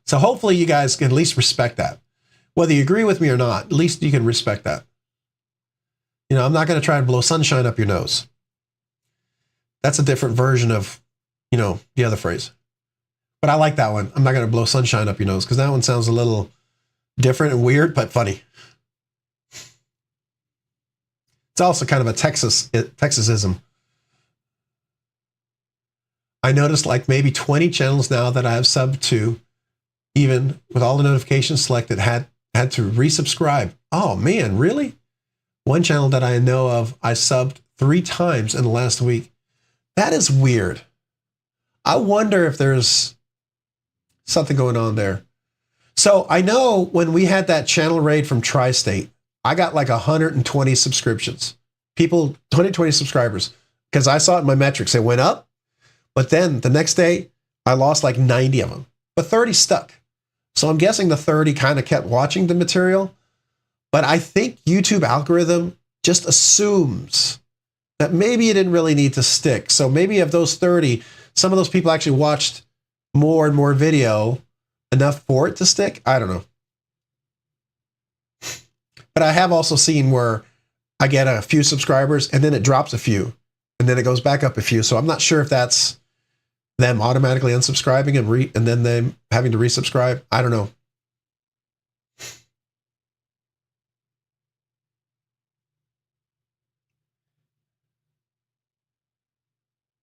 So hopefully you guys can at least respect that. Whether you agree with me or not, at least you can respect that. I'm not going to try to blow sunshine up your nose. That's a different version of, the other phrase. But I like that one. I'm not going to blow sunshine up your nose because that one sounds a little different and weird, but funny. It's also kind of a Texasism. I noticed like maybe 20 channels now that I have subbed to, even with all the notifications selected, had to resubscribe. Oh man, really? One channel that I know of, I subbed 3 times in the last week. That is weird. I wonder if there's something going on there. So I know when we had that channel raid from Tri-State, I got like 120 subscriptions. 20 subscribers. Because I saw it in my metrics. It went up. But then the next day, I lost like 90 of them. But 30 stuck. So I'm guessing the 30 kind of kept watching the material. But I think YouTube algorithm just assumes that maybe it didn't really need to stick. So maybe of those 30, some of those people actually watched more and more video enough for it to stick. I don't know. But I have also seen where I get a few subscribers and then it drops a few. and then it goes back up a few. So I'm not sure if that's them automatically unsubscribing and then them having to resubscribe. I don't know.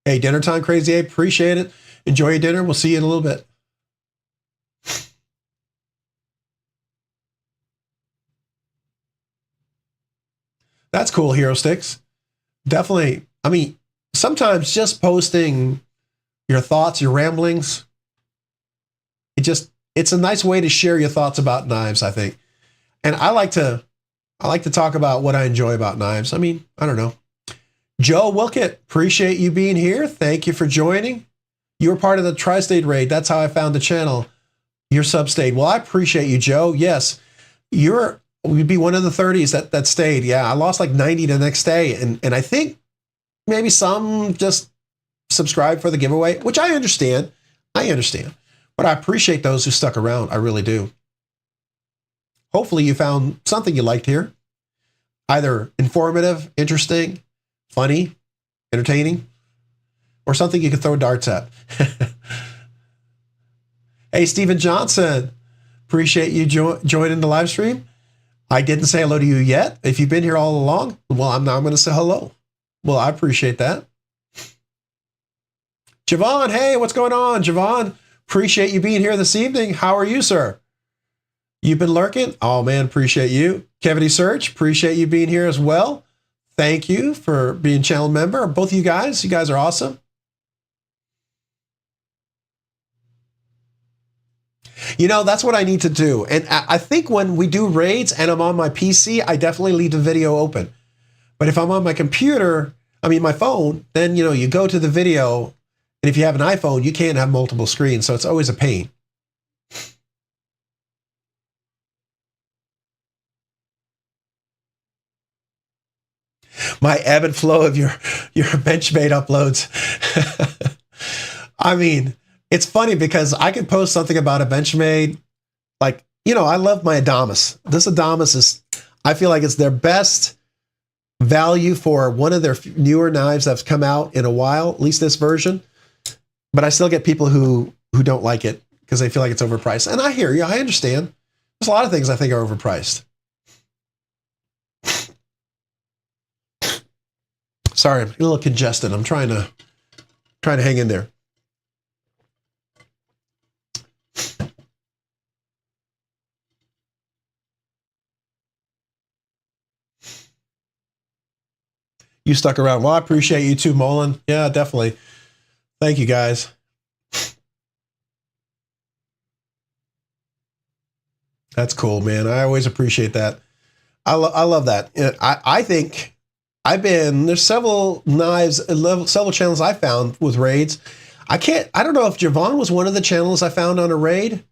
Hey, dinner time, Crazy Ape. Appreciate it. Enjoy your dinner. We'll see you in a little bit. That's cool, Hero Sticks. Definitely. I mean, sometimes just posting your thoughts, your ramblings, it's a nice way to share your thoughts about knives, I think. And I like to talk about what I enjoy about knives. I mean, I don't know. Joe Wilkett, appreciate you being here. Thank you for joining. You were part of the Tri-State raid. That's how I found the channel. Your sub-stayed. Well, I appreciate you, Joe. Yes, we'd be one of the 30s that stayed. Yeah, I lost like 90 the next day. And I think maybe some just subscribed for the giveaway, which I understand. But I appreciate those who stuck around. I really do. Hopefully you found something you liked here. Either informative, interesting, funny, entertaining, or something you can throw darts at. Hey, Stephen Johnson, appreciate you joining the live stream. I didn't say hello to you yet. If you've been here all along, well, I'm now going to say hello. Well, I appreciate that. Javon, hey, what's going on, Javon? Appreciate you being here this evening. How are you, sir? You've been lurking? Oh, man, appreciate you. Kevity Search, appreciate you being here as well. Thank you for being channel member. Both of you guys are awesome. You know, that's what I need to do. And I think when we do raids and I'm on my PC, I definitely leave the video open. But if I'm on my computer, my phone, then, you go to the video. And if you have an iPhone, you can't have multiple screens. So it's always a pain. My ebb and flow of your Benchmade uploads. I mean, it's funny because I could post something about a Benchmade. Like, I love my Adamas. This Adamas is, I feel like it's their best value for one of their newer knives that's come out in a while, at least this version. But I still get people who don't like it because they feel like it's overpriced. And I hear you. I understand. There's a lot of things I think are overpriced. Sorry, I'm a little congested. I'm trying to hang in there. You stuck around. Well, I appreciate you too, Mullen. Yeah, definitely. Thank you, guys. That's cool, man. I always appreciate that. I love that. I think there's several knives, several channels I found with raids. I don't know if Javon was one of the channels I found on a raid,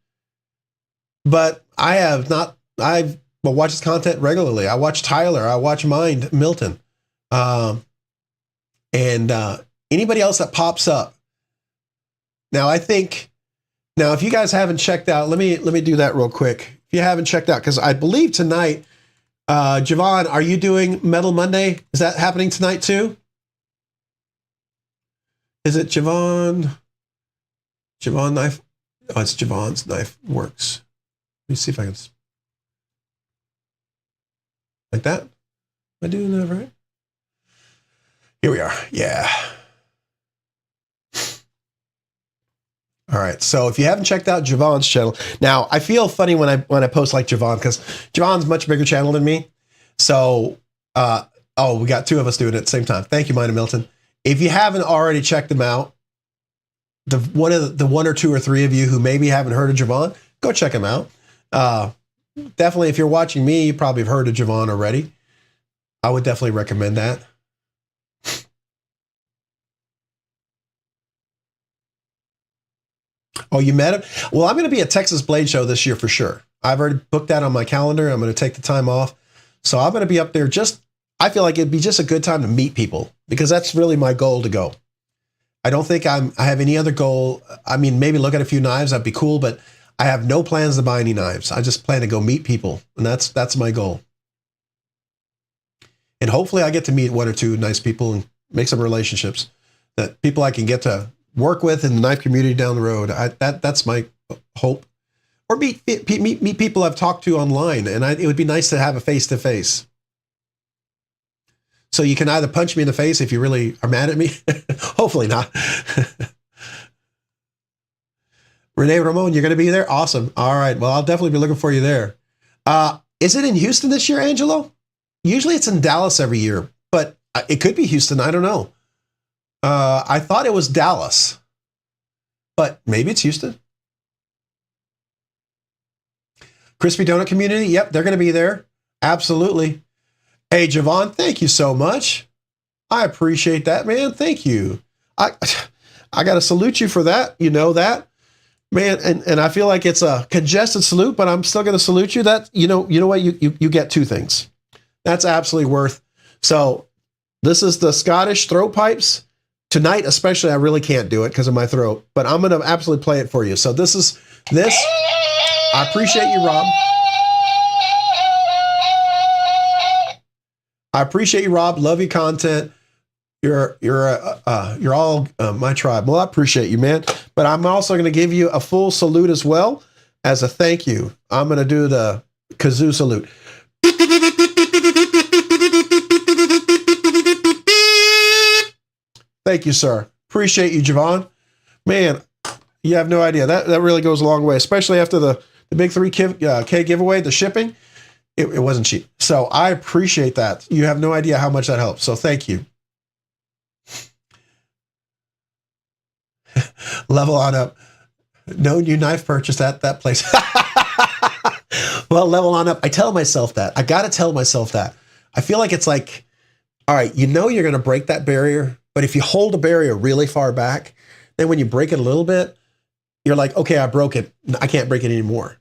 but I watch his content regularly. I watch Tyler. I watch Mind Milton. And anybody else that pops up. Now, if you guys haven't checked out, let me do that real quick. If you haven't checked out, because I believe tonight, Javon, are you doing Metal Monday? Is that happening tonight too? Is it Javon Knife? Oh, it's Javon's Knife Works. Let me see if I can. Like that? Am I doing that right? Here we are. Yeah. All right. So if you haven't checked out Javon's channel, now I feel funny when I post like Javon because Javon's a much bigger channel than me. So, we got two of us doing it at the same time. Thank you, Mina Milton. If you haven't already checked them out, the one or two or three of you who maybe haven't heard of Javon, go check him out. Definitely, if you're watching me, you probably have heard of Javon already. I would definitely recommend that. Oh, you met him? Well, I'm going to be at Texas Blade Show this year for sure. I've already booked that on my calendar. I'm going to take the time off. So I'm going to be up there I feel like it'd be just a good time to meet people because that's really my goal to go. I don't think I have any other goal. I mean, maybe look at a few knives. That'd be cool, but I have no plans to buy any knives. I just plan to go meet people. And that's my goal. And hopefully I get to meet one or two nice people and make some relationships, that people I can get to work with in the knife community down the road. That's my hope. Or meet people I've talked to online, and it would be nice to have a face-to-face. So you can either punch me in the face if you really are mad at me. Hopefully not. Renee Ramon, you're going to be there? Awesome. All right. Well, I'll definitely be looking for you there. Is it in Houston this year, Angelo? Usually it's in Dallas every year, but it could be Houston. I don't know. I thought it was Dallas, but maybe it's Houston. Crispy Donut Community. Yep, they're going to be there. Absolutely. Hey, Javon, thank you so much. I appreciate that, man. Thank you. I got to salute you for that. You know that, man. And I feel like it's a congested salute, but I'm still going to salute you. That, you know what? You get two things. That's absolutely worth. So this is the Scottish throat pipes. Tonight, especially, I really can't do it because of my throat, but I'm going to absolutely play it for you. So this is this. I appreciate you, Rob. I appreciate you, Rob. Love your content. You're all my tribe. Well, I appreciate you, man. But I'm also going to give you a full salute as well as a thank you. I'm going to do the Kazoo Salute. Thank you, sir. Appreciate you, Javon. Man, you have no idea. That really goes a long way, especially after the big 3K giveaway, the shipping. It wasn't cheap. So I appreciate that. You have no idea how much that helps. So thank you. Level on up. No new knife purchase at that place. Well, level on up. I tell myself that. I got to tell myself that. I feel like it's like, all right, you know you're going to break that barrier, but if you hold a barrier really far back, then when you break it a little bit, you're like, okay, I broke it. I can't break it anymore.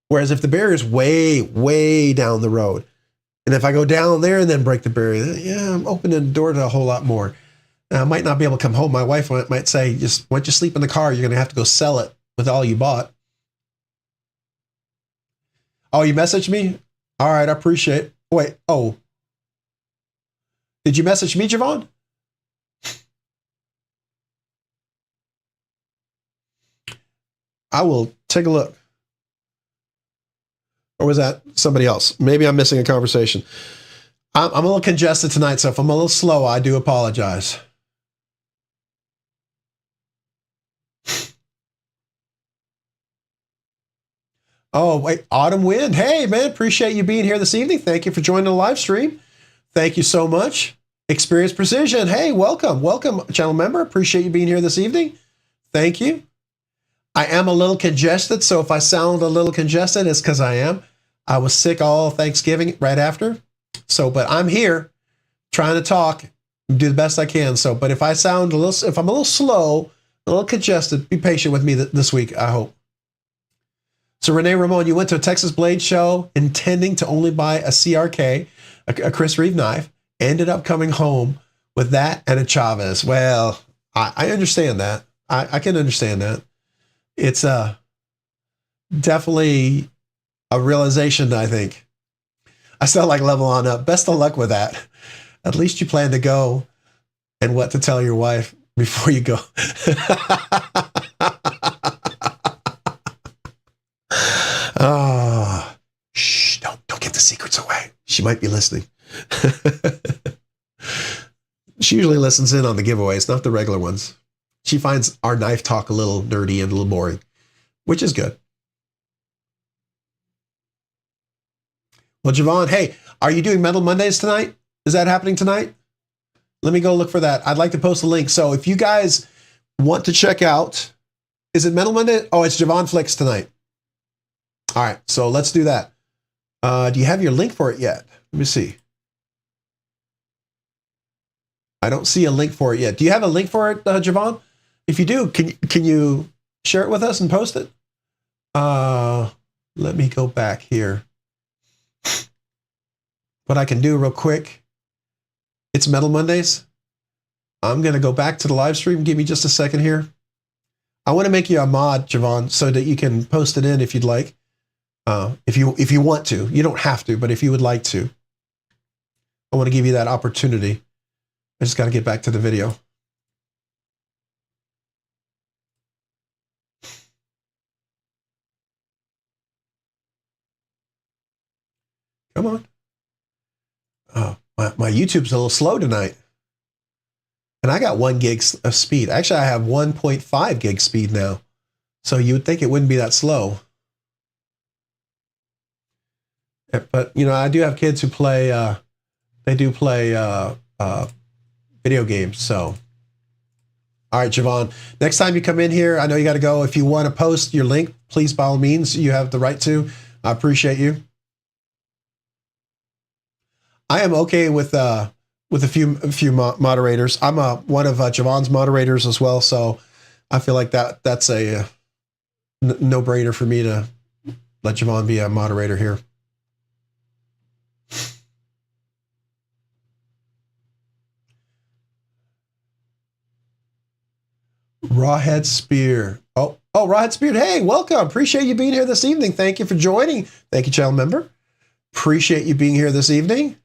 Whereas if the barrier is way, way down the road, and if I go down there and then break the barrier, yeah, I'm opening the door to a whole lot more. I might not be able to come home. My wife might say, just why don't you sleep in the car? You're going to have to go sell it with all you bought. Oh, you messaged me? All right, I appreciate it. Wait, oh. Did you message me, Javon? I will take a look. Or was that somebody else? Maybe I'm missing a conversation. I'm a little congested tonight, so if I'm a little slow, I do apologize. Oh, wait, Autumn Wind. Hey, man, appreciate you being here this evening. Thank you for joining the live stream. Thank you so much. Experience Precision. Hey, welcome. Welcome, channel member. Appreciate you being here this evening. Thank you. I am a little congested, so if I sound a little congested, it's because I am. I was sick all Thanksgiving right after. So, but I'm here trying to talk, do the best I can. So, but if I sound a little, if I'm a little slow, a little congested, be patient with me this week, I hope. So Renee Ramon, you went to a Texas Blade show intending to only buy a CRK, a Chris Reeve knife, ended up coming home with that and a Chavez. Well, I understand that. I can understand that. It's definitely a realization, I think. I still like level on up. Best of luck with that. At least you plan to go and what to tell your wife before you go. Shh, don't give the secrets away. She might be listening. She usually listens in on the giveaways, not the regular ones. She finds our knife talk a little nerdy and a little boring, which is good. Well, Javon, hey, are you doing Metal Mondays tonight? Is that happening tonight? Let me go look for that. I'd like to post a link. So if you guys want to check out, is it Metal Monday? Oh, it's Javon Flicks tonight. All right, so let's do that. Do you have your link for it yet? Let me see. I don't see a link for it yet. Do you have a link for it, Javon? If you do, can you share it with us and post it? Let me go back here. What I can do real quick, it's Metal Mondays. I'm going to go back to the live stream. Give me just a second here. I want to make you a mod, Javon, so that you can post it in if you'd like. If you want to. You don't have to, but if you would like to. I want to give you that opportunity. I just got to get back to the video. Come on. Oh, my YouTube's a little slow tonight. And I got 1 gig of speed. Actually, I have 1.5 gig speed now. So you would think it wouldn't be that slow. But, you know, I do have kids who play, they do play video games. So, all right, Javon, next time you come in here, I know you got to go. If you want to post your link, please, by all means, you have the right to. I appreciate you. I am okay with a few moderators. I'm one of Javon's moderators as well, so I feel like that's a no-brainer for me to let Javon be a moderator here. Rawhead Spear. Oh, Rawhead Spear. Hey, welcome. Appreciate you being here this evening. Thank you for joining. Thank you, channel member. Appreciate you being here this evening.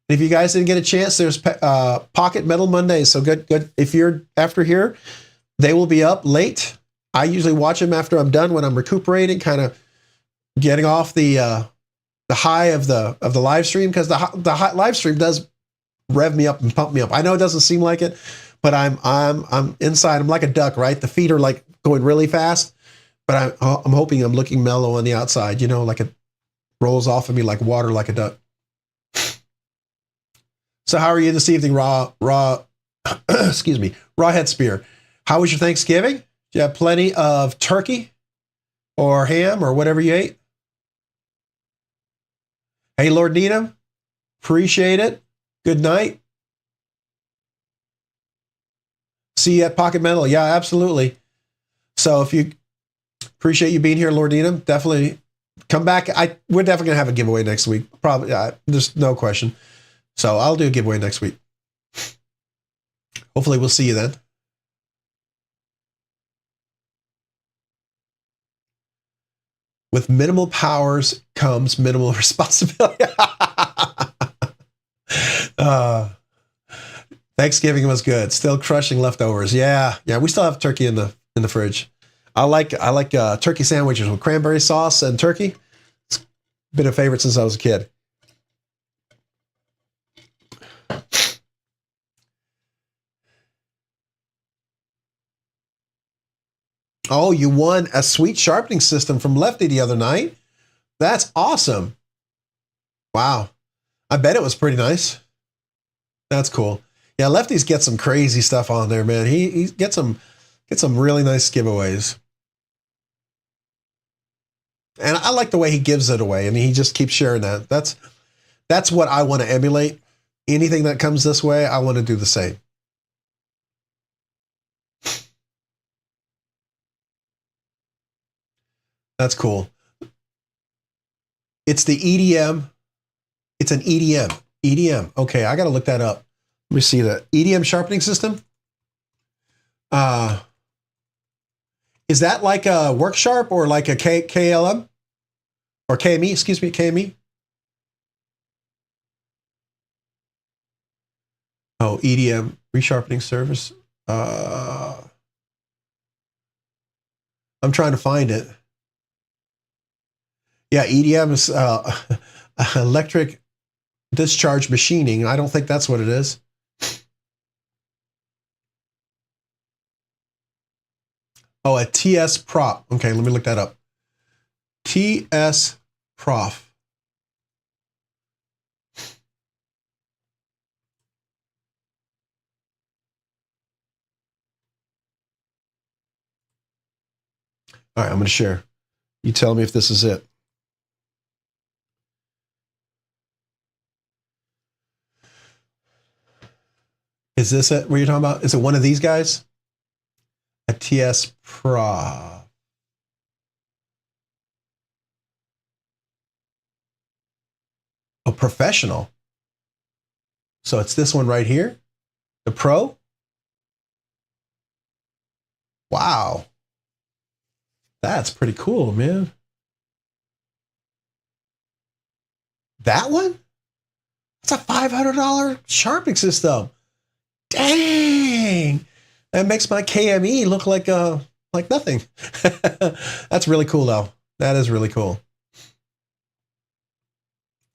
If you guys didn't get a chance, there's Pocket Metal Mondays. So good. If you're after here, they will be up late. I usually watch them after I'm done when I'm recuperating, kind of getting off the high of the live stream, because the live stream does rev me up and pump me up. I know it doesn't seem like it, but I'm inside. I'm like a duck, right? The feet are like going really fast, but I'm hoping I'm looking mellow on the outside. You know, like it rolls off of me like water, like a duck. So how are you this evening, excuse me, Rawhead Spear? How was your Thanksgiving? Did you have plenty of turkey or ham or whatever you ate? Hey, Lord Needham, appreciate it. Good night. See you at Pocket Metal. Yeah, absolutely. So if you appreciate you being here, Lord Needham, definitely come back. We're definitely going to have a giveaway next week. Probably, there's no question. So I'll do a giveaway next week. Hopefully we'll see you then. With minimal powers comes minimal responsibility. Thanksgiving was good. Still crushing leftovers. Yeah, we still have turkey in the fridge. I like turkey sandwiches with cranberry sauce and turkey. It's been a favorite since I was a kid. Oh, you won a sweet sharpening system from Lefty the other night. That's awesome. Wow. I bet it was pretty nice. That's cool. Yeah, Lefty's get some crazy stuff on there, man. He gets some really nice giveaways. And I like the way he gives it away. I mean, he just keeps sharing that. That's what I want to emulate. Anything that comes this way, I want to do the same. That's cool. It's the EDM. It's an EDM. EDM. Okay, I got to look that up. Let me see the EDM sharpening system. Is that like a Work Sharp or like a KLM? Or KME, excuse me, KME? Oh, EDM resharpening service. I'm trying to find it. Yeah, EDM is electric discharge machining. I don't think that's what it is. Oh, a TS prop. Okay, let me look that up. TS prof. All right, I'm going to share. You tell me if this is it. Is this it? What you're talking about? Is it one of these guys? A TS Pro. A professional. So it's this one right here. The Pro. Wow. That's pretty cool, man. That one? It's a $500 sharpening system. Dang. That makes my KME look like nothing. That's really cool, though. That is really cool.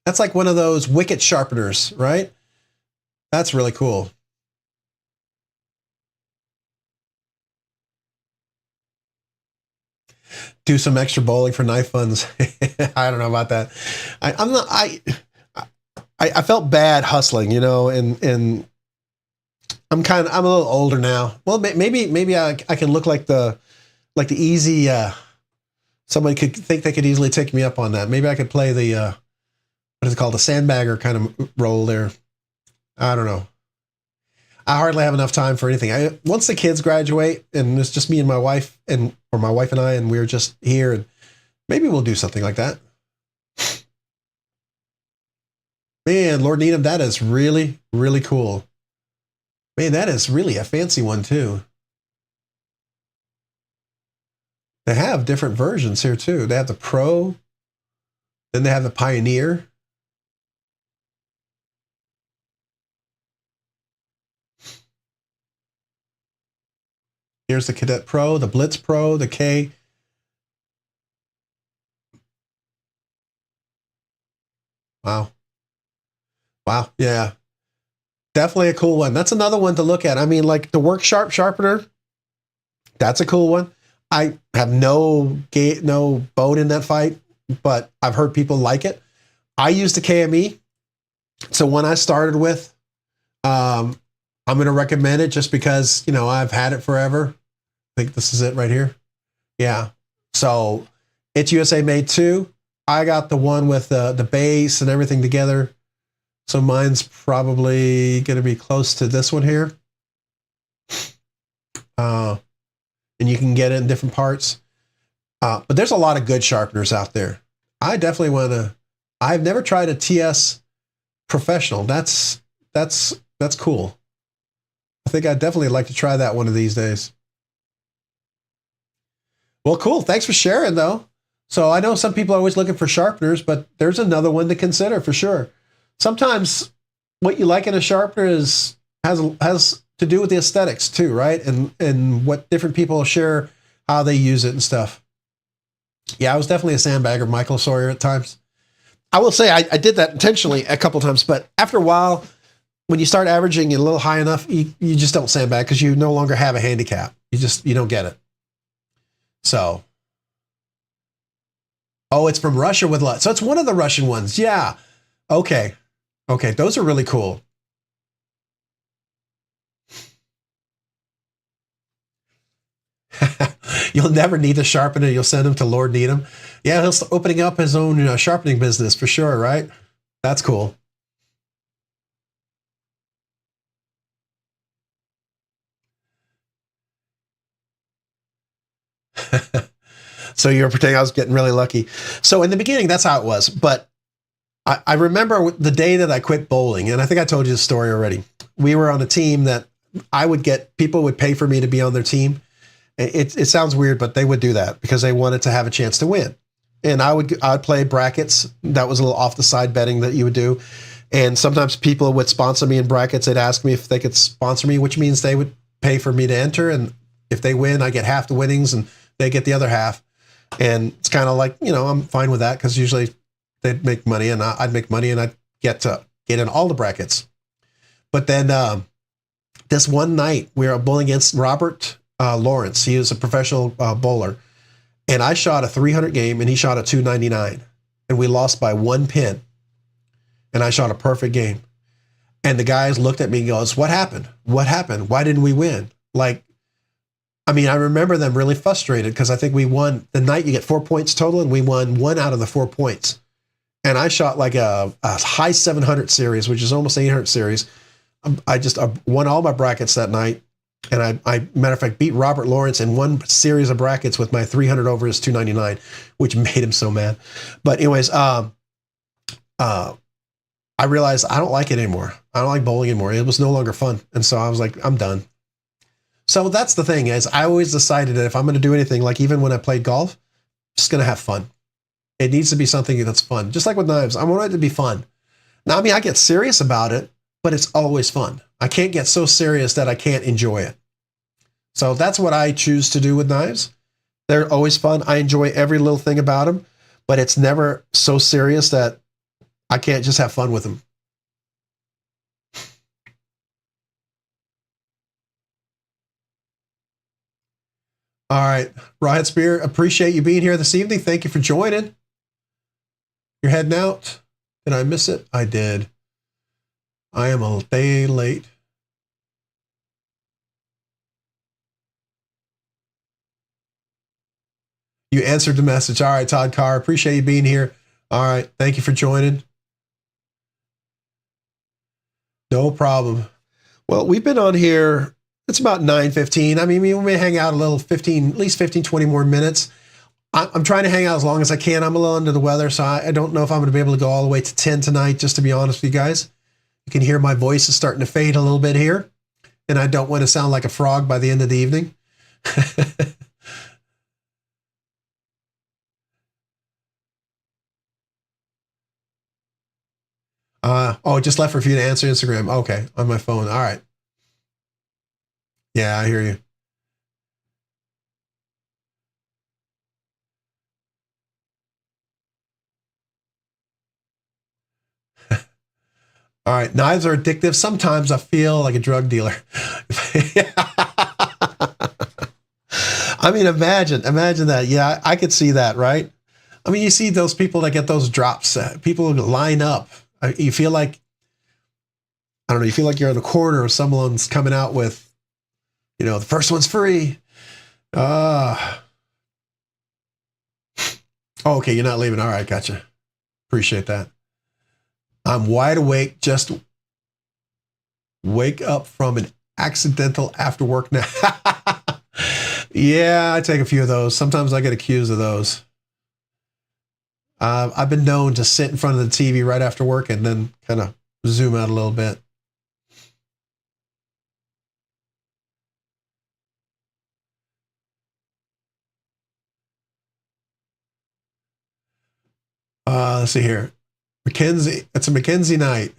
That's like one of those wicket sharpeners, right? That's really cool. Do some extra bowling for knife funds. I don't know about that. I felt bad hustling, you know, and I'm a little older now. Well, maybe I can look like the easy, somebody could think they could easily take me up on that. Maybe I could play the, what is it called? The sandbagger kind of role there. I don't know. I hardly have enough time for anything. Once the kids graduate and it's just me and my wife or my wife and I, and we're just here, and maybe we'll do something like that. Man, Lord Needham, that is really, really cool. Man, that is really a fancy one too. They have different versions here too. They have the Pro, then they have the Pioneer. Here's the Cadet Pro, the Blitz Pro, the K. Wow. Wow. Yeah. Definitely a cool one. That's another one to look at. I mean, like the Work Sharp sharpener. That's a cool one. I have no bone in that fight, but I've heard people like it. I used the KME. So when I started with, I'm going to recommend it just because, you know, I've had it forever. I think this is it right here. Yeah. So it's USA made too. I got the one with the base and everything together. So mine's probably going to be close to this one here. And you can get it in different parts. But there's a lot of good sharpeners out there. I definitely want to. I've never tried a TS Professional. That's cool. I think I'd definitely like to try that one of these days. Well, cool. Thanks for sharing, though. So I know some people are always looking for sharpeners, but there's another one to consider for sure. Sometimes what you like in a sharpener has to do with the aesthetics too, right? And what different people share, how they use it and stuff. Yeah, I was definitely a sandbagger, Michael Sawyer at times. I will say I did that intentionally a couple times, but after a while, when you start averaging a little high enough, you just don't sandbag because you no longer have a handicap. You don't get it. So, oh, it's from Russia with lot. So it's one of the Russian ones. Yeah. Okay. Okay. Those are really cool. You'll never need a sharpener. You'll send him to Lord Needham. Yeah, he'll start opening up his own sharpening business for sure, right? That's cool. So you're pretending I was getting really lucky. So in the beginning, that's how it was. But I remember the day that I quit bowling, and I think I told you this story already. We were on a team that people would pay for me to be on their team. It sounds weird, but they would do that because they wanted to have a chance to win. And I'd play brackets. That was a little off the side betting that you would do. And sometimes people would sponsor me in brackets. They'd ask me if they could sponsor me, which means they would pay for me to enter. And if they win, I get half the winnings and they get the other half. And it's kind of like, I'm fine with that because usually they'd make money and I'd make money and I'd get in all the brackets. But then this one night we were bowling against Robert Lawrence. He was a professional bowler. And I shot a 300 game and he shot a 299. And we lost by 1 pin. And I shot a perfect game. And the guys looked at me and goes, "What happened? What happened? Why didn't we win?" I remember them really frustrated because I think we won the night. You get 4 points total and we won 1 out of the 4 points. And I shot like a high 700 series, which is almost 800 series. I just won all my brackets that night. And I matter of fact, beat Robert Lawrence in one series of brackets with my 300 over his 299, which made him so mad. But anyways, I realized I don't like it anymore. I don't like bowling anymore. It was no longer fun. And so I was like, I'm done. So that's the thing is I always decided that if I'm going to do anything, like even when I played golf, I'm just going to have fun. It needs to be something that's fun. Just like with knives, I want it to be fun. Now, I mean, I get serious about it, but it's always fun. I can't get so serious that I can't enjoy it. So that's what I choose to do with knives. They're always fun. I enjoy every little thing about them, but it's never so serious that I can't just have fun with them. All right, Riot Spear, appreciate you being here this evening. Thank you for joining. You're heading out. Did I miss it? I did. I am a day late. You answered the message. All right, Todd Carr, appreciate you being here. All right, thank you for joining. No problem. Well, we've been on here. It's about 9:15. I mean, we may hang out a little 15, at least 15, 20 more minutes. I'm trying to hang out as long as I can. I'm a little under the weather, so I don't know if I'm going to be able to go all the way to 10 tonight, just to be honest with you guys. You can hear my voice is starting to fade a little bit here, and I don't want to sound like a frog by the end of the evening. Oh, just left for you to answer Instagram. Okay, on my phone. All right. Yeah, I hear you. All right, knives are addictive. Sometimes I feel like a drug dealer. I mean, imagine that. Yeah, I could see that, right? I mean, you see those people that get those drops. People line up. You feel like, I don't know, you feel like you're in the corner or someone's coming out with, the first one's free. Oh, okay, you're not leaving. All right, gotcha. Appreciate that. I'm wide awake. Just wake up from an accidental after work nap. Yeah, I take a few of those. Sometimes I get accused of those. I've been known to sit in front of the TV right after work and then kind of zoom out a little bit. Let's see here. Mackenzie, it's a Mackenzie night.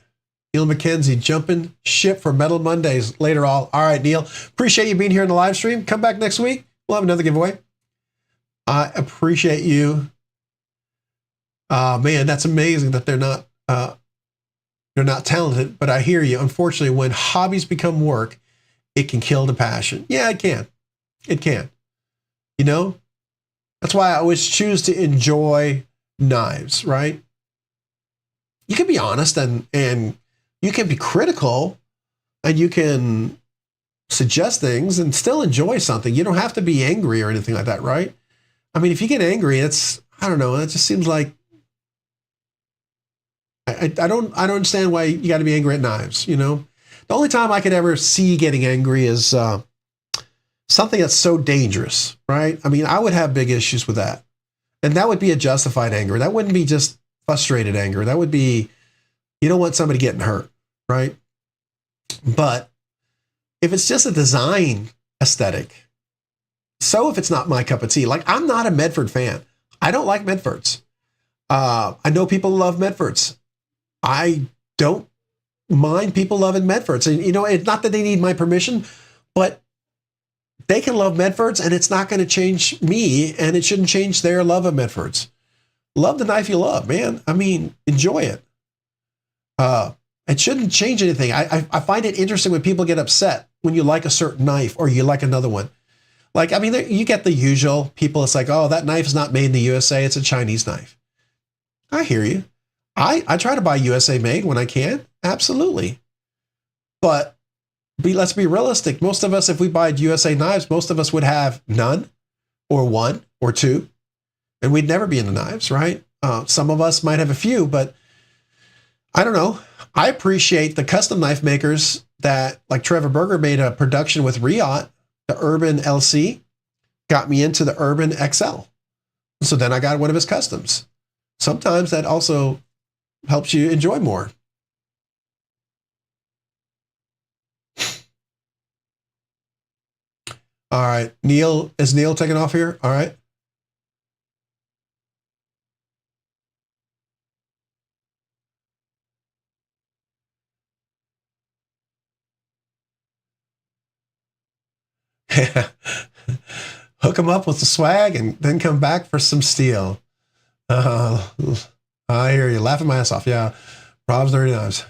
Neil Mackenzie jumping ship for Metal Mondays later all. All right, Neil. Appreciate you being here in the live stream. Come back next week. We'll have another giveaway. I appreciate you. Man, that's amazing that they're not talented, but I hear you. Unfortunately, when hobbies become work, it can kill the passion. Yeah, it can. It can. That's why I always choose to enjoy knives, right? You can be honest and you can be critical and you can suggest things and still enjoy something. You don't have to be angry or anything like that, right? I mean, if you get angry, I don't know, it just seems like I don't understand why you got to be angry at knives, The only time I could ever see getting angry is something that's so dangerous, right? I mean, I would have big issues with that. And that would be a justified anger. That wouldn't be just frustrated anger. That would be, you don't want somebody getting hurt, right? But if it's just a design aesthetic, so if it's not my cup of tea, like I'm not a Medford fan. I don't like Medfords. I know people love Medfords. I don't mind people loving Medfords. And, it's not that they need my permission, but they can love Medfords and it's not going to change me and it shouldn't change their love of Medfords. Love the knife you love, man. I mean, enjoy it. It shouldn't change anything. I find it interesting when people get upset when you like a certain knife or you like another one. Like, I mean, you get the usual people. It's like, oh, that knife is not made in the USA. It's a Chinese knife. I hear you. I try to buy USA made when I can. Absolutely. But let's be realistic. Most of us, if we buy USA knives, most of us would have none or one or two, and we'd never be into knives, right? Some of us might have a few, but I don't know. I appreciate the custom knife makers that, like Trevor Berger made a production with Riot, the Urban LC, got me into the Urban XL. So then I got one of his customs. Sometimes that also helps you enjoy more. All right. Is Neil taking off here? All right. Hook them up with the swag and then come back for some steel. Uh, I hear you. Laughing my ass off. Yeah. Rob's Dirty Knives.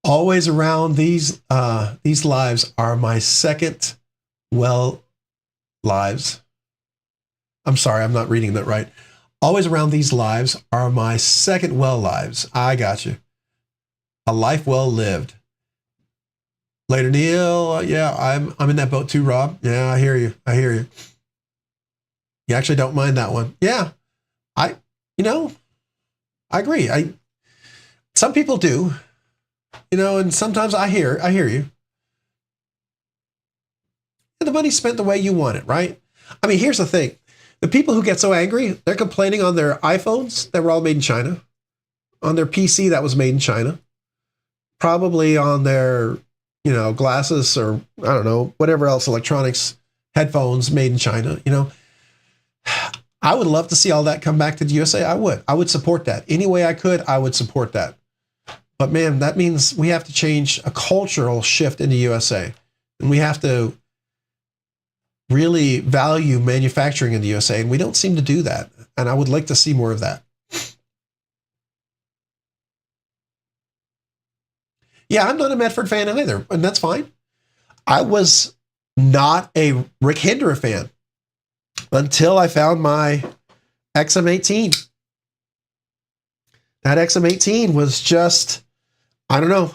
Always around these lives are my second well lives. I'm sorry, I'm not reading that right. Always around these lives are my second well lives. I got you. A life well lived. Later, Neil. Yeah, I'm in that boat too, Rob. Yeah, I hear you. I hear you. You actually don't mind that one. Yeah. I agree. Some people do, and sometimes I hear you. And the money's spent the way you want it, right? I mean, here's the thing. The people who get so angry, they're complaining on their iPhones that were all made in China, on their PC that was made in China, probably on their, glasses or I don't know, whatever else, electronics, headphones made in China, I would love to see all that come back to the USA. I would support that. Any way I could, I would support that. But man, that means we have to change a cultural shift in the USA. And we have to really value manufacturing in the USA. And we don't seem to do that. And I would like to see more of that. Yeah, I'm not a Medford fan either. And that's fine. I was not a Rick Hinderer fan until I found my XM18. That XM18 was just, I don't know.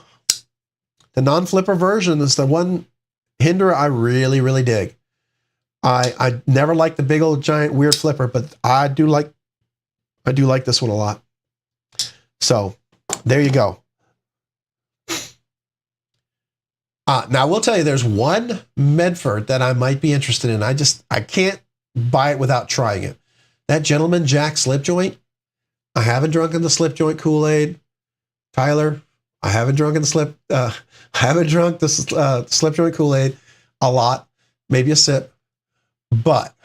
The non-flipper version is the one Hinderer I really, really dig. I never liked the big old giant weird flipper, but I do like this one a lot. So there you go. Now I will tell you, there's one Medford that I might be interested in. I can't buy it without trying it. That Gentleman Jack slip joint. I haven't drunken the slip joint Kool-Aid, Tyler. I haven't drunken the slip joint Kool-Aid a lot, maybe a sip. But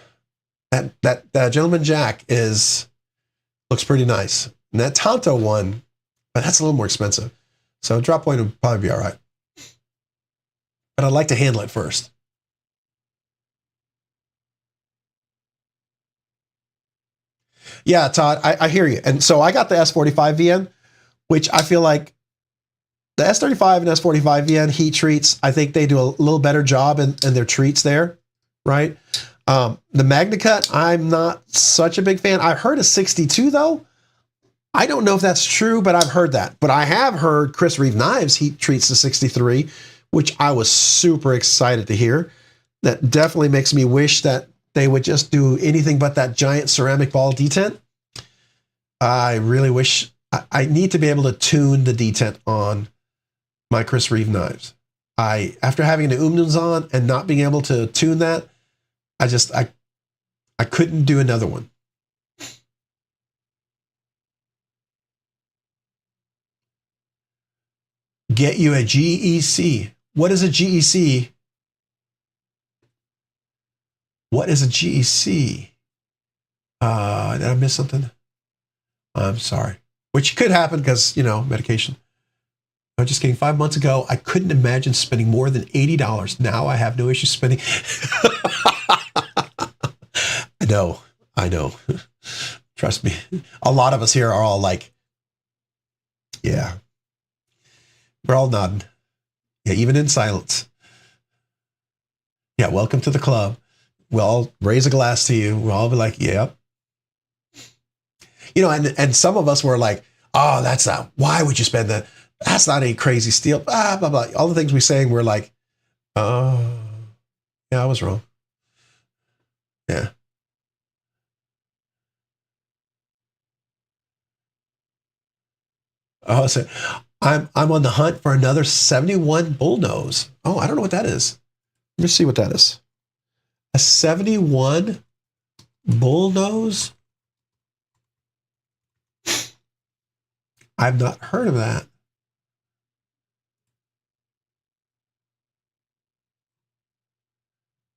that Gentleman Jack looks pretty nice. And that Tonto one, but that's a little more expensive. So drop point would probably be all right. But I'd like to handle it first. Yeah, Todd, I hear you. And so I got the S45 VN, which I feel like the S35 and S45 VN heat treats, I think they do a little better job in their treats there, right? The MagnaCut, I'm not such a big fan. I heard a 62 though. I don't know if that's true, but I've heard that. But I have heard Chris Reeve Knives heat treats the 63, which I was super excited to hear. That definitely makes me wish that they would just do anything but that giant ceramic ball detent. I really wish I need to be able to tune the detent on my Chris Reeve knives. After having the Umnums on and not being able to tune that, I couldn't do another one. Get you a GEC. What is a GEC? What is a GEC? Did I miss something? I'm sorry. Which could happen because, medication. I'm just kidding. 5 months ago, I couldn't imagine spending more than $80. Now I have no issue spending. I know. Trust me. A lot of us here are all like, yeah. We're all nodding. Yeah, even in silence. Yeah, welcome to the club. We'll all raise a glass to you. We'll all be like, yep. And some of us were like, oh, that's not, why would you spend that? That's not a crazy steal. Blah, blah, blah. All the things we saying, we're like, oh, yeah, I was wrong. Yeah. Oh, so I'm on the hunt for another 71 bullnose. Oh, I don't know what that is. Let me see what that is. A 71 bullnose? I've not heard of that.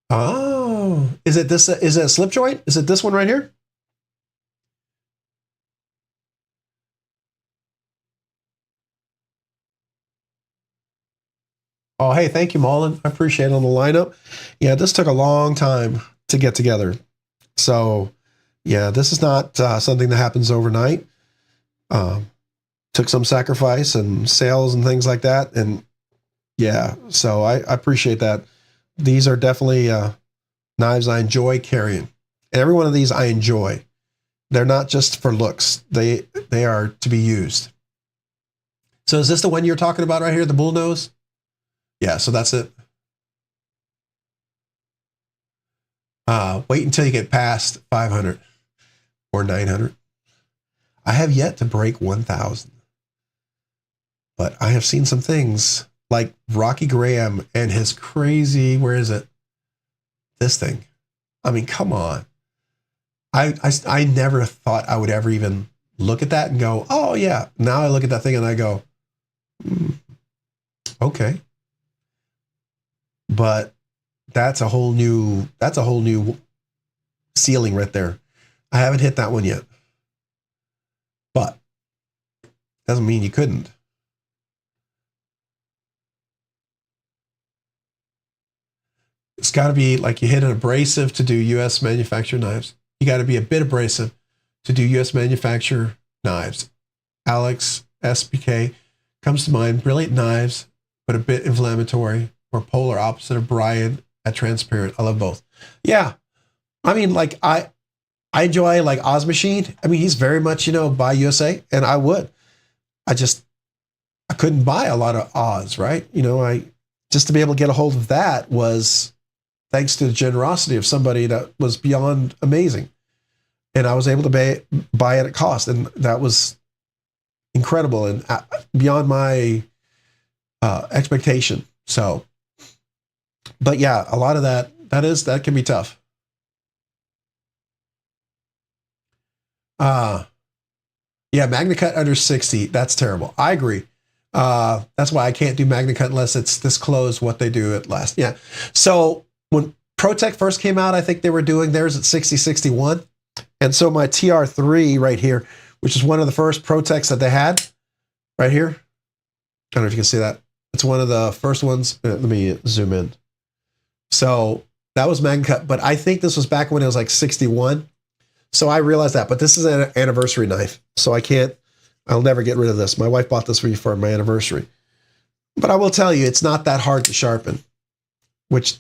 Oh, is it this? Is it a slip joint? Is it this one right here? Oh, hey, thank you, Mullen. I appreciate it on the lineup. Yeah, this took a long time to get together. So, yeah, this is not something that happens overnight. Took some sacrifice and sales and things like that. And yeah, so I appreciate that. These are definitely knives I enjoy carrying. And every one of these I enjoy. They're not just for looks. They are to be used. So is this the one you're talking about right here, the bullnose? Yeah, so that's it. Wait until you get past 500 or 900. I have yet to break 1,000. But I have seen some things like Rocky Graham and his crazy, where is it? This thing. I mean, come on. I never thought I would ever even look at that and go, oh yeah. Now I look at that thing and I go, okay. But that's a whole new ceiling right there. I haven't hit that one yet. But doesn't mean you couldn't. It's got to be like you hit an abrasive to do U.S. manufactured knives. You got to be a bit abrasive to do U.S. manufactured knives. Alex SBK comes to mind. Brilliant knives, but a bit inflammatory, or polar opposite of Brian at Transparent. I love both. Yeah, I mean, like I enjoy like Oz Machine. I mean, he's very much buy USA, and I would. I couldn't buy a lot of Oz, right? I just to be able to get a hold of that was thanks to the generosity of somebody that was beyond amazing. And I was able to buy it at cost. And that was incredible and beyond my expectation. So, but yeah, a lot of that can be tough. Yeah, MagnaCut under 60, that's terrible. I agree. That's why I can't do MagnaCut unless it's disclosed what they do at last. Yeah. So when ProTech first came out, I think they were doing theirs at 60-61. And so my TR3 right here, which is one of the first ProTechs that they had right here. I don't know if you can see that. It's one of the first ones. Let me zoom in. So that was MagnaCut, but I think this was back when it was like 61. So I realized that, but this is an anniversary knife. So I'll never get rid of this. My wife bought this for me for my anniversary. But I will tell you, it's not that hard to sharpen, which,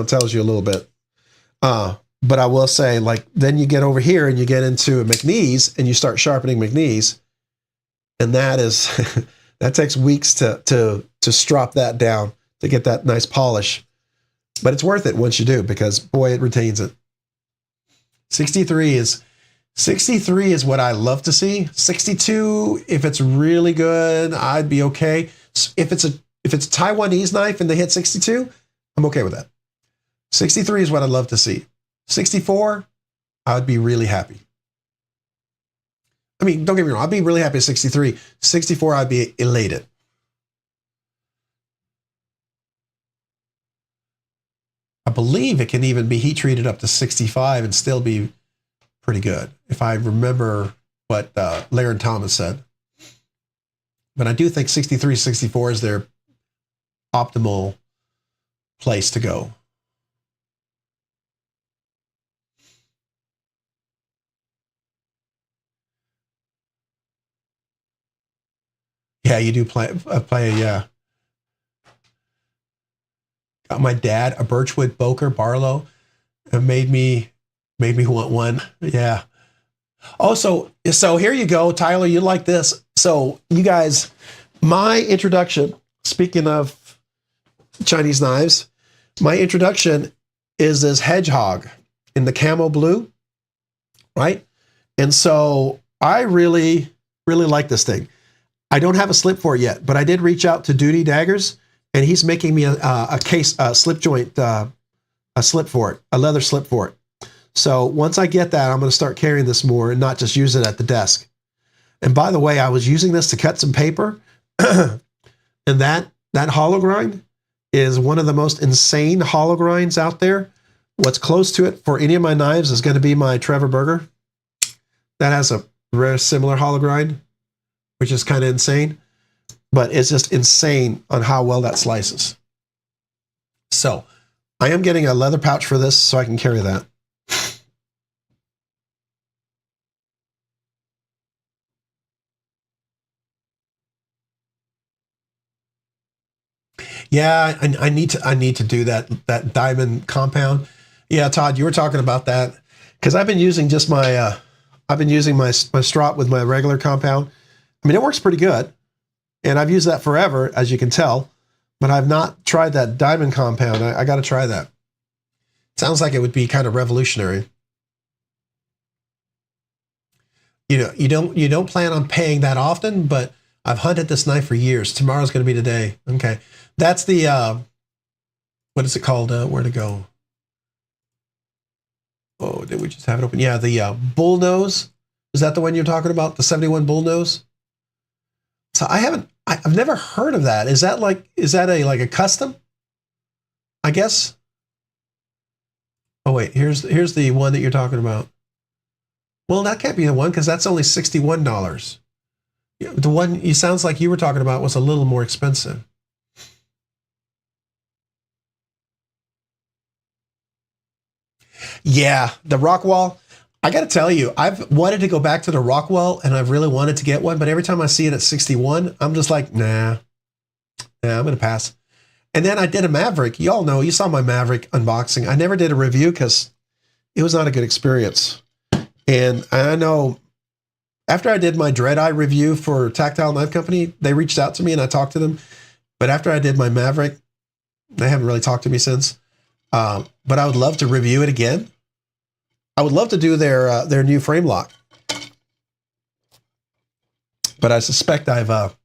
tells you a little bit. But I will say, like, then you get over here and you get into a McNeese and you start sharpening McNeese. And that is, that takes weeks to strop that down to get that nice polish. But it's worth it once you do, because boy, it retains it. 63 is what I love to see. 62, if it's really good, I'd be okay. If it's a Taiwanese knife and they hit 62, I'm okay with that. 63 is what I'd love to see. 64, I would be really happy. I mean, don't get me wrong, I'd be really happy at 63. 64, I'd be elated. I believe it can even be heat treated up to 65 and still be pretty good, if I remember what Larry Thomas said. But I do think 63, 64 is their optimal place to go. Yeah, you do play, yeah. Got my dad a Birchwood Boker Barlow, and made me want one. Yeah. Oh, so here you go, Tyler. You like this? So you guys, my introduction. Speaking of Chinese knives, my introduction is this hedgehog in the camo blue, right? And so I really, really like this thing. I don't have a slip for it yet, but I did reach out to Duty Daggers, and he's making me a case, a slip joint, a slip for it, a leather slip for it. So once I get that, I'm going to start carrying this more and not just use it at the desk. And by the way, I was using this to cut some paper, and that hollow grind is one of the most insane hollow grinds out there. What's close to it for any of my knives is going to be my Trevor Burger. That has a very similar hollow grind, which is kind of insane, but it's just insane on how well that slices. So I am getting a leather pouch for this so I can carry that. Yeah, I need to do that diamond compound. Yeah, Todd, you were talking about that because I've been using just my my strop with my regular compound. I mean, it works pretty good, and I've used that forever, as you can tell. But I've not tried that diamond compound. I got to try that. Sounds like it would be kind of revolutionary. You know, you don't plan on paying that often, but I've hunted this knife for years. Tomorrow's going to be today. Okay, that's the what is it called? Where to go? Oh, did we just have it open? Yeah, the bullnose. Is that the one you're talking about? The 71 bullnose? So I've never heard of that. Is that a custom? I guess. Oh wait, here's the one that you're talking about. Well, that can't be the one because that's only $61. The one you sounds like you were talking about was a little more expensive. Yeah, the Rockwall. I got to tell you, I've wanted to go back to the Rockwall, and I've really wanted to get one. But every time I see it at 61, I'm just like, nah, I'm gonna pass. And then I did a Maverick. You all know, you saw my Maverick unboxing. I never did a review because it was not a good experience. And I know after I did my Dread Eye review for Tactile Knife Company, they reached out to me and I talked to them. But after I did my Maverick, they haven't really talked to me since. But I would love to review it again. I would love to do their new frame lock. But I suspect I don't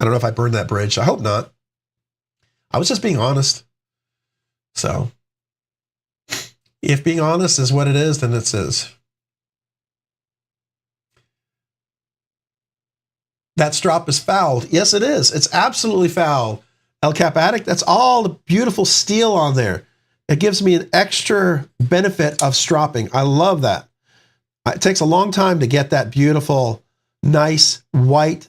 know if I burned that bridge. I hope not. I was just being honest. So if being honest is what it is, then it is. That strop is fouled. Yes, it is. It's absolutely foul. El Cap Addict, that's all the beautiful steel on there. It gives me an extra benefit of stropping. I love that. It takes a long time to get that beautiful, nice, white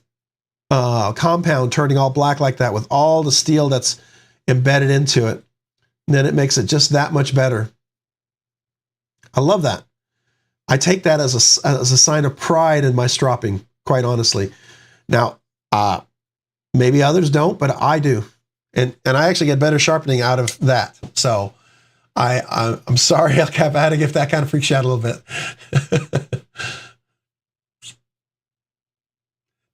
compound turning all black like that with all the steel that's embedded into it. And then it makes it just that much better. I love that. I take that as a sign of pride in my stropping, quite honestly. Now, maybe others don't, but I do. And I actually get better sharpening out of that. So I'm sorry, El Cap Addict, if that kind of freaks you out a little bit.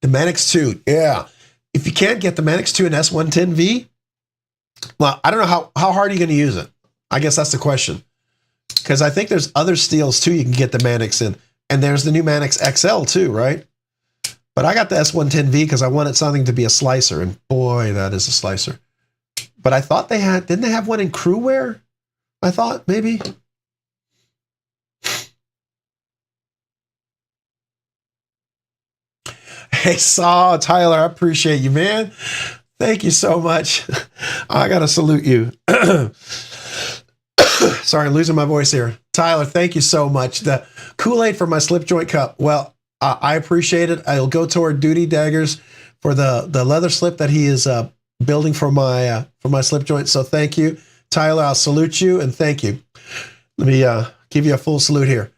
The Manix 2, yeah. If you can't get the Manix 2 and S110V, well, I don't know how hard are you going to use it? I guess that's the question. Because I think there's other steels too you can get the Manix in. And there's the new Manix XL too, right? But I got the S110V because I wanted something to be a slicer. And boy, that is a slicer. But I thought didn't they have one in crew wear? I thought maybe. Hey, Tyler, I appreciate you, man. Thank you so much. I got to salute you. Sorry, losing my voice here. Tyler, thank you so much. The Kool-Aid for my slip joint cup. Well, I appreciate it. I'll go toward Duty Daggers for the leather slip that he is building for my slip joint. So thank you, Tyler. I'll salute you and thank you. Let me give you a full salute here.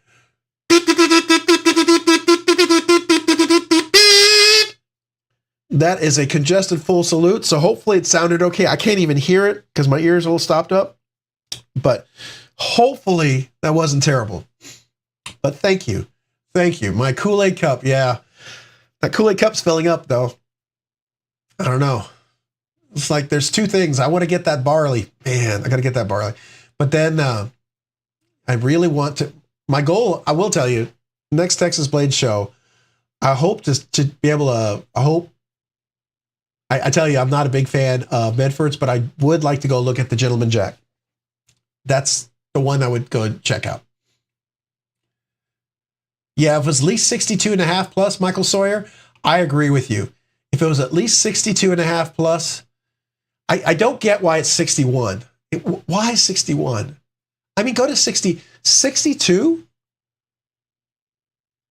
That is a congested full salute. So hopefully it sounded okay. I can't even hear it because my ears are all stopped up. But hopefully that wasn't terrible. But thank you. Thank you. My Kool-Aid cup. Yeah. That Kool-Aid cup's filling up though. I don't know. It's like there's two things. I want to get that barley. Man, I got to get that barley. But then I really want to. My goal, I will tell you, next Texas Blade show, I hope to be able to, I tell you, I'm not a big fan of Medford's, but I would like to go look at the Gentleman Jack. That's the one I would go check out. Yeah, if it was at least 62 and a half plus, Michael Sawyer, I agree with you. If it was at least 62 and a half plus, I don't get why it's 61. Why 61? I mean, go to 60, 62.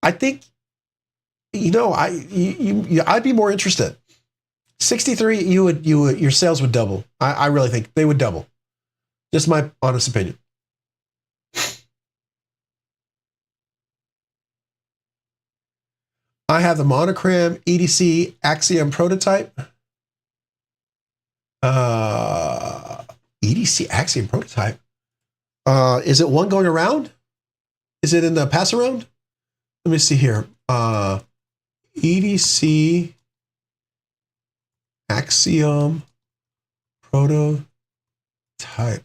I think, I'd be more interested. 63, your sales would double. I really think they would double. Just my honest opinion. I have the Monogram EDC Axiom prototype. EDC Axiom prototype. Is it one going around? Is it in the pass around? Let me see here. EDC Axiom prototype.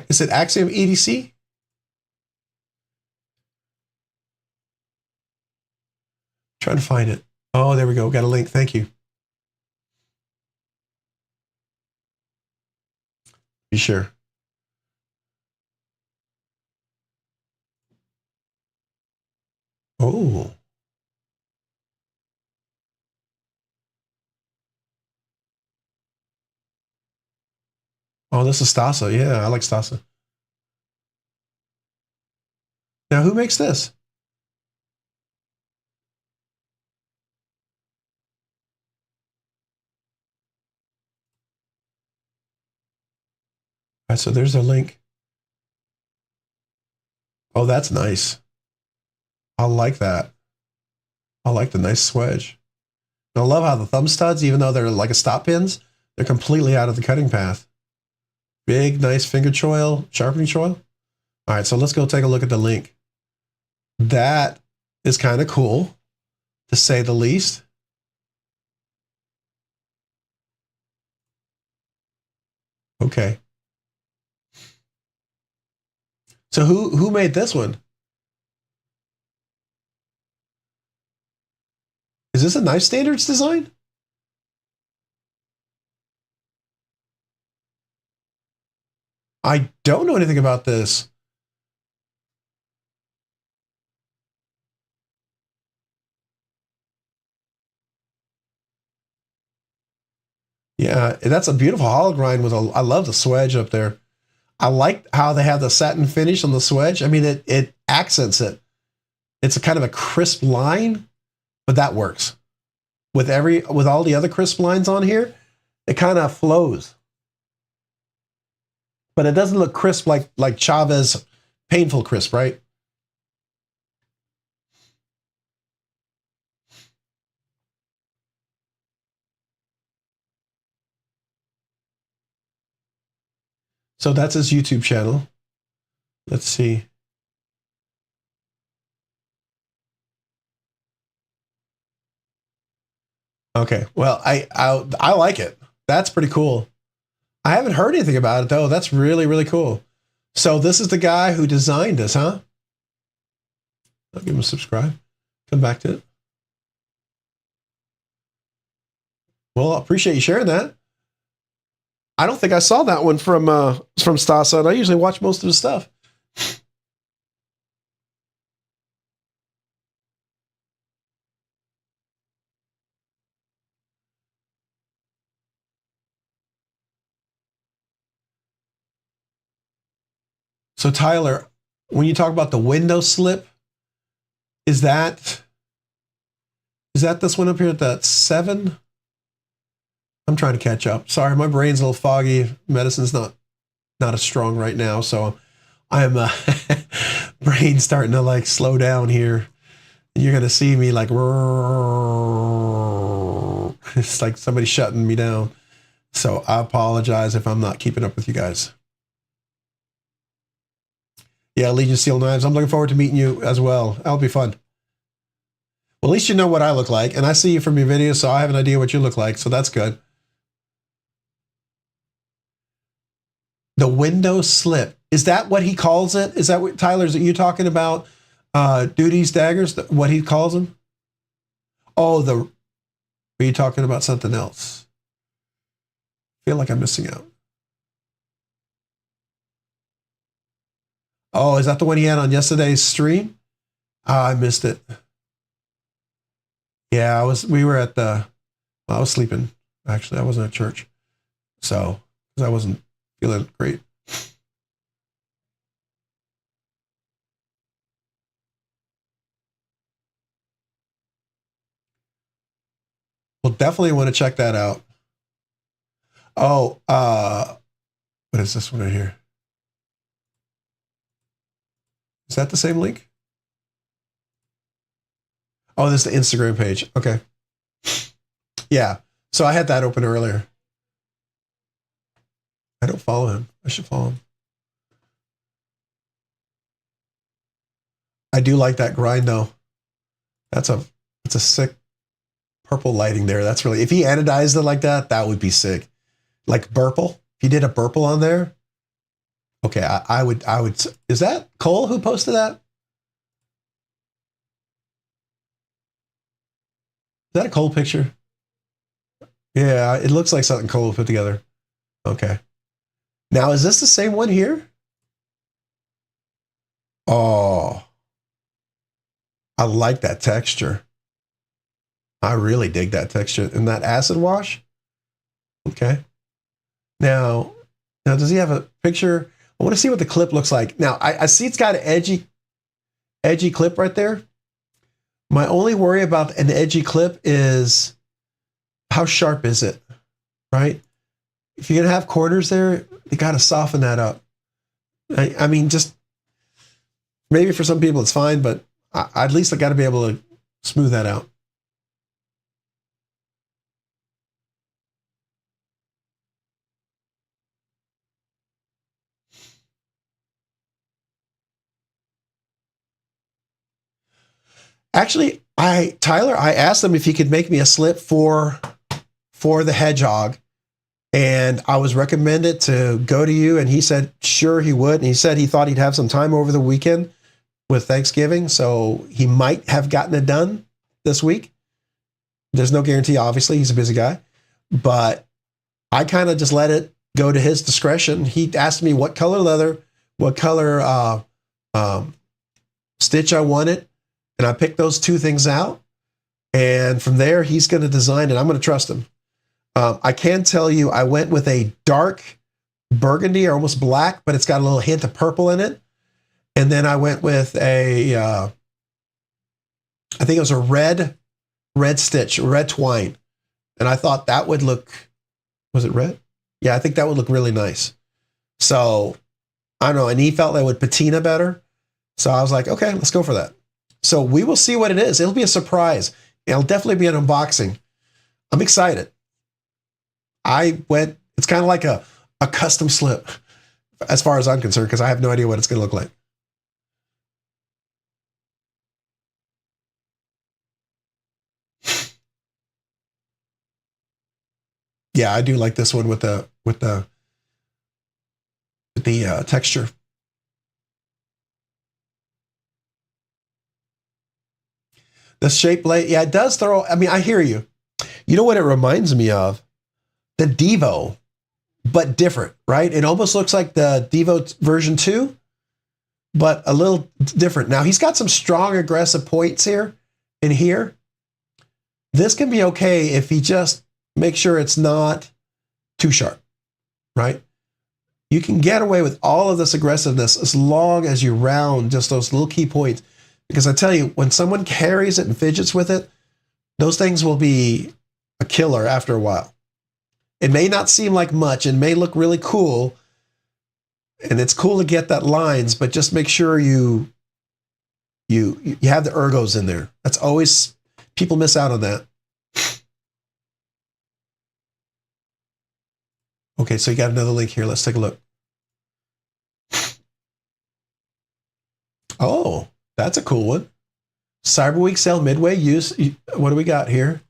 Is it Axiom EDC? Trying to find it. Oh, there we go. Got a link. Thank you. Be sure. Oh. Oh, this is Stasa. Yeah, I like Stasa. Now, who makes this? All right, so there's a link. Oh, that's nice. I like that. I like the nice swedge. I love how the thumb studs, even though they're like a stop pins, they're completely out of the cutting path. Big, nice finger choil, sharpening choil. All right, so let's go take a look at the link. That is kind of cool, to say the least. Okay. So who made this one? Is this a knife standards design? I don't know anything about this. Yeah, that's a beautiful hollow grind with I love the swedge up there. I like how they have the satin finish on the swedge. I mean, it accents it. It's a kind of a crisp line, but that works. With all the other crisp lines on here, it kind of flows. But it doesn't look crisp like Chavez painful crisp, right? So that's his YouTube channel. Let's see. Okay. Well, I like it. That's pretty cool. I haven't heard anything about it though. That's really, really cool. So this is the guy who designed this, huh? I'll give him a subscribe. Come back to it. Well, I appreciate you sharing that. I don't think I saw that one from Stasa, and I usually watch most of his stuff. So Tyler, when you talk about the window slip, is that this one up here at that 7? I'm trying to catch up. Sorry, my brain's a little foggy. Medicine's not as strong right now, so I'm brain starting to like slow down here. You're gonna see me like it's like somebody shutting me down. So I apologize if I'm not keeping up with you guys. Yeah, Legion Steel Knives. I'm looking forward to meeting you as well. That'll be fun. Well, at least you know what I look like, and I see you from your videos, so I have an idea what you look like. So that's good. The window slip. Is that what he calls it? Is that what, Tyler, is it you talking about Duty's daggers, what he calls them? Oh, are you talking about something else? I feel like I'm missing out. Oh, is that the one he had on yesterday's stream? I missed it. Yeah, I was sleeping. Actually, I wasn't at church. So, I wasn't Feeling great. We'll definitely want to check that out. Oh, what is this one right here? Is that the same link? Oh, this is the Instagram page. Okay. Yeah. So I had that open earlier. I don't follow him. I should follow him. I do like that grind though. It's a sick purple lighting there. That's really, if he anodized it like that, that would be sick. Like Burple. If he did a Burple on there. Okay, I would, is that Cole who posted that? Is that a Cole picture? Yeah, it looks like something Cole put together. Okay. Now, is this the same one here? Oh, I like that texture. I really dig that texture. And that acid wash? Okay. Now, does he have a picture? I want to see what the clip looks like. Now, I see it's got an edgy clip right there. My only worry about an edgy clip is how sharp is it, right? If you're going to have corners there, you got to soften that up. I mean, just maybe for some people it's fine, but at least I got to be able to smooth that out. Actually, Tyler, I asked him if he could make me a slip for the hedgehog, and I was recommended to go to you, and he said sure he would, and he said he thought he'd have some time over the weekend with Thanksgiving, so he might have gotten it done this week. There's no guarantee, obviously, he's a busy guy, but I kind of just let it go to his discretion. He asked me what color leather, what color stitch I wanted, and I picked those two things out. And from there, he's going to design it. I'm going to trust him. I can tell you, I went with a dark burgundy or almost black, but it's got a little hint of purple in it. And then I went with I think it was a red stitch, red twine. And I thought that would look, was it red? Yeah, I think that would look really nice. So I don't know. And he felt that would patina better. So I was like, okay, let's go for that. So we will see what it is. It'll be a surprise. It'll definitely be an unboxing. I'm excited. It's kind of like a custom slip as far as I'm concerned, because I have no idea what it's going to look like. Yeah, I do like this one with the texture. The shape blade, yeah, it does throw. I mean, I hear you. You know what it reminds me of? The Devo, but different, right? It almost looks like the Devo version 2, but a little different. Now, he's got some strong, aggressive points here and here. This can be okay if he just makes sure it's not too sharp, right? You can get away with all of this aggressiveness as long as you round just those little key points. Because I tell you, when someone carries it and fidgets with it, those things will be a killer after a while. It may not seem like much and may look really cool, and it's cool to get that lines, but just make sure you have the ergos in there. That's always, people miss out on that. Okay, so you got another link here. Let's take a look. Oh, that's a cool one. Cyber Week sale midway use. What do we got here?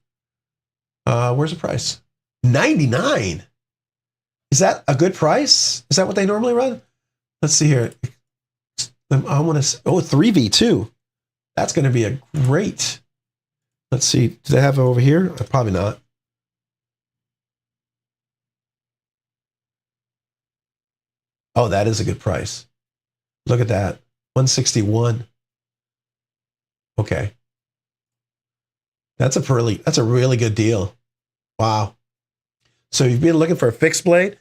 Where's the price? $99. Is that a good price? Is that what they normally run? Let's see here. I want to. Oh, 3V2. That's going to be a great. Let's see. Do they have it over here? Probably not. Oh, that is a good price. Look at that. 161. Okay. That's a really good deal. Wow. So you've been looking for a fixed blade.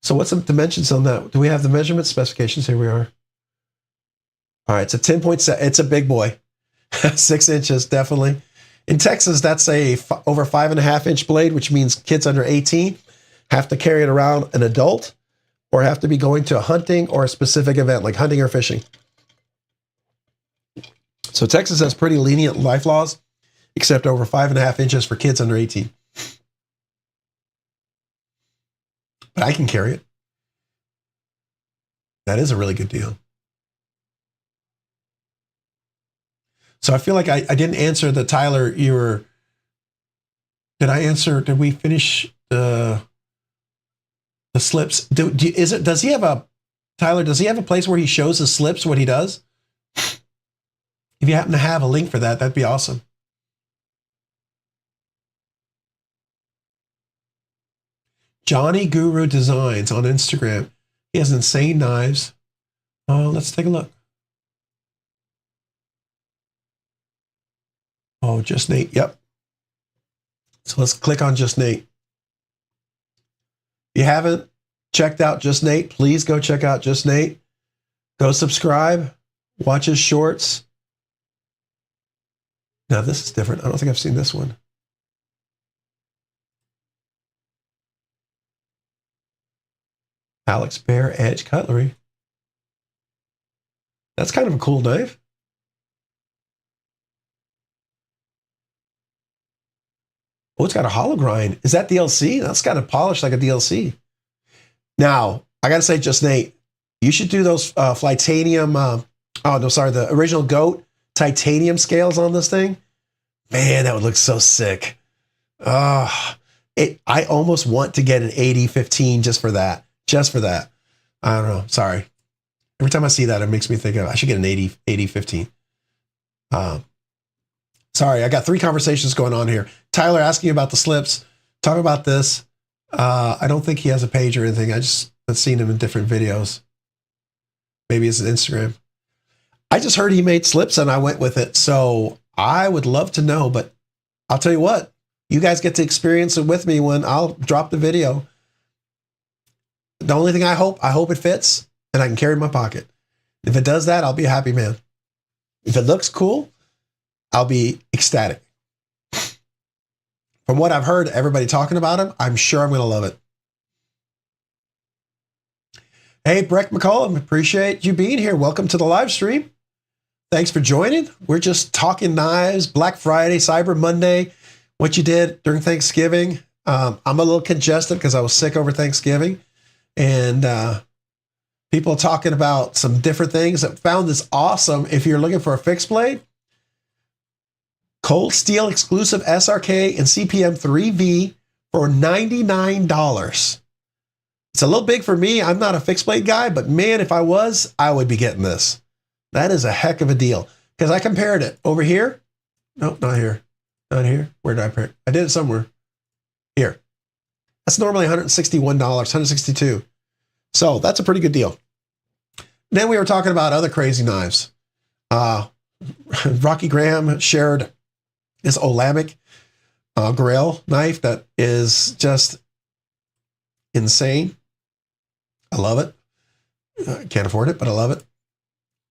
So what's the dimensions on that? Do we have the measurement specifications? Here we are. All right, it's a 10.7. It's a big boy. 6 inches, definitely. In Texas, that's a over 5.5-inch blade, which means kids under 18 have to carry it around an adult or have to be going to a hunting or a specific event like hunting or fishing. So Texas has pretty lenient life laws, except over 5.5 inches for kids under 18. But I can carry it. That is a really good deal. So I feel like I didn't answer the Tyler. Did I answer? Did we finish the slips? Does he have a place where he shows his slips, what he does? If you happen to have a link for that, that'd be awesome. Johnny Guru Designs on Instagram. He has insane knives. Oh, let's take a look. Oh, Just Nate. Yep. So let's click on Just Nate. If you haven't checked out Just Nate, please go check out Just Nate. Go subscribe. Watch his shorts. Now, this is different. I don't think I've seen this one. Alex Bear Edge Cutlery. That's kind of a cool knife. Oh, it's got a hollow grind. Is that DLC? That's got a polish like a DLC. Now, I got to say, Just Nate, you should do those Flytanium. The original GOAT titanium scales on this thing. Man, that would look so sick. I almost want to get an 80-15 just for that. Just for that. I don't know. Sorry. Every time I see that, it makes me think of I should get an 80-15. Sorry, I got 3 conversations going on here. Tyler asking about the slips. Talk about this. I don't think he has a page or anything. I've seen him in different videos. Maybe it's Instagram. I just heard he made slips and I went with it. So I would love to know, but I'll tell you what, you guys get to experience it with me when I'll drop the video. The only thing I hope it fits and I can carry it in my pocket. If it does that, I'll be a happy man. If it looks cool, I'll be ecstatic. From what I've heard, everybody talking about him, I'm sure I'm going to love it. Hey, Breck McCollum, appreciate you being here. Welcome to the live stream. Thanks for joining. We're just talking knives, Black Friday, Cyber Monday, what you did during Thanksgiving. I'm a little congested because I was sick over Thanksgiving. And people talking about some different things. I found this awesome. If you're looking for a fixed blade, Cold Steel exclusive SRK and CPM 3V for $99. It's a little big for me. I'm not a fixed blade guy, but man, if I was, I would be getting this. That is a heck of a deal. Because I compared it over here. No, not here. Not here. Where did I compare it? I did it somewhere. Here. That's normally $161, $162. So that's a pretty good deal. Then we were talking about other crazy knives. Rocky Graham shared this Olamic Grail knife that is just insane. I love it. I can't afford it, but I love it.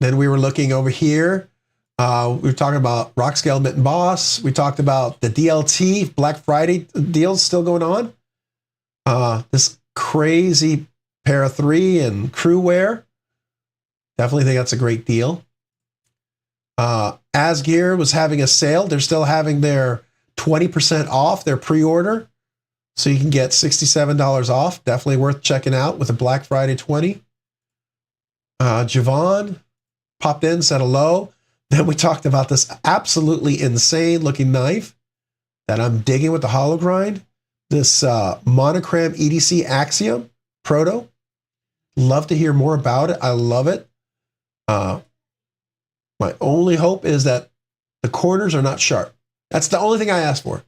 Then we were looking over here. We were talking about Rock Scale Mitten Boss. We talked about the DLT Black Friday deals still going on. This crazy Para 3 and crew wear. Definitely think that's a great deal. Asgear was having a sale. They're still having their 20% off their pre-order. So you can get $67 off. Definitely worth checking out with a Black Friday 20. Javon popped in, said hello. Then we talked about this absolutely insane looking knife that I'm digging with the hollow grind. This Monogram EDC Axiom Proto. Love to hear more about it. I love it. My only hope is that the corners are not sharp. That's the only thing I ask for.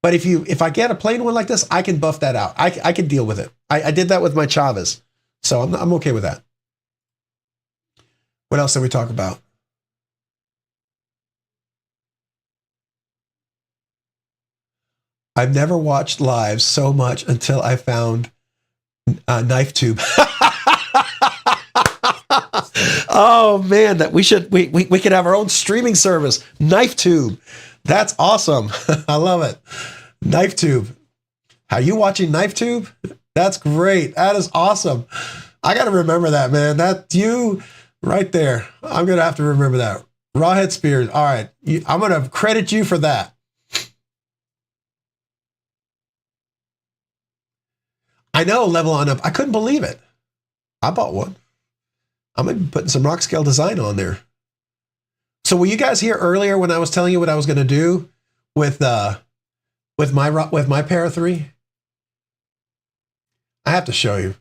But if I get a plain one like this, I can buff that out. I can deal with it. I did that with my Chavez. So I'm okay with that. What else did we talk about? I've never watched live so much until I found Knife tube. Oh man, that we could have our own streaming service. Knife tube. That's awesome. I love it. Knife tube. Are you watching Knife tube? That's great. That is awesome. I got to remember that, man. That's you right there. I'm going to have to remember that. Rawhead Spears. All right. I'm going to credit you for that. I know, level on up. I couldn't believe it. I bought one. I'm going to be putting some rock scale design on there. So were you guys here earlier when I was telling you what I was going to do with my Para 3? I have to show you.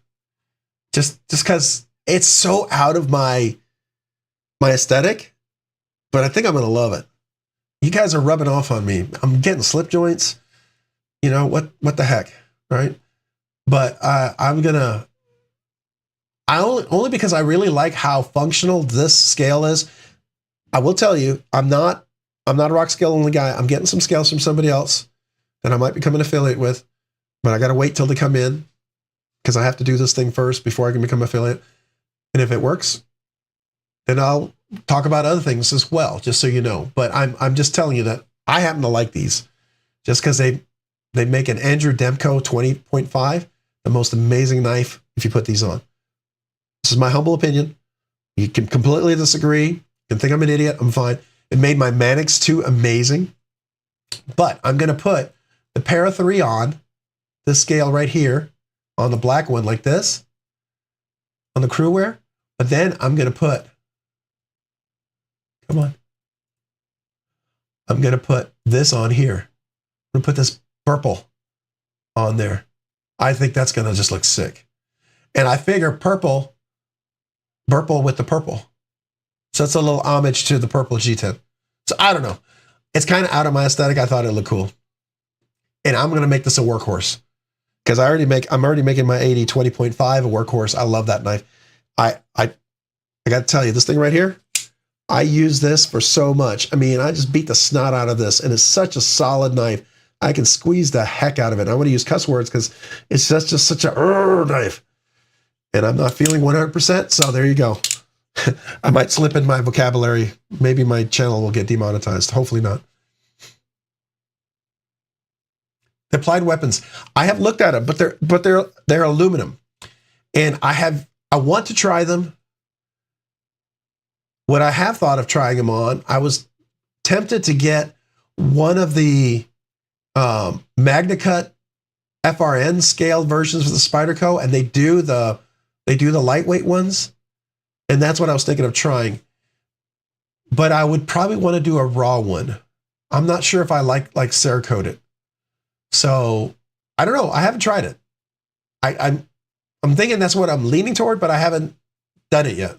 Just because it's so out of my aesthetic, but I think I'm going to love it. You guys are rubbing off on me. I'm getting slip joints. You know, what the heck, right? But I'm going to, only because I really like how functional this scale is. I will tell you, I'm not a rock scale only guy. I'm getting some scales from somebody else that I might become an affiliate with, but I got to wait till they come in because I have to do this thing first before I can become affiliate. And if it works, then I'll talk about other things as well, just so you know. But I'm just telling you that I happen to like these just because they make an Andrew Demko 20.5 the most amazing knife if you put these on. This is my humble opinion. You can completely disagree. You can think I'm an idiot. I'm fine. It made my Mannix 2 amazing. But I'm going to put the Para 3 on this scale right here on the black one like this on the crew wear. But then I'm going to put, come on. I'm going to put this on here. I'm going to put this purple on there. I think that's going to just look sick. And I figure purple with the purple. So it's a little homage to the purple G10. So I don't know. It's kind of out of my aesthetic. I thought it looked cool. And I'm going to make this a workhorse because I'm already making my 80 20.5 a workhorse. I love that knife. I got to tell you, this thing right here, I use this for so much. I mean, I just beat the snot out of this and it's such a solid knife. I can squeeze the heck out of it. I want to use cuss words because it's just such a knife. And I'm not feeling 100%, so there you go. I might slip in my vocabulary. Maybe my channel will get demonetized. Hopefully not. The applied weapons. I have looked at them, but they're aluminum. And I want to try them. What I have thought of trying them on, I was tempted to get one of the MagnaCut FRN scale versions of the Spyderco, and they do the lightweight ones. And that's what I was thinking of trying. But I would probably want to do a raw one. I'm not sure if I like Cerakote it. So I don't know. I haven't tried it. I'm thinking that's what I'm leaning toward, but I haven't done it yet.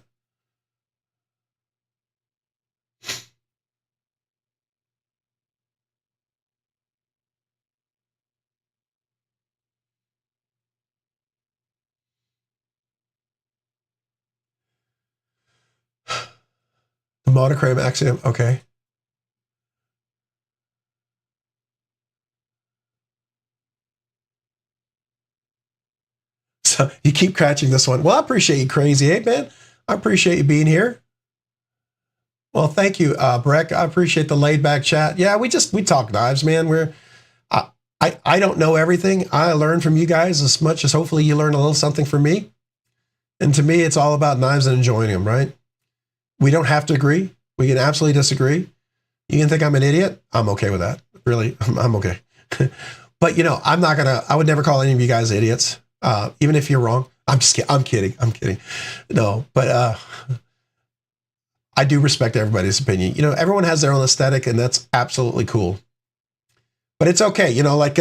The monochrome axiom, okay. So you keep catching this one. Well, I appreciate you, Crazy 8, man. I appreciate you being here. Well, thank you, Breck. I appreciate the laid back chat. Yeah, we talk knives, man. I don't know everything. I learn from you guys as much as hopefully you learn a little something from me. And to me, it's all about knives and enjoying them, right? We don't have to agree. We can absolutely disagree. You can think I'm an idiot. I'm okay with that. Really, I'm okay. But you know, I would never call any of you guys idiots. Even if you're wrong. I'm kidding. No, but I do respect everybody's opinion. You know, everyone has their own aesthetic and that's absolutely cool. But it's okay. You know, like,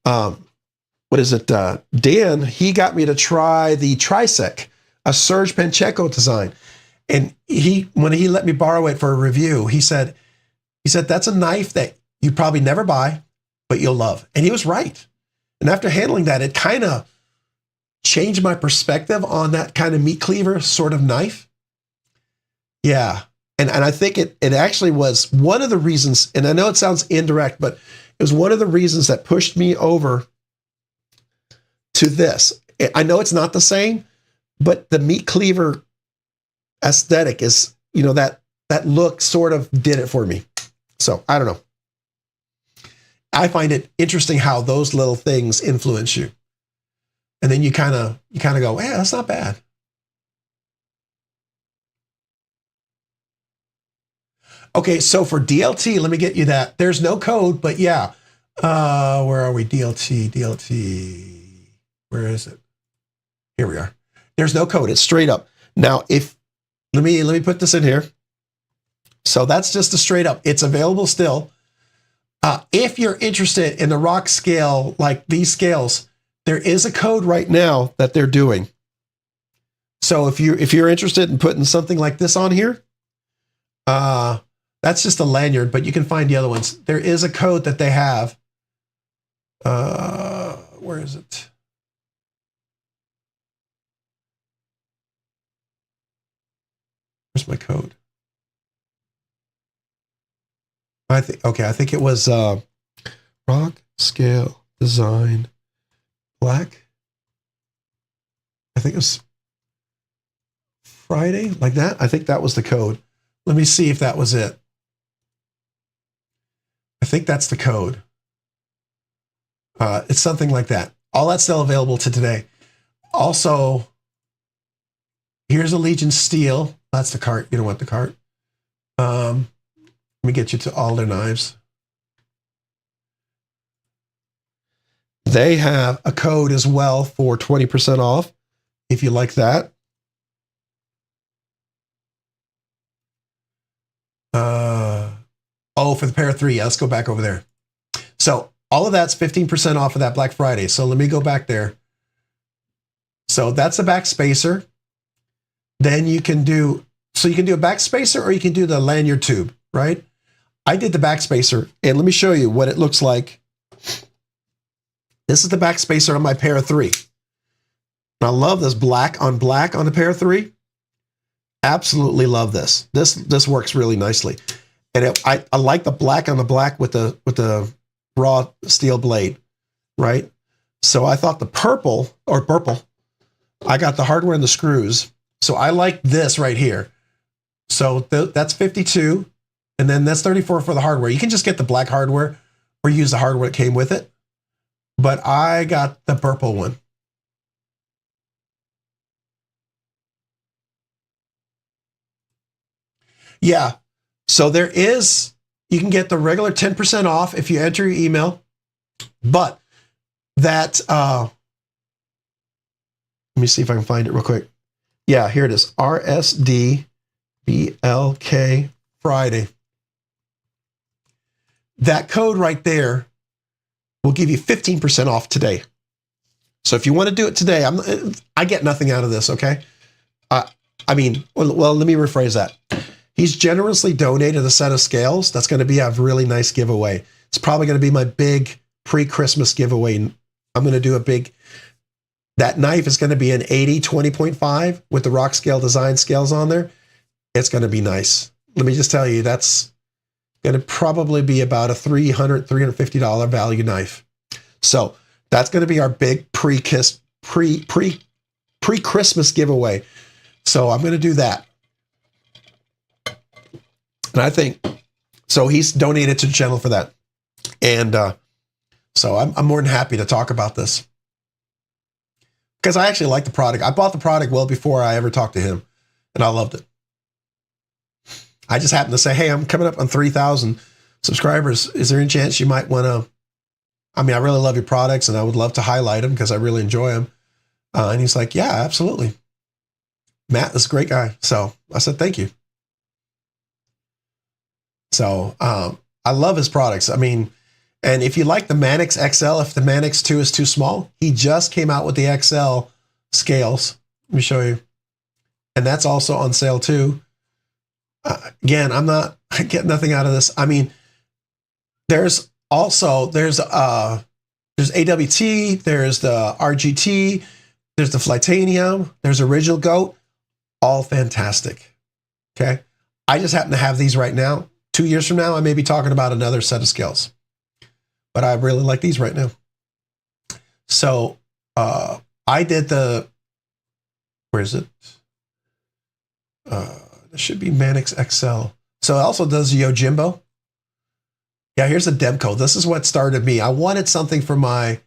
what is it? Dan, he got me to try the Trisec, a Serge Pacheco design. And when he let me borrow it for a review, he said, that's a knife that you probably never buy, but you'll love. And he was right. And after handling that, it kind of changed my perspective on that kind of meat cleaver sort of knife. Yeah. And I think it actually was one of the reasons, and I know it sounds indirect, but it was one of the reasons that pushed me over to this. I know it's not the same, but the meat cleaver aesthetic is, you know, that look sort of did it for me. So I don't know. I find it interesting how those little things influence you. And then you kind of go, yeah, that's not bad. Okay, so for DLT, let me get you that. There's no code, but yeah. Where are we? DLT. Where is it? Here we are. There's no code. It's straight up. Now, let me put this in here. So that's just a straight up. It's available still. If you're interested in the rock scale, like these scales, there is a code right now that they're doing. So if you're interested in putting something like this on here, that's just a lanyard, but you can find the other ones. There is a code that they have. Where is it? Where's my code? I think it was rock scale design black. I think it was Friday, like that. I think that was the code. Let me see if that was it. I think that's the code. It's something like that. All that's still available to today. Also, here's a Legion Steel. That's the cart. You don't want the cart. Let me get you to all their knives. They have a code as well for 20% off, if you like that. For the pair of 3. Yeah, let's go back over there. So all of that's 15% off of that Black Friday. So let me go back there. So that's a back spacer. Then you can do a back spacer, or you can do the lanyard tube, right? I did the back spacer, and let me show you what it looks like. This is the back spacer on my pair of 3. I love this black on the pair of 3. Absolutely love this. This works really nicely. And I like the black on the black with the raw steel blade, right? So I thought the purple, I got the hardware and the screws. So I like this right here. So that's 52, and then that's 34 for the hardware. You can just get the black hardware or use the hardware that came with it. But I got the purple one. Yeah. So you can get the regular 10% off if you enter your email, but that, let me see if I can find it real quick. Yeah, here it is. RSD BLK Friday. That code right there will give you 15% off today. So if you want to do it today, I get nothing out of this, okay? Let me rephrase that. He's generously donated a set of scales. That's going to be a really nice giveaway. It's probably going to be my big pre-Christmas giveaway. I'm going to do that knife is going to be an 80 20.5 with the rock scale design scales on there. It's going to be nice. Let me just tell you, that's going to probably be about a $350 value knife. So that's going to be our big pre-Christmas giveaway. So I'm going to do that. And I think, so he's donated to the channel for that. And so I'm more than happy to talk about this. Because I actually like the product. I bought the product well before I ever talked to him. And I loved it. I just happened to say, hey, I'm coming up on 3,000 subscribers. Is there any chance you might want to, I really love your products and I would love to highlight them because I really enjoy them. And he's like, yeah, absolutely. Matt is a great guy. So I said, thank you. So I love his products. And if you like the Manix XL, if the Manix 2 is too small, he just came out with the XL scales. Let me show you. And that's also on sale too. Again, I get nothing out of this. There's AWT, there's the RGT, there's the Flightanium, there's Original Goat, all fantastic. Okay. I just happen to have these right now. 2 years from now, I may be talking about another set of scales, but I really like these right now. So I did the, where is it? This should be Manix XL. So it also does Yojimbo. Yeah, here's the Demco. This is what started me. I wanted something for my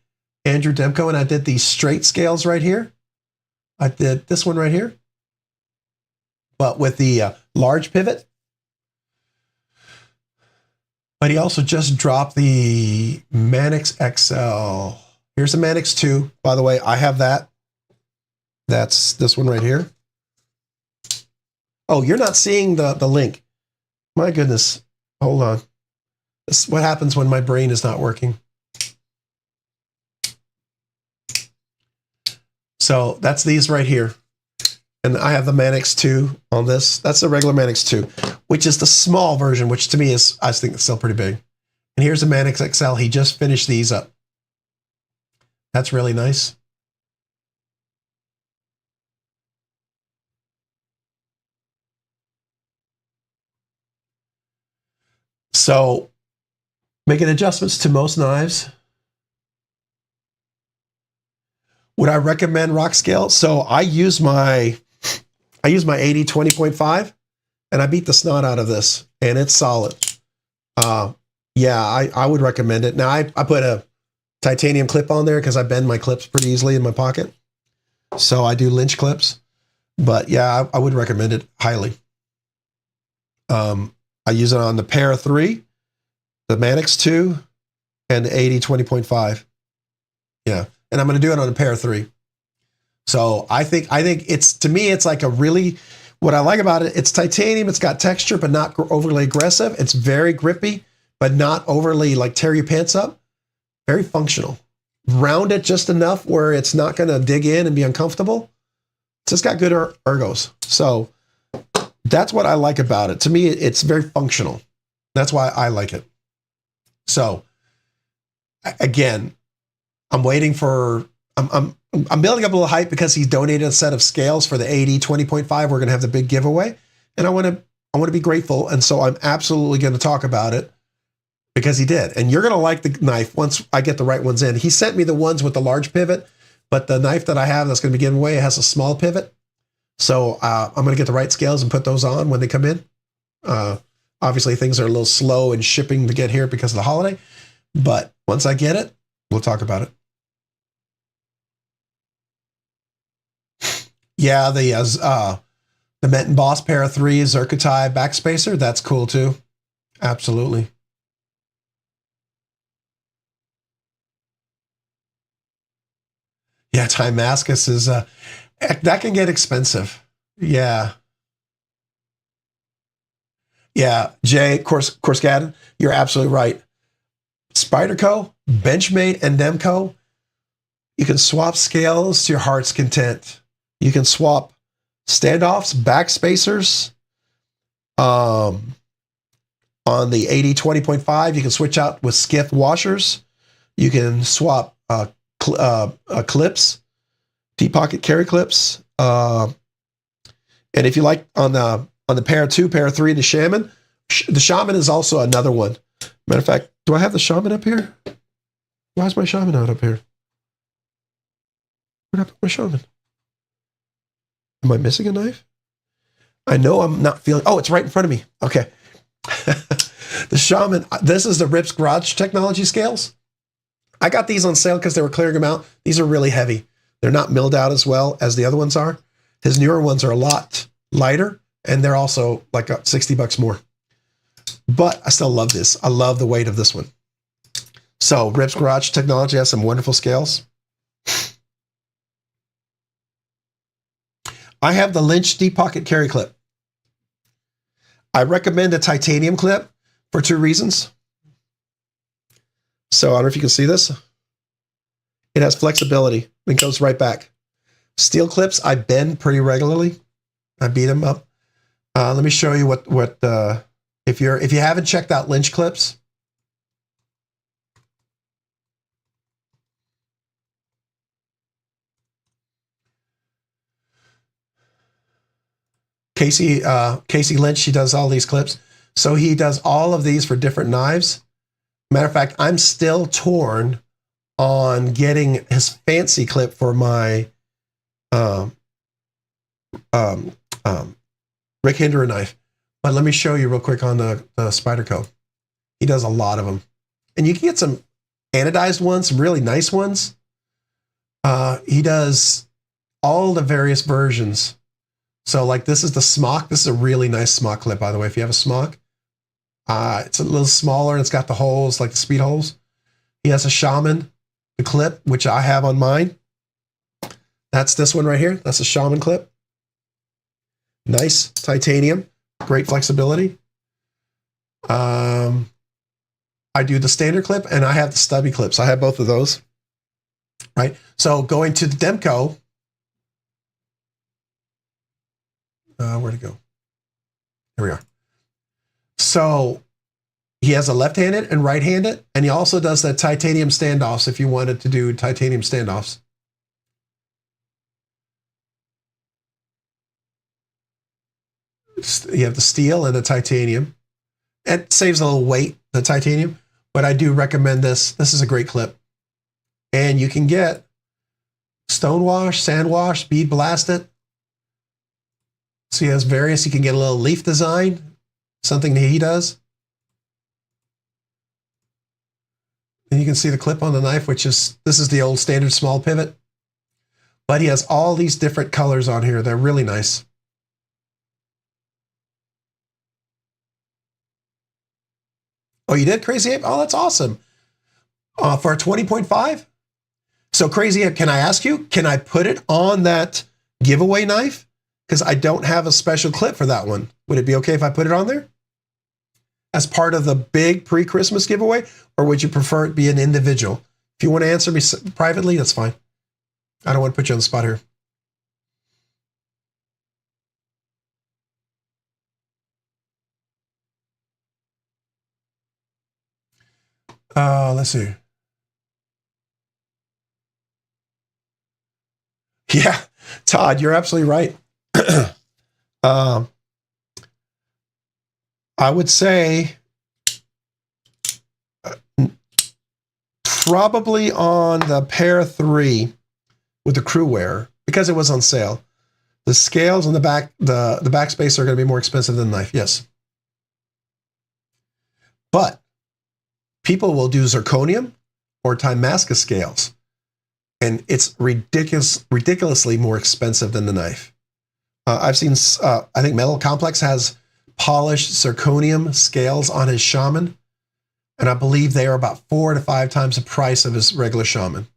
Andrew Demco, and I did these straight scales right here. I did this one right here, but with the large pivot. But he also just dropped the Manix XL. Here's the Manix 2. By the way, I have that. That's this one right here. Oh, you're not seeing the link. My goodness. Hold on. This is what happens when my brain is not working. So that's these right here. And I have the Manix 2 on this. That's the regular Manix 2, which is the small version, which to me is, I think it's still pretty big. And here's the Manix XL. He just finished these up. That's really nice. So making adjustments to most knives. Would I recommend rock scale? So I use my 80 20.5 and I beat the snot out of this and it's solid. Yeah, I would recommend it. Now I put a titanium clip on there because I bend my clips pretty easily in my pocket. So I do Lynch clips, but yeah, I would recommend it highly. I use it on the Para 3, the Manix 2, and the 80 20.5. Yeah. And I'm going to do it on a Para 3. So I think it's, to me, it's like a really, what I like about it, it's titanium, it's got texture, but not overly aggressive. It's very grippy, but not overly like tear your pants up. Very functional. Round it just enough where it's not going to dig in and be uncomfortable. It's just got good ergos. So that's what I like about it. To me, it's very functional. That's why I like it. So again, I'm waiting for, I'm building up a little hype because he donated a set of scales for the 80 20.5. We're going to have the big giveaway and I want to be grateful. And so I'm absolutely going to talk about it because he did. And you're going to like the knife once I get the right ones in. He sent me the ones with the large pivot, but the knife that I have that's going to be given away, it has a small pivot. So I'm going to get the right scales and put those on when they come in. Obviously things are a little slow in shipping to get here because of the holiday, but once I get it, we'll talk about it. Yeah, the Menton Boss Para 3 Zircuti backspacer, that's cool too. Absolutely. Yeah, Timascus is, that can get expensive. Yeah. Yeah, Jay, Corscaden, you're absolutely right. Spyderco, Benchmade, and Demco, you can swap scales to your heart's content. You can swap standoffs, backspacers. On the 80 20.5, you can switch out with Skiff washers. You can swap clips, deep pocket carry clips. And if you like on the Para 2, Para 3, the Shaman is also another one. Matter of fact, do I have the Shaman up here? Why is my Shaman not up here? Where'd I put my Shaman? Am I missing a knife? I know I'm not feeling, oh, it's right in front of me. Okay. The Shaman, this is the Rips Garage Technology scales. I got these on sale because they were clearing them out. These are really heavy. They're not milled out as well as the other ones are. His newer ones are a lot lighter, and they're also like $60 more. But I still love this. I love the weight of this one. So Rips Garage Technology has some wonderful scales. I have the Lynch deep pocket carry clip. I recommend a titanium clip for 2 reasons. So I don't know if you can see this. It has flexibility. It goes right back. Steel clips, I bend pretty regularly. I beat them up. Let me show you what if you haven't checked out Lynch clips. Casey Lynch, she does all these clips. So he does all of these for different knives. Matter of fact, I'm still torn on getting his fancy clip for my Rick Hinderer knife. But let me show you real quick on the Spyderco. He does a lot of them. And you can get some anodized ones, some really nice ones. He does all the various versions. So like this is the smock. This is a really nice smock clip, by the way. If you have a smock, it's a little smaller and it's got the holes, like the speed holes. He has a Shaman, the clip, which I have on mine. That's this one right here. That's a Shaman clip. Nice titanium, great flexibility. I do the standard clip and I have the stubby clips. I have both of those, right? So going to the Demko, where'd it go? Here we are. So he has a left-handed and right-handed, and he also does that titanium standoffs if you wanted to do titanium standoffs. You have the steel and the titanium. It saves a little weight, the titanium, but I do recommend this. This is a great clip. And you can get stone wash, sand wash, bead blasted. So he has various, you can get a little leaf design, something that he does. And you can see the clip on the knife, which is, this is the old standard small pivot. But he has all these different colors on here. They're really nice. Oh, you did, Crazy Ape? Oh, that's awesome. For a 20.5? So Crazy Ape, can I ask you, can I put it on that giveaway knife? Because I don't have a special clip for that one. Would it be okay if I put it on there? As part of the big pre-Christmas giveaway? Or would you prefer it be an individual? If you want to answer me privately, that's fine. I don't want to put you on the spot here. Let's see. Yeah, Todd, you're absolutely right. I would say probably on the pair 3 with the crew wear, because it was on sale. The scales on the back, the backspace are going to be more expensive than the knife, yes. But people will do zirconium or Timasca scales, and it's ridiculously more expensive than the knife. I've seen, I think Metal Complex has polished zirconium scales on his Shaman, and I believe they are about 4 to 5 times the price of his regular Shaman.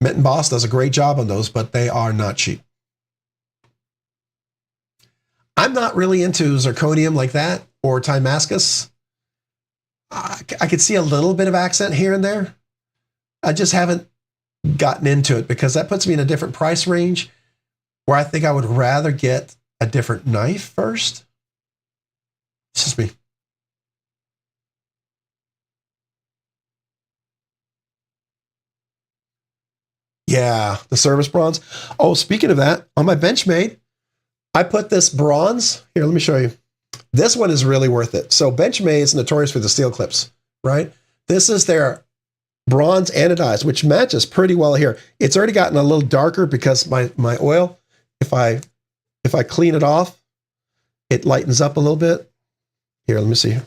Mint and Boss does a great job on those, but they are not cheap. I'm not really into zirconium like that or Timascus. I could see a little bit of accent here and there. I just haven't gotten into it because that puts me in a different price range where I think I would rather get a different knife first. It's just me. Yeah, the service bronze. Oh, speaking of that, on my Benchmade, I put this bronze. Here, let me show you. This one is really worth it. So Benchmade is notorious for the steel clips, right? This is their bronze anodized, which matches pretty well here. It's already gotten a little darker because my oil, if I clean it off, it lightens up a little bit. Here, let me see.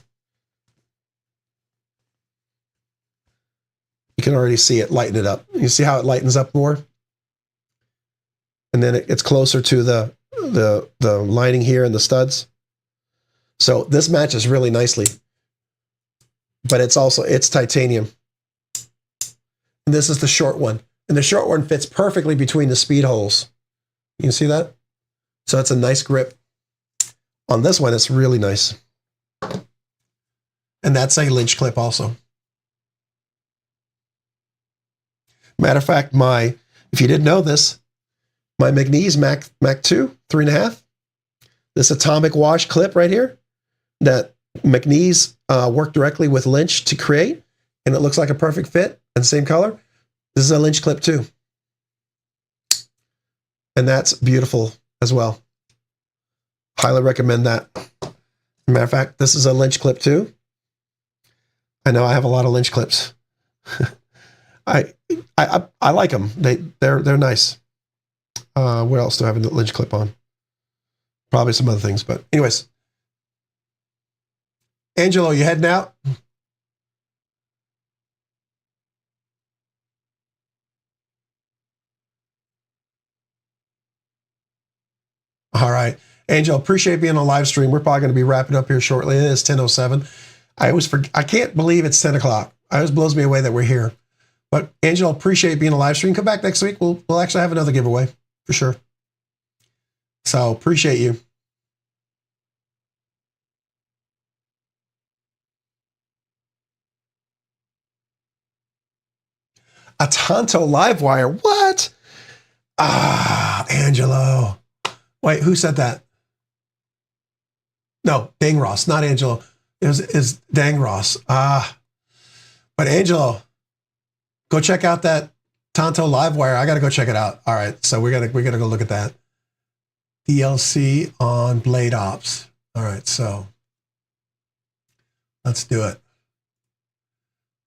You can already see it lighten it up. You see how it lightens up more? And then it gets closer to the lining here and the studs. So this matches really nicely. But it's titanium. And this is the short one. And the short one fits perfectly between the speed holes. You can see that? So it's a nice grip. On this one, it's really nice. And that's a Lynch clip also. Matter of fact, if you didn't know this, my McNeese Mac 2, 3.5, this atomic wash clip right here that McNeese worked directly with Lynch to create, and it looks like a perfect fit and same color. This is a Lynch clip too. And that's beautiful as well. Highly recommend that. Matter of fact, this is a Lynch clip too. I know I have a lot of Lynch clips. I I like them. They're nice. What else do I have a Lynch clip on? Probably some other things, but anyways. Angelo, you heading out? All right. Angel, appreciate being on live stream. We're probably going to be wrapping up here shortly. It is 10:07. I can't believe it's 10 o'clock. It always blows me away that we're here. But Angel, appreciate being on live stream. Come back next week. We'll actually have another giveaway for sure. So appreciate you. A Tonto live wire. What? Ah, Angelo. Wait, who said that? No, Dang Ross, not Angelo. Is Dang Ross. But Angelo, go check out that Tonto Livewire. I gotta go check it out. All right, so we gotta go look at that. DLC on Blade Ops. All right, so let's do it.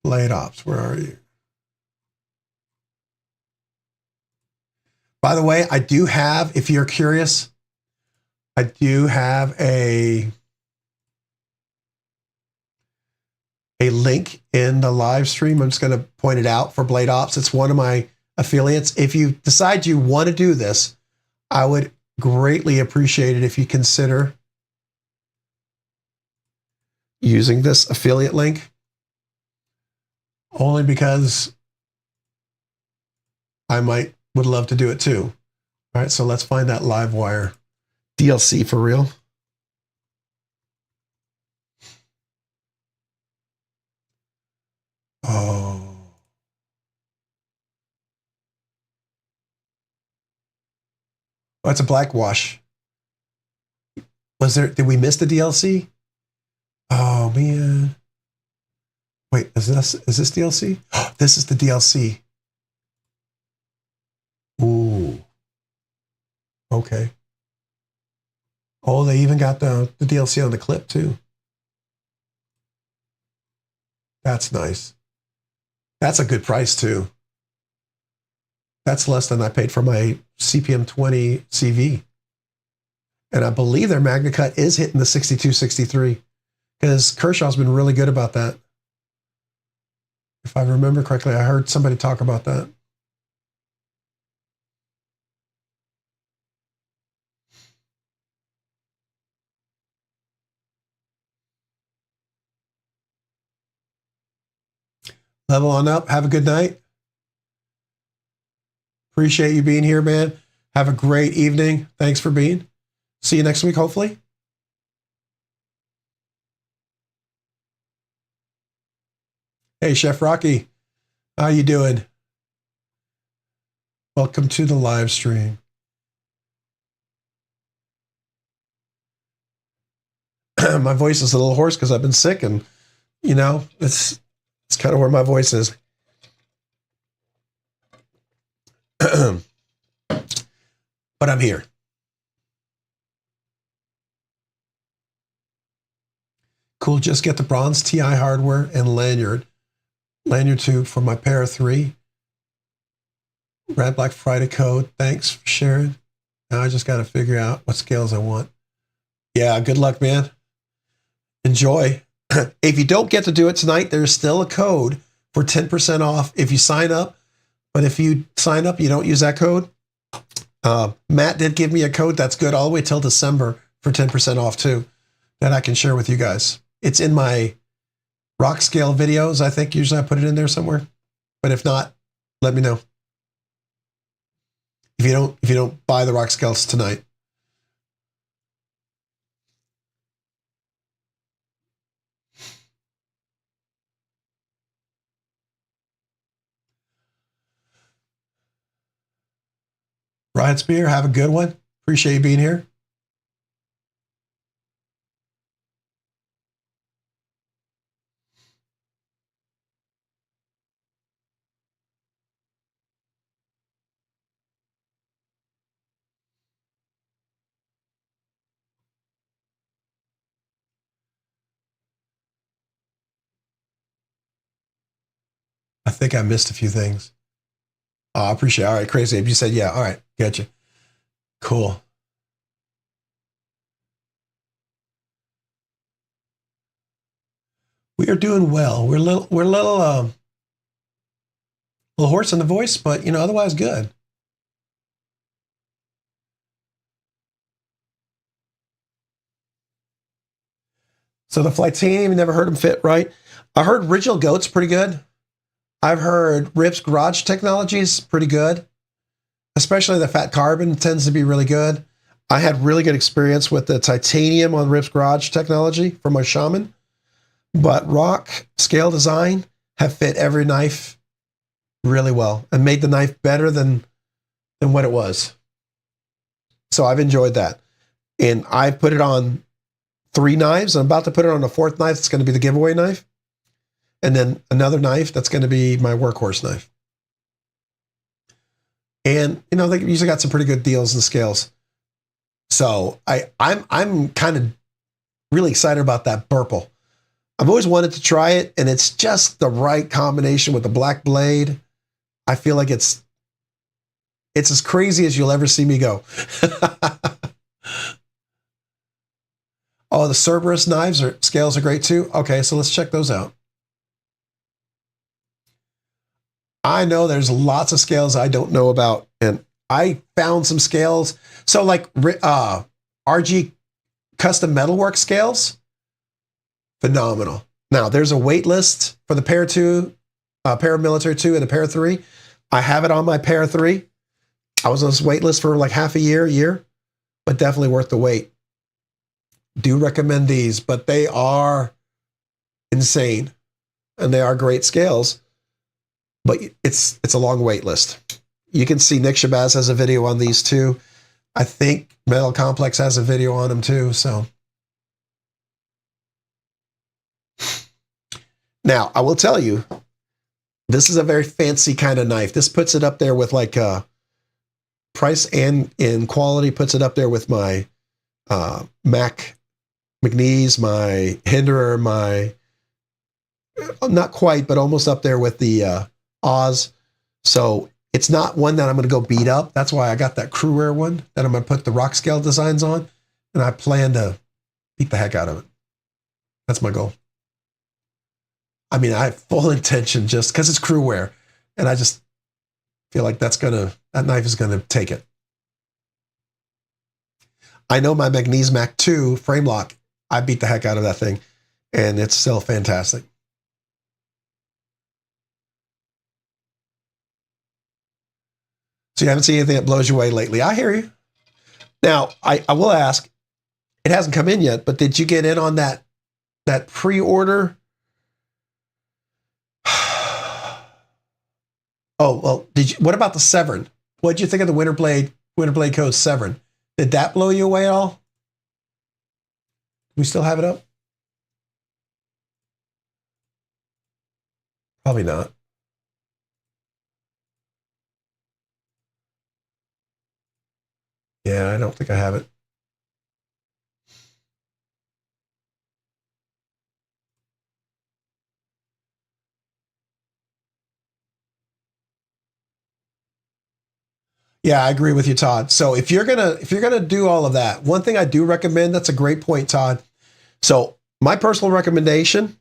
Blade Ops, where are you? By the way, I do have, if you're curious, I do have a link in the live stream. I'm just going to point it out for Blade Ops. It's one of my affiliates. If you decide you want to do this, I would greatly appreciate it if you consider using this affiliate link. Only because I would love to do it too. All right, so let's find that Livewire DLC for real. Oh. Oh, it's a blackwash. Did we miss the DLC? Oh man. Wait, is this DLC? This is the DLC. Ooh. Okay. Oh, they even got the DLC on the clip too. That's nice. That's a good price too. That's less than I paid for my CPM 20 CV. And I believe their Magna Cut is hitting the 6263 because Kershaw's been really good about that. If I remember correctly, I heard somebody talk about that. Level on up. Have a good night. Appreciate you being here, man. Have a great evening. Thanks for being. See you next week, hopefully. Hey, Chef Rocky. How you doing? Welcome to the live stream. My voice is a little hoarse because I've been sick, and you know, it's kind of where my voice is. But I'm here. Cool. Just get the bronze TI hardware and lanyard. Lanyard 2 for my pair of 3. Red Black Friday code. Thanks for sharing. Now I just got to figure out what scales I want. Yeah, good luck, man. Enjoy. If you don't get to do it tonight, there's still a code for 10% off if you sign up. But if you sign up, you don't use that code. Matt did give me a code that's good all the way till December for 10% off too, that I can share with you guys. It's in my rock scale videos. I think usually I put it in there somewhere. But if not, let me know. If you don't buy the rock scales tonight. Ryan Spear, have a good one. Appreciate you being here. I think I missed a few things. Oh, I appreciate it. All right, Crazy Abe, you said yeah. All right, gotcha. Cool. We are doing well. We're a little hoarse in the voice, but you know, otherwise good. So the Flightanium, you never heard them fit, right? I heard Original Goat's pretty good. I've heard Rip's Garage Technologies pretty good. Especially the Fat Carbon tends to be really good. I had really good experience with the titanium on Rip's Garage Technology for my Shaman. But Rock Scale Design have fit every knife really well and made the knife better than what it was. So I've enjoyed that. And I put it on 3 knives. I'm about to put it on a 4th knife. It's going to be the giveaway knife. And then another knife that's going to be my workhorse knife. And, you know, they usually got some pretty good deals and scales. So I'm kind of really excited about that Burple. I've always wanted to try it, and it's just the right combination with the black blade. I feel like it's as crazy as you'll ever see me go. Oh, the Cerberus knives or scales are great too. Okay, so let's check those out. I know there's lots of scales I don't know about, and I found some scales. So like RG custom metalwork scales, phenomenal. Now there's a wait list for the Pair 2, Paramilitary 2 and the Pair 3. I have it on my Pair 3. I was on this wait list for like half a year, but definitely worth the wait. Do recommend these, but they are insane and they are great scales, but it's a long wait list. You can see Nick Shabazz has a video on these too. I think Metal Complex has a video on them too. So now I will tell you, this is a very fancy kind of knife. This puts it up there with like price and in quality, puts it up there with my McNeese, my Hinderer, my not quite, but almost up there with the Oz. So it's not one that I'm going to go beat up. That's why I got that Crewwear one that I'm going to put the rock scale designs on, and I plan to beat the heck out of it. That's my goal. I mean, I have full intention just because it's Crewwear, and I just feel like that knife is gonna take it. I know my McNeese Mac 2 frame lock, I beat the heck out of that thing, and it's still fantastic. So you haven't seen anything that blows you away lately. I hear you. Now, I will ask, it hasn't come in yet, but did you get in on that pre-order? Oh, well, what about the Severn? What did you think of the Winterblade Co. Severn? Did that blow you away at all? We still have it up? Probably not. Yeah, I don't think I have it. Yeah, I agree with you, Todd. So if you're gonna do all of that, one thing I do recommend, that's a great point, Todd. So my personal recommendation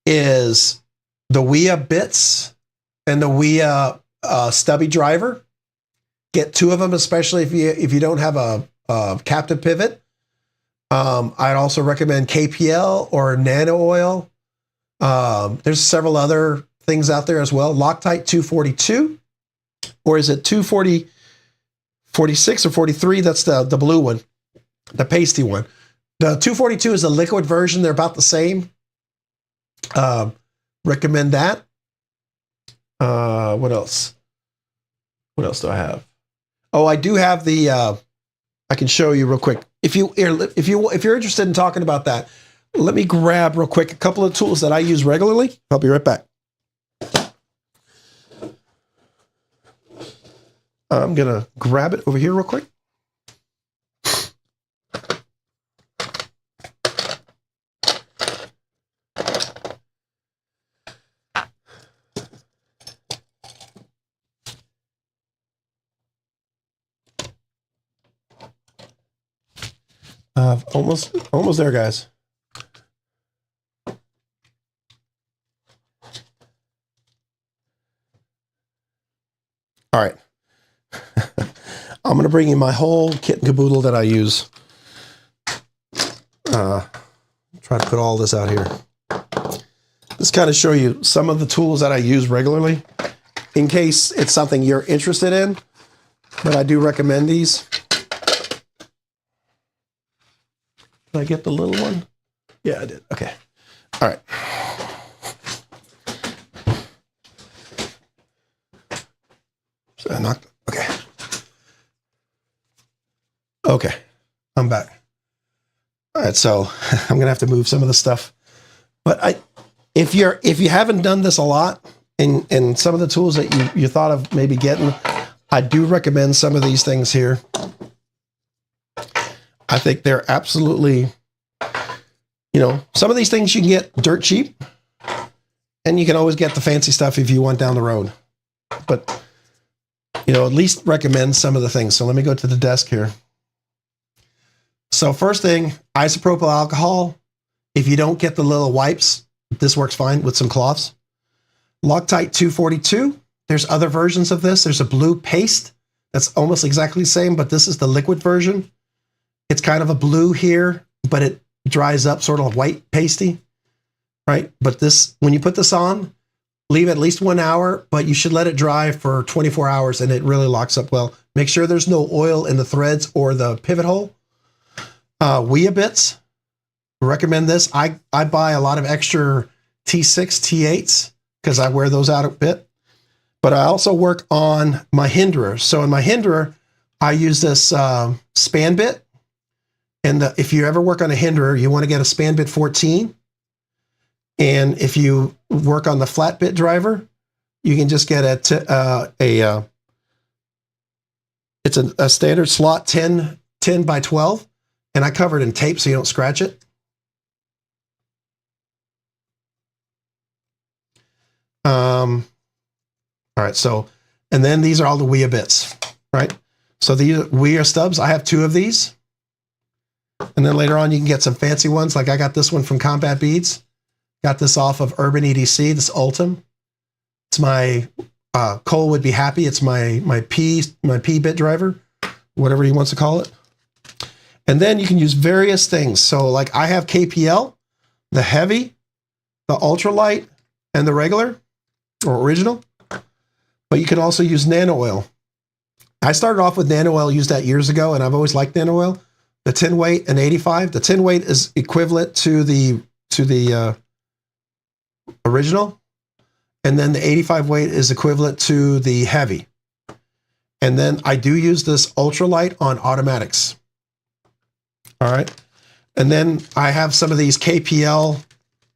is the WIA bits and the WIA stubby driver. Get 2 of them, especially if you don't have a captive pivot. I'd also recommend KPL or Nano Oil. There's several other things out there as well. Loctite 242, or is it 240? 46 or 43, that's the blue one, the pasty one. The 242 is a liquid version. They're about the same. Recommend that. What else? What else do I have? Oh, I do have the, I can show you real quick. If you're interested in talking about that, let me grab real quick a couple of tools that I use regularly. I'll be right back. I'm going to grab it over here real quick. Almost there, guys. All right. I'm going to bring you my whole kit and caboodle that I use. Try to put all this out here. Just kind of show you some of the tools that I use regularly in case it's something you're interested in. But I do recommend these. Did I get the little one? Yeah, I did. Okay. All right. So I knocked. Okay. Okay. I'm back. All right. So I'm gonna have to move some of the stuff. But if you haven't done this a lot, and some of the tools that you thought of maybe getting, I do recommend some of these things here. I think they're absolutely, some of these things you can get dirt cheap, and you can always get the fancy stuff if you want down the road. But, at least recommend some of the things. So let me go to the desk here. So first thing, isopropyl alcohol. If you don't get the little wipes, this works fine with some cloths. Loctite 242. There's other versions of this. There's a blue paste that's almost exactly the same, but this is the liquid version. It's kind of a blue here, but it dries up sort of white pasty, right? But this, when you put this on, leave at least 1 hour, but you should let it dry for 24 hours and it really locks up well. Make sure there's no oil in the threads or the pivot hole. Weeabix, recommend this. I buy a lot of extra T6, T8s because I wear those out a bit. But I also work on my hinderer. So in my hinderer, I use this span bit. And if you ever work on a hinderer, you want to get a span bit 14. And if you work on the flat bit driver, you can just get it's a standard slot 10 by 12. And I cover it in tape so you don't scratch it. All right, so, and then these are all the Weeabix, right? So the Wea stubs, I have 2 of these. And then later on, you can get some fancy ones. Like I got this one from Combat Beads. Got this off of Urban EDC, this Ultim. It's my, Cole would be happy. It's my P bit driver, whatever he wants to call it. And then you can use various things. So like I have KPL, the heavy, the ultralight, and the regular or original. But you can also use nano oil. I started off with nano oil, used that years ago, and I've always liked nano oil. The 10 weight and 85. The 10 weight is equivalent to the original, and then the 85 weight is equivalent to the heavy. And then I do use this ultralight on automatics. All right, and then I have some of these KPL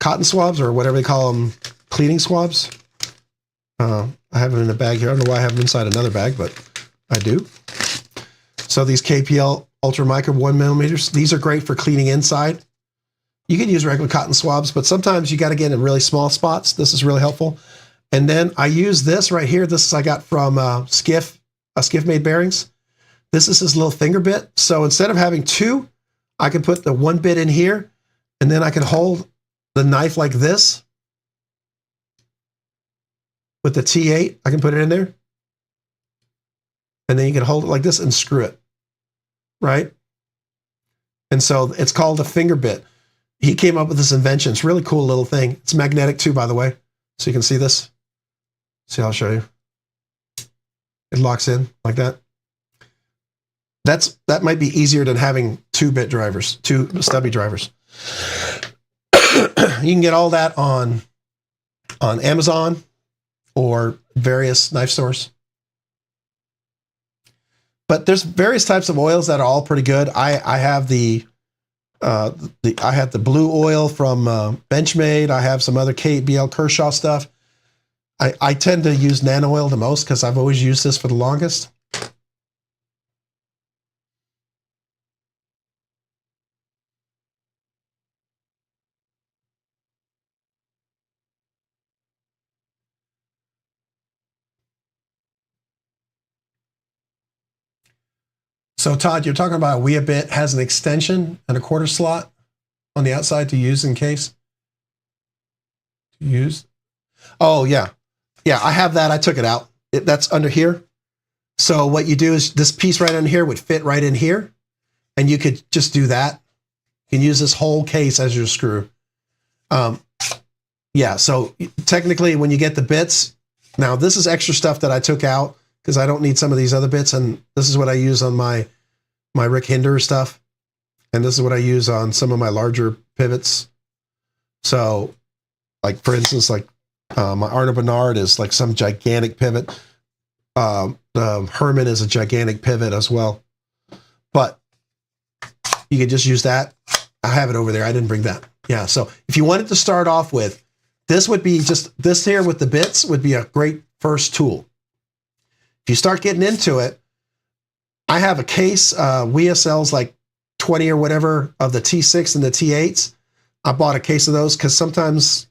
cotton swabs or whatever they call them, cleaning swabs. I have them in a bag here. I don't know why I have them inside another bag, but I do. So these KPL Ultra Micro 1mm, these are great for cleaning inside. You can use regular cotton swabs, but sometimes you got to get in really small spots. This is really helpful. And then I use this right here. This is I got from Skiff, Skiff made bearings. This is his little finger bit. So instead of having 2, I can put the 1 bit in here, and then I can hold the knife like this. With the T8, I can put it in there. And then you can hold it like this and screw it, right? And so it's called a finger bit. He came up with this invention. It's a really cool little thing. It's magnetic too, by the way. So you can see this. See, I'll show you. It locks in like that. That might be easier than having 2-bit drivers, 2 stubby drivers. You can get all that on Amazon or various knife stores. But there's various types of oils that are all pretty good. I have the blue oil from Benchmade. I have some other KBL Kershaw stuff. I tend to use nano oil the most because I've always used this for the longest. So Todd, you're talking about a Weabit has an extension and a quarter slot on the outside to use in case. To use? Oh yeah. Yeah, I have that. I took it out. That's under here. So what you do is this piece right under here would fit right in here. And you could just do that. You can use this whole case as your screw. Yeah, so technically when you get the bits, now this is extra stuff that I took out because I don't need some of these other bits, and this is what I use on my Rick Hinder stuff, and this is what I use on some of my larger pivots. So, like for instance, like my Arno Bernard is like some gigantic pivot. Herman is a gigantic pivot as well, but you can just use that. I have it over there. I didn't bring that. Yeah, so if you wanted to start off with, this would be just, this here with the bits would be a great first tool. If you start getting into it, I have a case, WEA sells like 20 or whatever of the T6 and the T8s. I bought a case of those because sometimes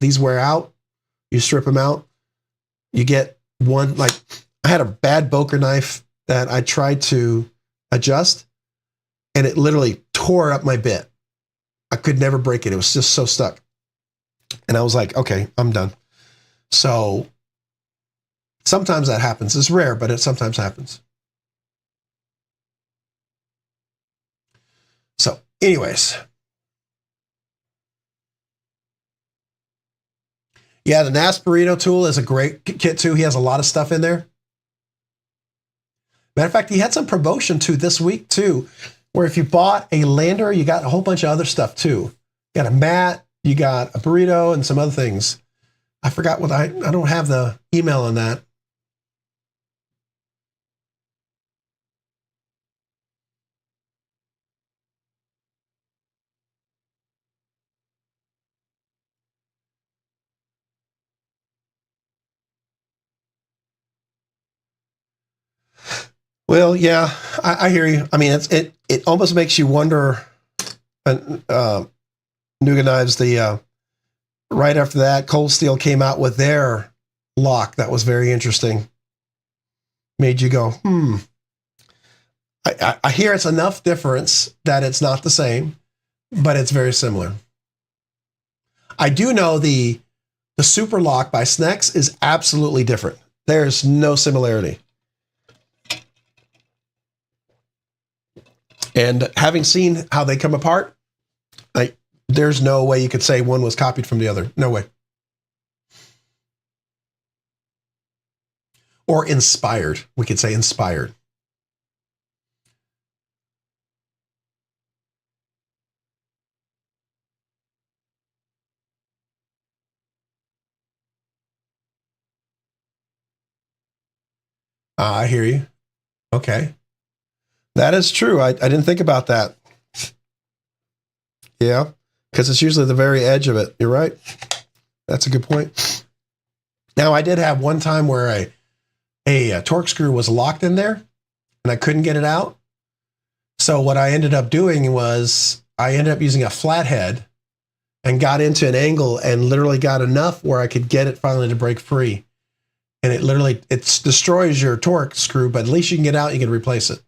these wear out. You strip them out. You get one, like I had a bad Boker knife that I tried to adjust and it literally tore up my bit. I could never break it. It was just so stuck. And I was like, okay, I'm done. So sometimes that happens. It's rare, but it sometimes happens. So anyways. Yeah, the NAS burrito tool is a great kit too. He has a lot of stuff in there. Matter of fact, he had some promotion too this week too, where if you bought a lander, you got a whole bunch of other stuff too. You got a mat, you got a burrito, and some other things. I forgot what I don't have the email on that. Well, yeah, I hear you. I mean, it almost makes you wonder. Nuga Knives, right after that, Cold Steel came out with their lock. That was very interesting. Made you go, I hear it's enough difference that it's not the same, but it's very similar. I do know the Super Lock by Snex is absolutely different. There's no similarity. And having seen how they come apart, there's no way you could say one was copied from the other. No way. Or inspired. We could say inspired. I hear you. Okay. That is true. I didn't think about that. Yeah, because it's usually the very edge of it. You're right. That's a good point. Now, I did have one time where a torque screw was locked in there and I couldn't get it out. So what I ended up doing was I ended up using a flathead and got into an angle and literally got enough where I could get it finally to break free. And it destroys your torque screw, but at least you can get out, you can replace it.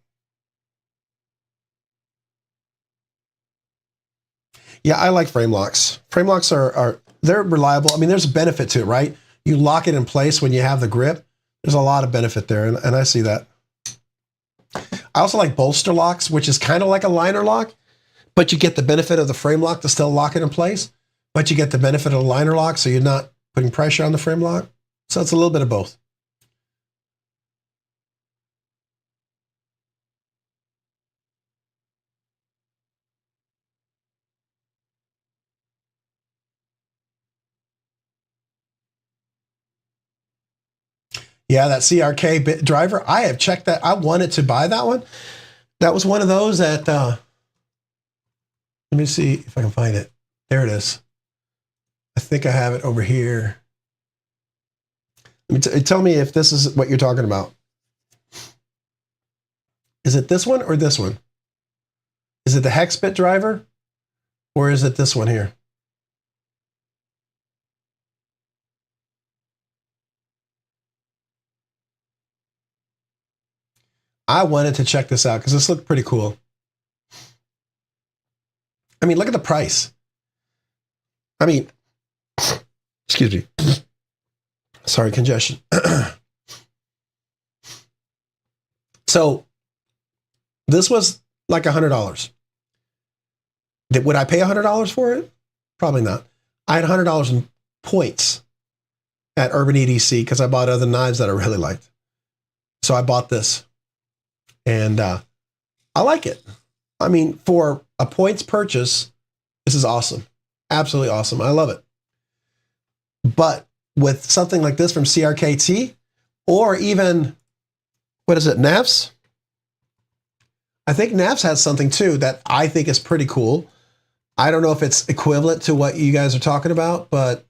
Yeah, I like frame locks. Frame locks they're reliable. I mean, there's a benefit to it, right? You lock it in place when you have the grip. There's a lot of benefit there, and I see that. I also like bolster locks, which is kind of like a liner lock, but you get the benefit of the frame lock to still lock it in place, but you get the benefit of the liner lock, so you're not putting pressure on the frame lock. So it's a little bit of both. Yeah, that CRK bit driver, I have checked that. I wanted to buy that one. That was one of those that, let me see if I can find it. There it is. I think I have it over here. Tell me if this is what you're talking about. Is it this one or this one? Is it the hex bit driver or is it this one here? I wanted to check this out because this looked pretty cool. I mean, look at the price. I mean, excuse me. Sorry, congestion. So this was like $100. Would I pay $100 for it? Probably not. I had $100 in points at Urban EDC because I bought other knives that I really liked. So I bought this, and I like it. I mean, for a points purchase, this is awesome. Absolutely awesome. I love it. But with something like this from CRKT, or even, what is it, Navs? I think Navs has something too that I think is pretty cool. I don't know if it's equivalent to what you guys are talking about, but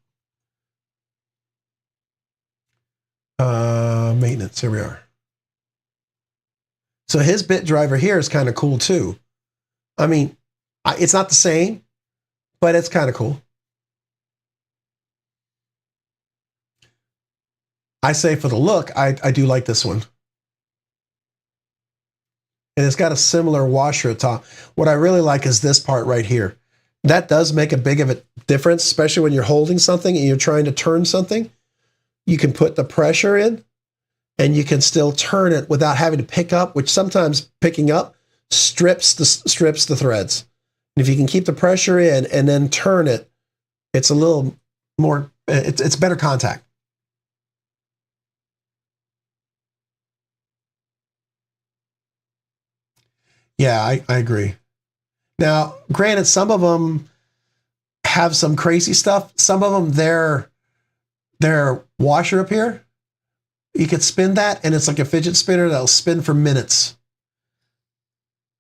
maintenance, here we are. So his bit driver here is kind of cool too. I mean, it's not the same, but it's kind of cool. I say for the look, I do like this one. And it's got a similar washer at top. What I really like is this part right here. That does make a big of a difference, especially when you're holding something and you're trying to turn something. You can put the pressure in and you can still turn it without having to pick up, which sometimes picking up strips the threads. And if you can keep the pressure in and then turn it, it's a little more, it's better contact. Yeah, I agree. Now, granted, some of them have some crazy stuff. Some of them, their washer up here, you could spin that, and it's like a fidget spinner that'll spin for minutes.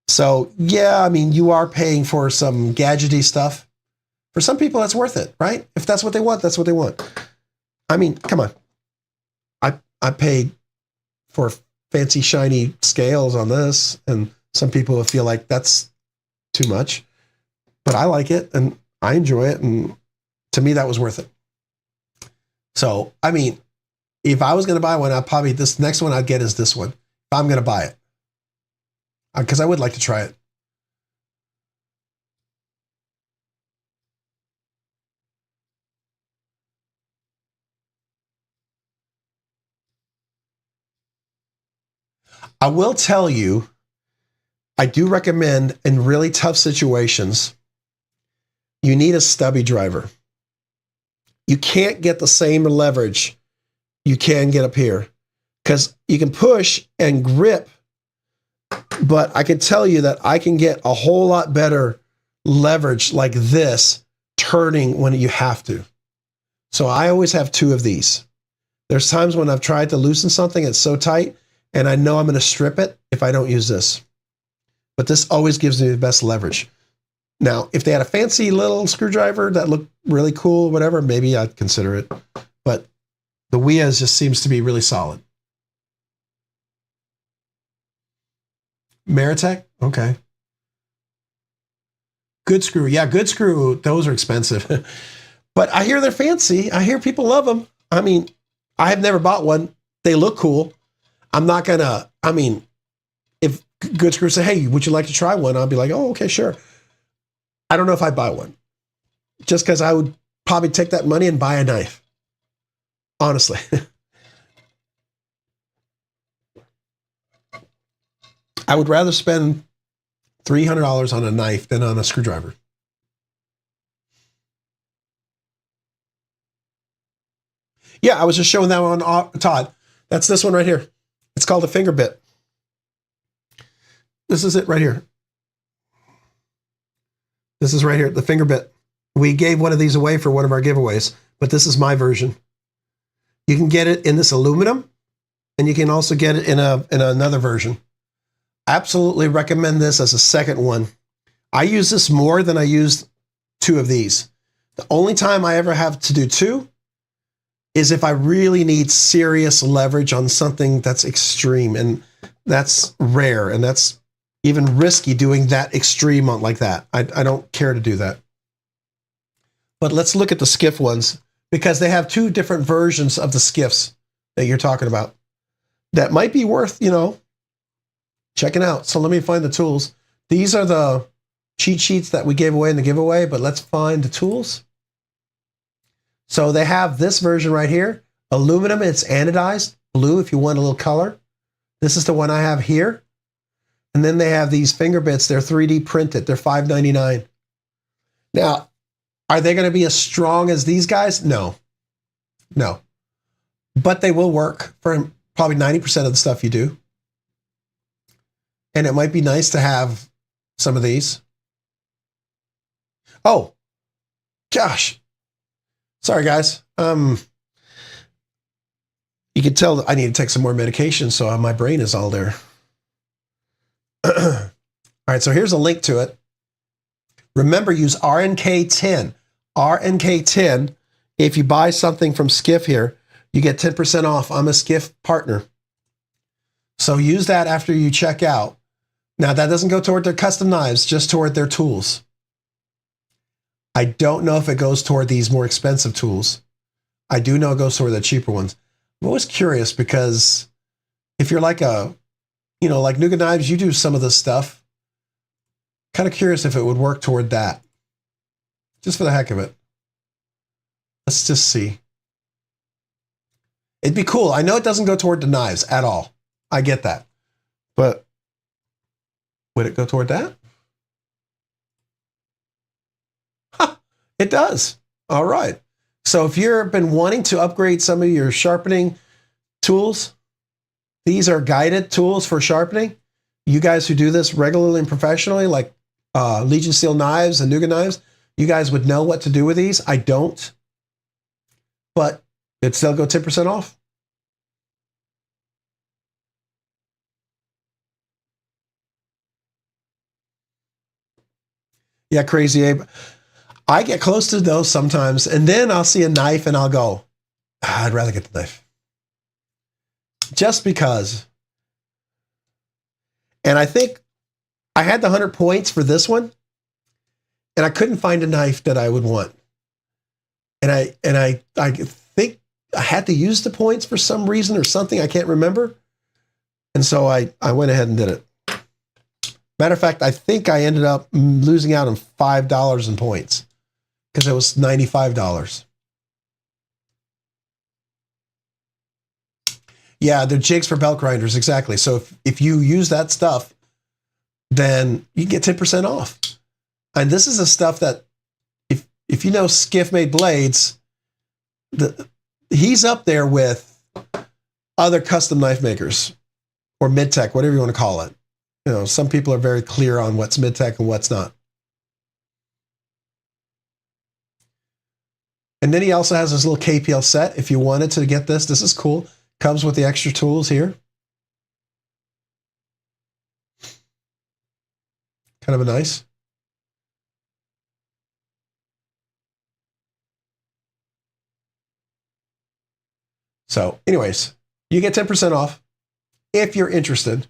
So, yeah, I mean, you are paying for some gadgety stuff. For some people, that's worth it, right? If that's what they want, that's what they want. I mean, come on. I paid for fancy, shiny scales on this, and some people will feel like that's too much. But I like it, and I enjoy it, and to me, that was worth it. So, I mean, if I was going to buy one, I'd probably, this next one I'd get is this one. If I'm going to buy it. Because I would like to try it. I will tell you, I do recommend in really tough situations, you need a stubby driver. You can't get the same leverage you can get up here because you can push and grip, but I can tell you that I can get a whole lot better leverage like this turning when you have to. So I always have two of these. There's times when I've tried to loosen something, it's so tight, and I know I'm going to strip it if I don't use this. But this always gives me the best leverage. Now, if they had a fancy little screwdriver that looked really cool, whatever, maybe I'd consider it. But the Wias just seems to be really solid. Meritech? Okay. Good screw. Yeah, good screw. Those are expensive. But I hear they're fancy. I hear people love them. I mean, I have never bought one. They look cool. I'm not going to, I mean, if Good Screw say, hey, would you like to try one? I'll be like, oh, okay, sure. I don't know if I'd buy one. Just because I would probably take that money and buy a knife. Honestly. I would rather spend $300 on a knife than on a screwdriver. Yeah, I was just showing that one on Todd. That's this one right here. It's called a finger bit. This is it right here. This is right here, the finger bit. We gave one of these away for one of our giveaways, but this is my version. You can get it in this aluminum, and you can also get it in another version. Absolutely recommend this as a second one. I use this more than I used two of these. The only time I ever have to do two is if I really need serious leverage on something that's extreme, and that's rare, and that's even risky doing that extreme on like that. I don't care to do that. But let's look at the Skiff ones, because they have two different versions of the Skiffs that you're talking about. That might be worth, you know, Check it out. So let me find the tools. These are the cheat sheets that we gave away in the giveaway, but let's find the tools. So they have this version right here. Aluminum, it's anodized. Blue if you want a little color. This is the one I have here. And then they have these finger bits. They're 3D printed. They're $5.99. Now, are they going to be as strong as these guys? No. No. But they will work for probably 90% of the stuff you do. And it might be nice to have some of these. Oh, gosh. Sorry, guys. You can tell I need to take some more medication, so my brain is all there. All right, so here's a link to it. Remember, use RNK10. RNK10, if you buy something from Skiff here, you get 10% off. I'm a Skiff partner. So use that after you check out. Now, that doesn't go toward their custom knives, just toward their tools. I don't know if it goes toward these more expensive tools. I do know it goes toward the cheaper ones. I'm always curious because if you're like a, you know, like Nuga Knives, you do some of this stuff. Kind of curious if it would work toward that. Just for the heck of it. Let's just see. It'd be cool. I know it doesn't go toward the knives at all. I get that. But would it go toward that? Huh, it does. All right. So if you've been wanting to upgrade some of your sharpening tools, these are guided tools for sharpening. You guys who do this regularly and professionally, like Legion Steel knives and Nuga knives, you guys would know what to do with these. I don't. But it'd still go 10% off. Yeah, Crazy Abe. I get close to those sometimes, and then I'll see a knife and I'll go, I'd rather get the knife. Just because. And I think I had the 100 points for this one, and I couldn't find a knife that I would want. And I think I had to use the points for some reason or something. I can't remember. And so I went ahead and did it. Matter of fact, I think I ended up losing out on $5 in points because it was $95. Yeah, they're jigs for belt grinders, exactly. So if you use that stuff, then you get 10% off. And this is the stuff that, if you know Skiff made blades, he's up there with other custom knife makers or mid-tech, whatever you want to call it. You know, some people are very clear on what's mid-tech and what's not. And then he also has this little KPL set. If you wanted to get this, this is cool. Comes with the extra tools here. Kind of a nice. So anyways, you get 10% off if you're interested.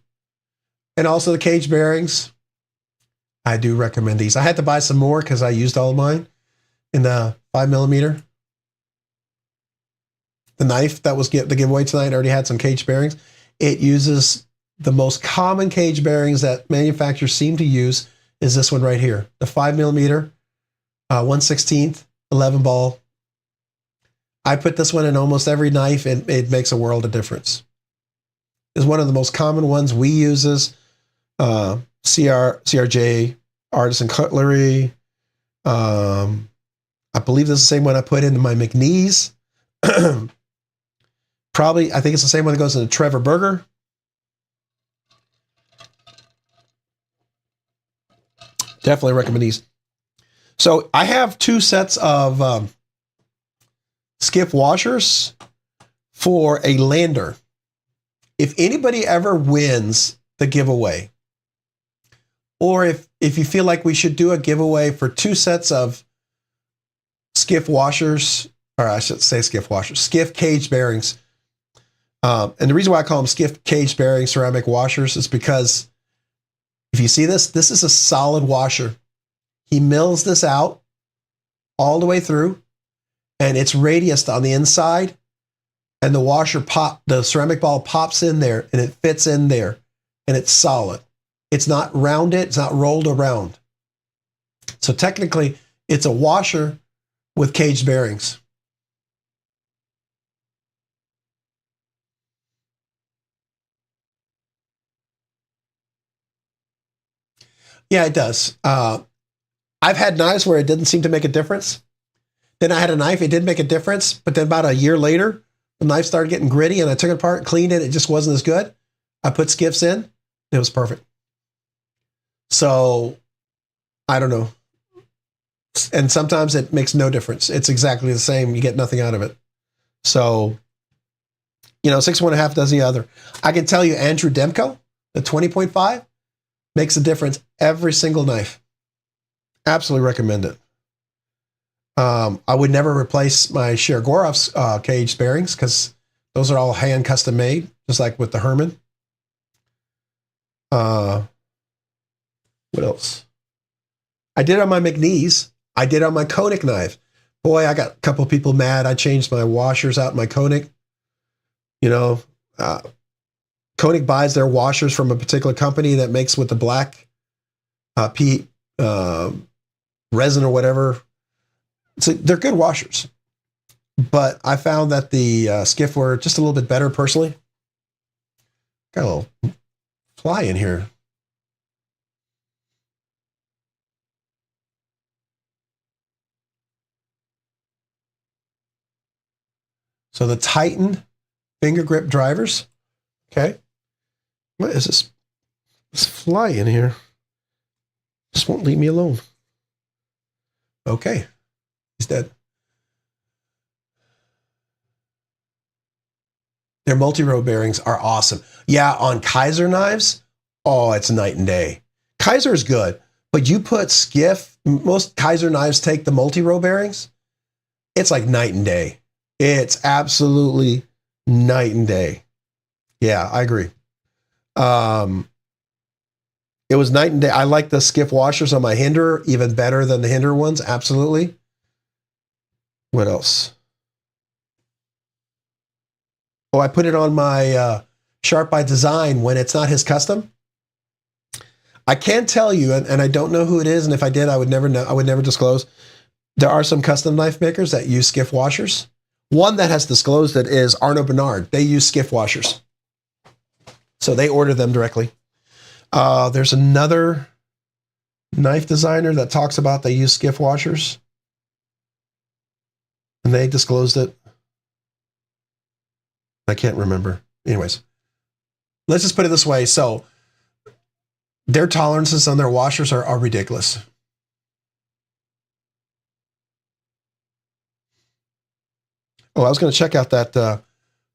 And also the cage bearings. I do recommend these. I had to buy some more because I used all of mine in the 5mm. The knife that was the giveaway tonight already had some cage bearings. It uses the most common cage bearings that manufacturers seem to use is this one right here. The 5mm, 1/16, 11 ball. I put this one in almost every knife and it makes a world of difference. It's one of the most common ones we uses. CRJ, Artisan Cutlery. I believe this is the same one I put into my McNeese. Probably, I think it's the same one that goes into Trevor Burger. Definitely recommend these. So I have 2 sets of Skiff washers for a lander. If anybody ever wins the giveaway, or if you feel like we should do a giveaway for 2 sets of Skiff washers, or I should say Skiff washers, Skiff cage bearings. And the reason why I call them Skiff cage bearing ceramic washers is because if you see this, this is a solid washer. He mills this out all the way through, and it's radiused on the inside, and the washer the ceramic ball pops in there, and it fits in there. and it's solid. It's not rounded, it's not rolled around. So technically, it's a washer with caged bearings. Yeah, it does. I've had knives where it didn't seem to make a difference. Then I had a knife, it did make a difference, but then about a year later, the knife started getting gritty and I took it apart, cleaned it, it just wasn't as good. I put Skiffs in, it was perfect. So, I don't know. And sometimes it makes no difference. It's exactly the same. You get nothing out of it. So, 6.5 does the other. I can tell you Andrew Demko, the 20.5, makes a difference every single knife. Absolutely recommend it. I would never replace my Sheregorov's cage bearings because those are all hand custom made, just like with the Herman. What else? I did on my McNeese. I did on my Koenig knife. Boy, I got a couple people mad. I changed my washers out in my Koenig. Koenig buys their washers from a particular company that makes with the black resin or whatever. So they're good washers. But I found that the Skiff were just a little bit better personally. Got a little fly in here. So the Titan finger grip drivers. Okay. What is this? This fly in here. Just won't leave me alone. Okay. He's dead. Their multi-row bearings are awesome. Yeah, on Kaiser knives, oh, it's night and day. Kaiser is good, but you put Skiff, most Kaiser knives take the multi-row bearings. It's like night and day. It's absolutely night and day. Yeah, I agree. It was night and day. I like the Skiff washers on my Hinder even better than the Hinder ones. Absolutely. What else? Oh, I put it on my Sharp by Design when it's not his custom. I can tell you, and I don't know who it is, and if I did, I would never know. I would never disclose. There are some custom knife makers that use Skiff washers. One that has disclosed it is Arno Bernard. They use Skiff washers. So they order them directly. There's another knife designer that talks about they use Skiff washers. And they disclosed it. I can't remember. Anyways, let's just put it this way. So their tolerances on their washers are ridiculous. Oh, I was going to check out that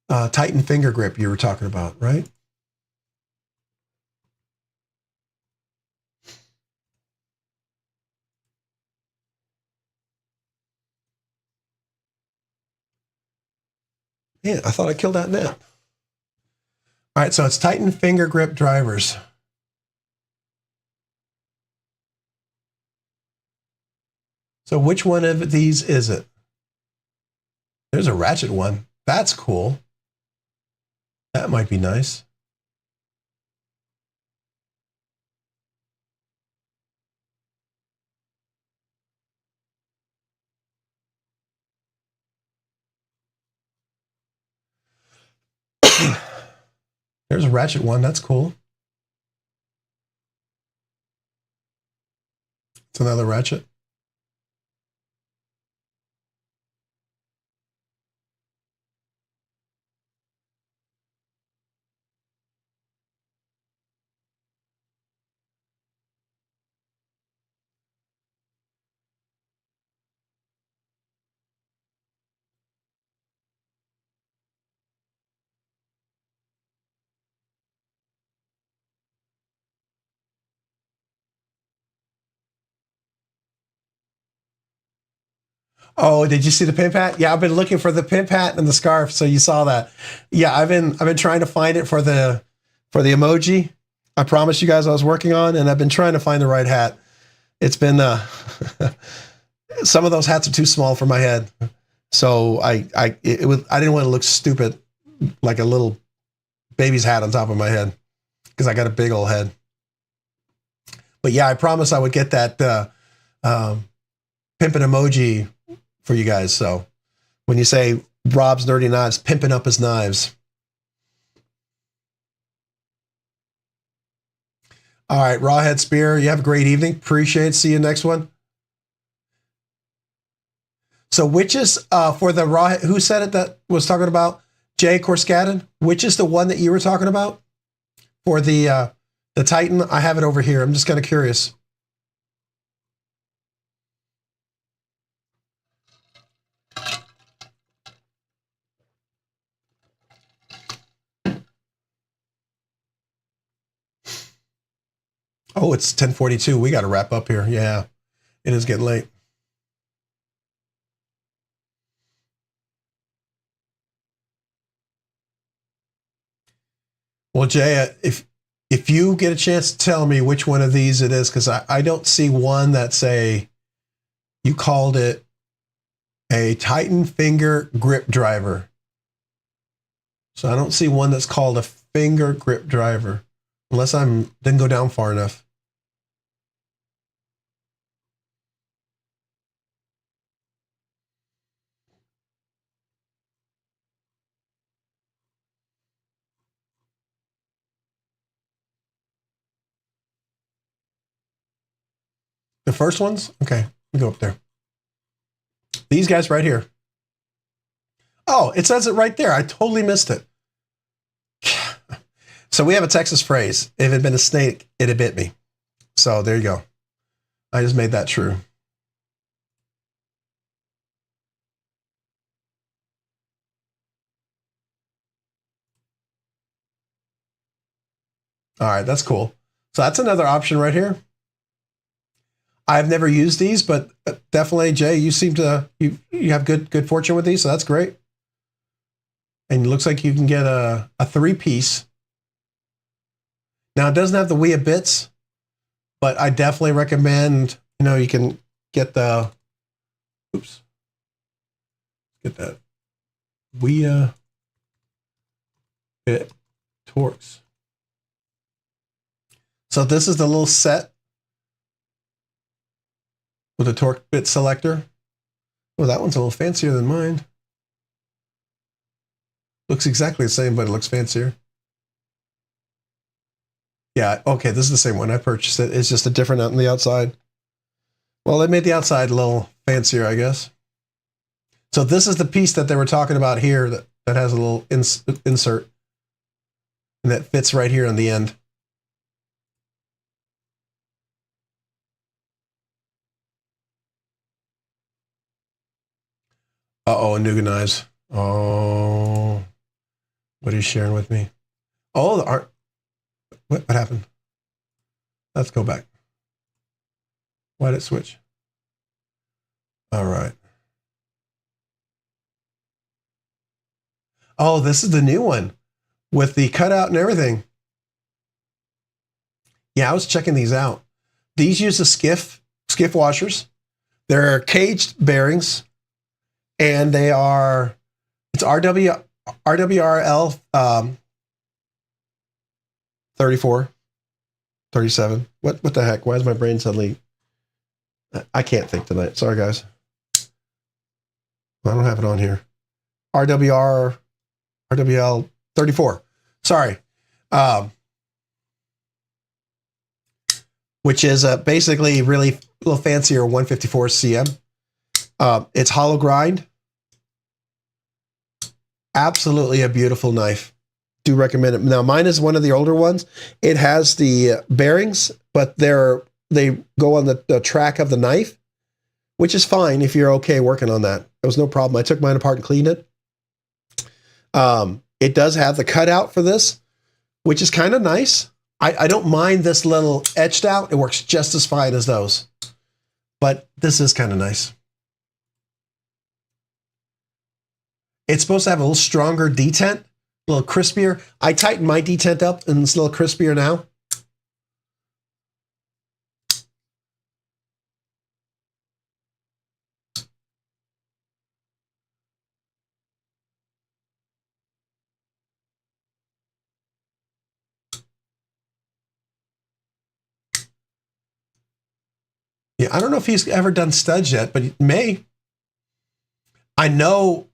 Titan finger grip you were talking about, right? Man, I thought I killed that net. All right, so it's Titan finger grip drivers. So which one of these is it? There's a ratchet one. That's cool. That might be nice. There's a ratchet one. That's cool. It's another ratchet. Oh, did you see the pimp hat? Yeah, I've been looking for the pimp hat and the scarf, so you saw that. Yeah, I've been trying to find it for the emoji. I promised you guys I was working on, and I've been trying to find the right hat. It's been some of those hats are too small for my head, so I didn't want to look stupid like a little baby's hat on top of my head because I got a big old head. But yeah, I promise I would get that pimpin' emoji for you guys. So when you say Rob's Nerdy Knives, pimping up his knives. All right, Rawhead Spear, you have a great evening. Appreciate it. See you next one. So which is for the Rawhead, who said it that was talking about? Jay Corskadden? Which is the one that you were talking about? For the Titan? I have it over here. I'm just kind of curious. Oh, it's 10:42. We got to wrap up here. Yeah, it is getting late. Well, Jay, if you get a chance to tell me which one of these it is, because I don't see one that's you called it a Titan finger grip driver. So I don't see one that's called a finger grip driver, unless didn't go down far enough. The first ones? Okay, let me go up there. These guys right here. Oh, it says it right there. I totally missed it. So we have a Texas phrase. If it had been a snake, it'd have bit me. So there you go. I just made that true. All right, that's cool. So that's another option right here. I've never used these, but definitely, Jay, you seem to you have good fortune with these, so that's great. And it looks like you can get a 3-piece. Now it doesn't have the Wea bits, but I definitely recommend, you can get the get that Wea bit Torx. So this is the little set with a torque bit selector. Oh, that one's a little fancier than mine. Looks exactly the same, but it looks fancier. Yeah, okay, this is the same one. I purchased it. It's just a different out on the outside. Well, they made the outside a little fancier, I guess. So this is the piece that they were talking about here that has a little insert. And that fits right here on the end. Uh-oh, Nuga knives. Oh, what are you sharing with me? Oh, the art. What happened? Let's go back. Why did it switch? All right. Oh, this is the new one with the cutout and everything. Yeah, I was checking these out. These use the Skiff washers. They're caged bearings, and it's RWRL 34, 37. What the heck? Why is my brain suddenly? I can't think tonight. Sorry, guys. I don't have it on here. RWL 34. Sorry. Which is basically really a little fancier 154 CM. It's hollow grind. Absolutely a beautiful knife. Do recommend it. Now, mine is one of the older ones. It has the bearings, but they go on the track of the knife, which is fine if you're okay working on that. There was no problem. I took mine apart and cleaned it. It does have the cutout for this, which is kind of nice. I don't mind this little etched out. It works just as fine as those. But this is kind of nice. It's supposed to have a little stronger detent, a little crispier. I tightened my detent up and it's a little crispier now. I don't know if he's ever done studs yet, but he may. I know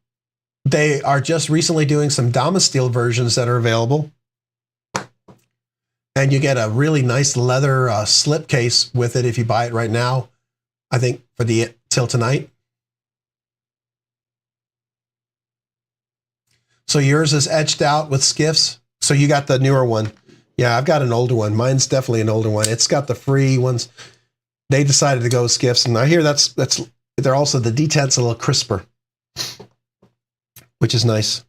they are just recently doing some Damasteel versions that are available. And you get a really nice leather slip case with it if you buy it right now. I think for the till tonight. So yours is etched out with skiffs. So you got the newer one. Yeah, I've got an older one. Mine's definitely an older one. It's got the free ones. They decided to go with skiffs, and I hear that's they're also the detent's a little crisper, which is nice.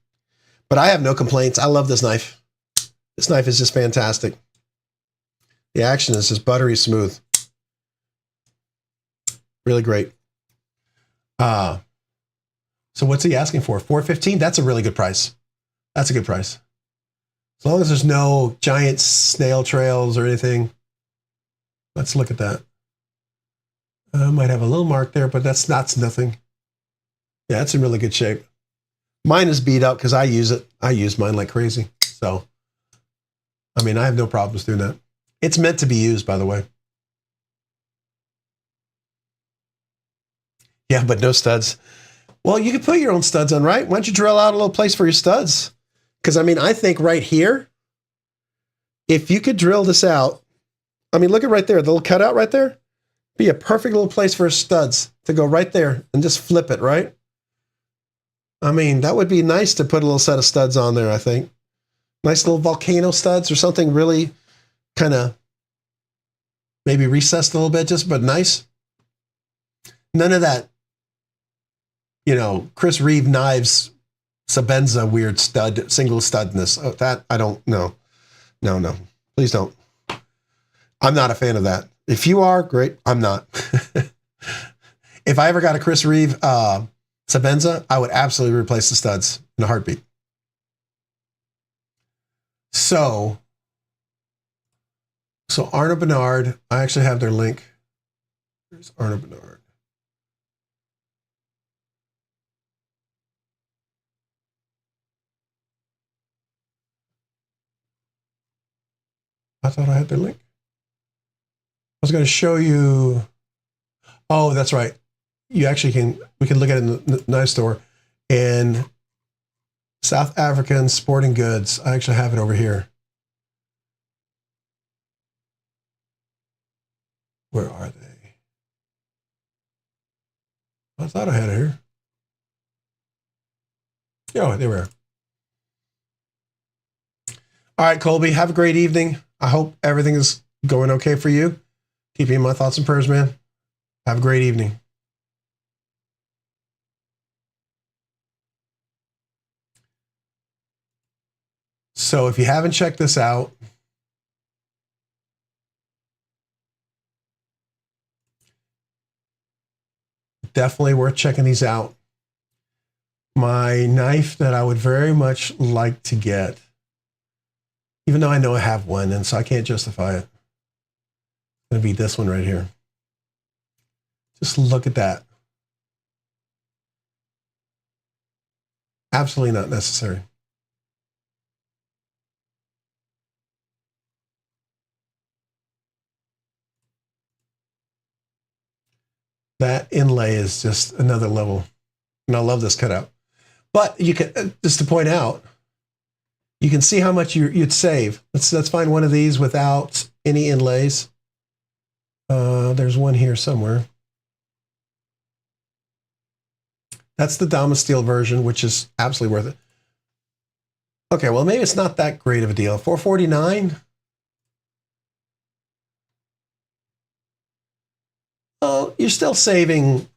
But I have no complaints. I love this knife. This knife is just fantastic. The action is just buttery smooth. Really great. So what's he asking for? $415? That's a really good price. That's a good price. As long as there's no giant snail trails or anything. Let's look at that. Might have a little mark there, but that's nothing. Yeah, it's in really good shape. Mine is beat up because I use it. I use mine like crazy. So, I mean, I have no problems doing that. It's meant to be used, by the way. Yeah, but no studs. Well, you could put your own studs on, right? Why don't you drill out a little place for your studs? Because, I mean, I think right here, if you could drill this out, I mean, look at right there, the little cutout right there. Be a perfect little place for studs to go right there and just flip it, right? I mean, that would be nice to put a little set of studs on there, I think. Nice little volcano studs or something really kind of maybe recessed a little bit, just but nice. None of that, you know, Chris Reeve knives, Sabenza weird stud, single studness. Oh, that I don't know. No. Please don't. I'm not a fan of that. If you are, great. I'm not. If I ever got a Chris Reeve Sabenza, I would absolutely replace the studs in a heartbeat. So Arno Bernard, I actually have their link. Here's Arno Bernard. I thought I had their link. I was going to show you. Oh, that's right. You actually can, we can look at it in the knife store. And South African Sporting Goods, I actually have it over here. Where are they? I thought I had it here. Oh, there we are. All right, Colby, have a great evening. I hope everything is going okay for you. Keep you in my thoughts and prayers, man. Have a great evening. So if you haven't checked this out, definitely worth checking these out. My knife that I would very much like to get, even though I know I have one, and so I can't justify it, it's going to be this one right here. Just look at that. Absolutely not necessary. That inlay is just another level. And I love this cutout. But you can, just to point out, you can see how much you'd save. Let's find one of these without any inlays. There's one here somewhere. That's the Damasteel version, which is absolutely worth it. Okay, well, maybe it's not that great of a deal. $449. Oh, you're still saving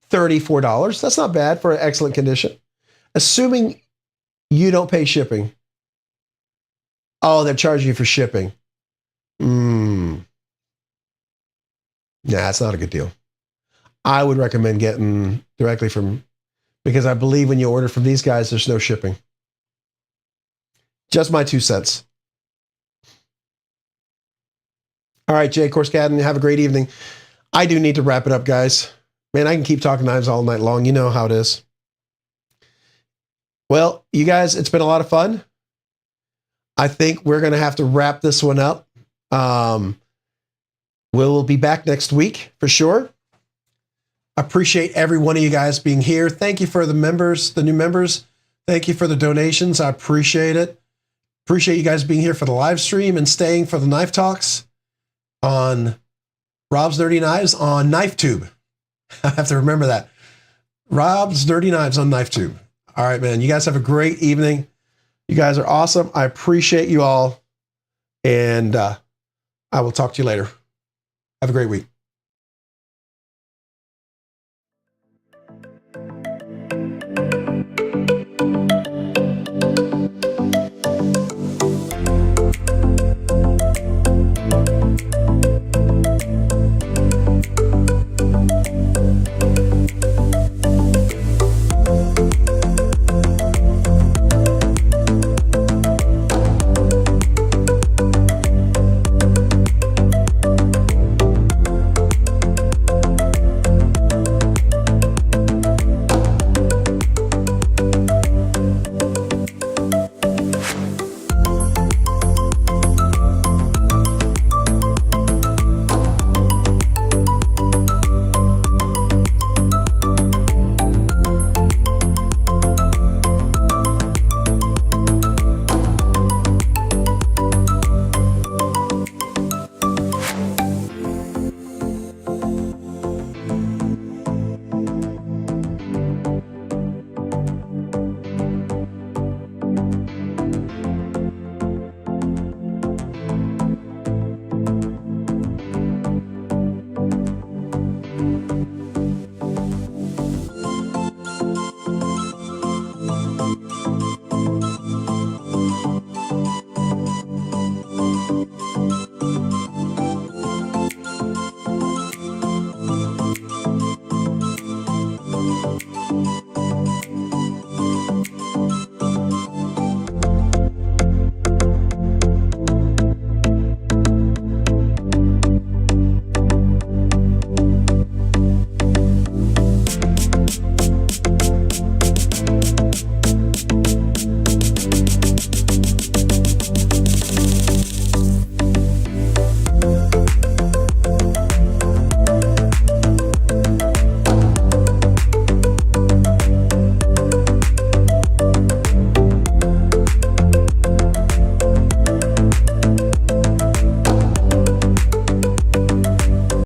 $34. That's not bad for an excellent condition. Assuming you don't pay shipping. Oh, they're charging you for shipping. Nah, it's not a good deal. I would recommend getting directly from, because I believe when you order from these guys, there's no shipping. Just my 2 cents. All right, Jay Corskadden, have a great evening. I do need to wrap it up, guys. Man, I can keep talking knives all night long. You know how it is. Well, you guys, it's been a lot of fun. I think we're going to have to wrap this one up. We'll be back next week for sure. Appreciate every one of you guys being here. Thank you for the members, the new members. Thank you for the donations. I appreciate it. Appreciate you guys being here for the live stream and staying for the knife talks on Rob's Nerdy Knives on KnifeTube. I have to remember that. Rob's Nerdy Knives on KnifeTube. All right, man. You guys have a great evening. You guys are awesome. I appreciate you all. And I will talk to you later. Have a great week.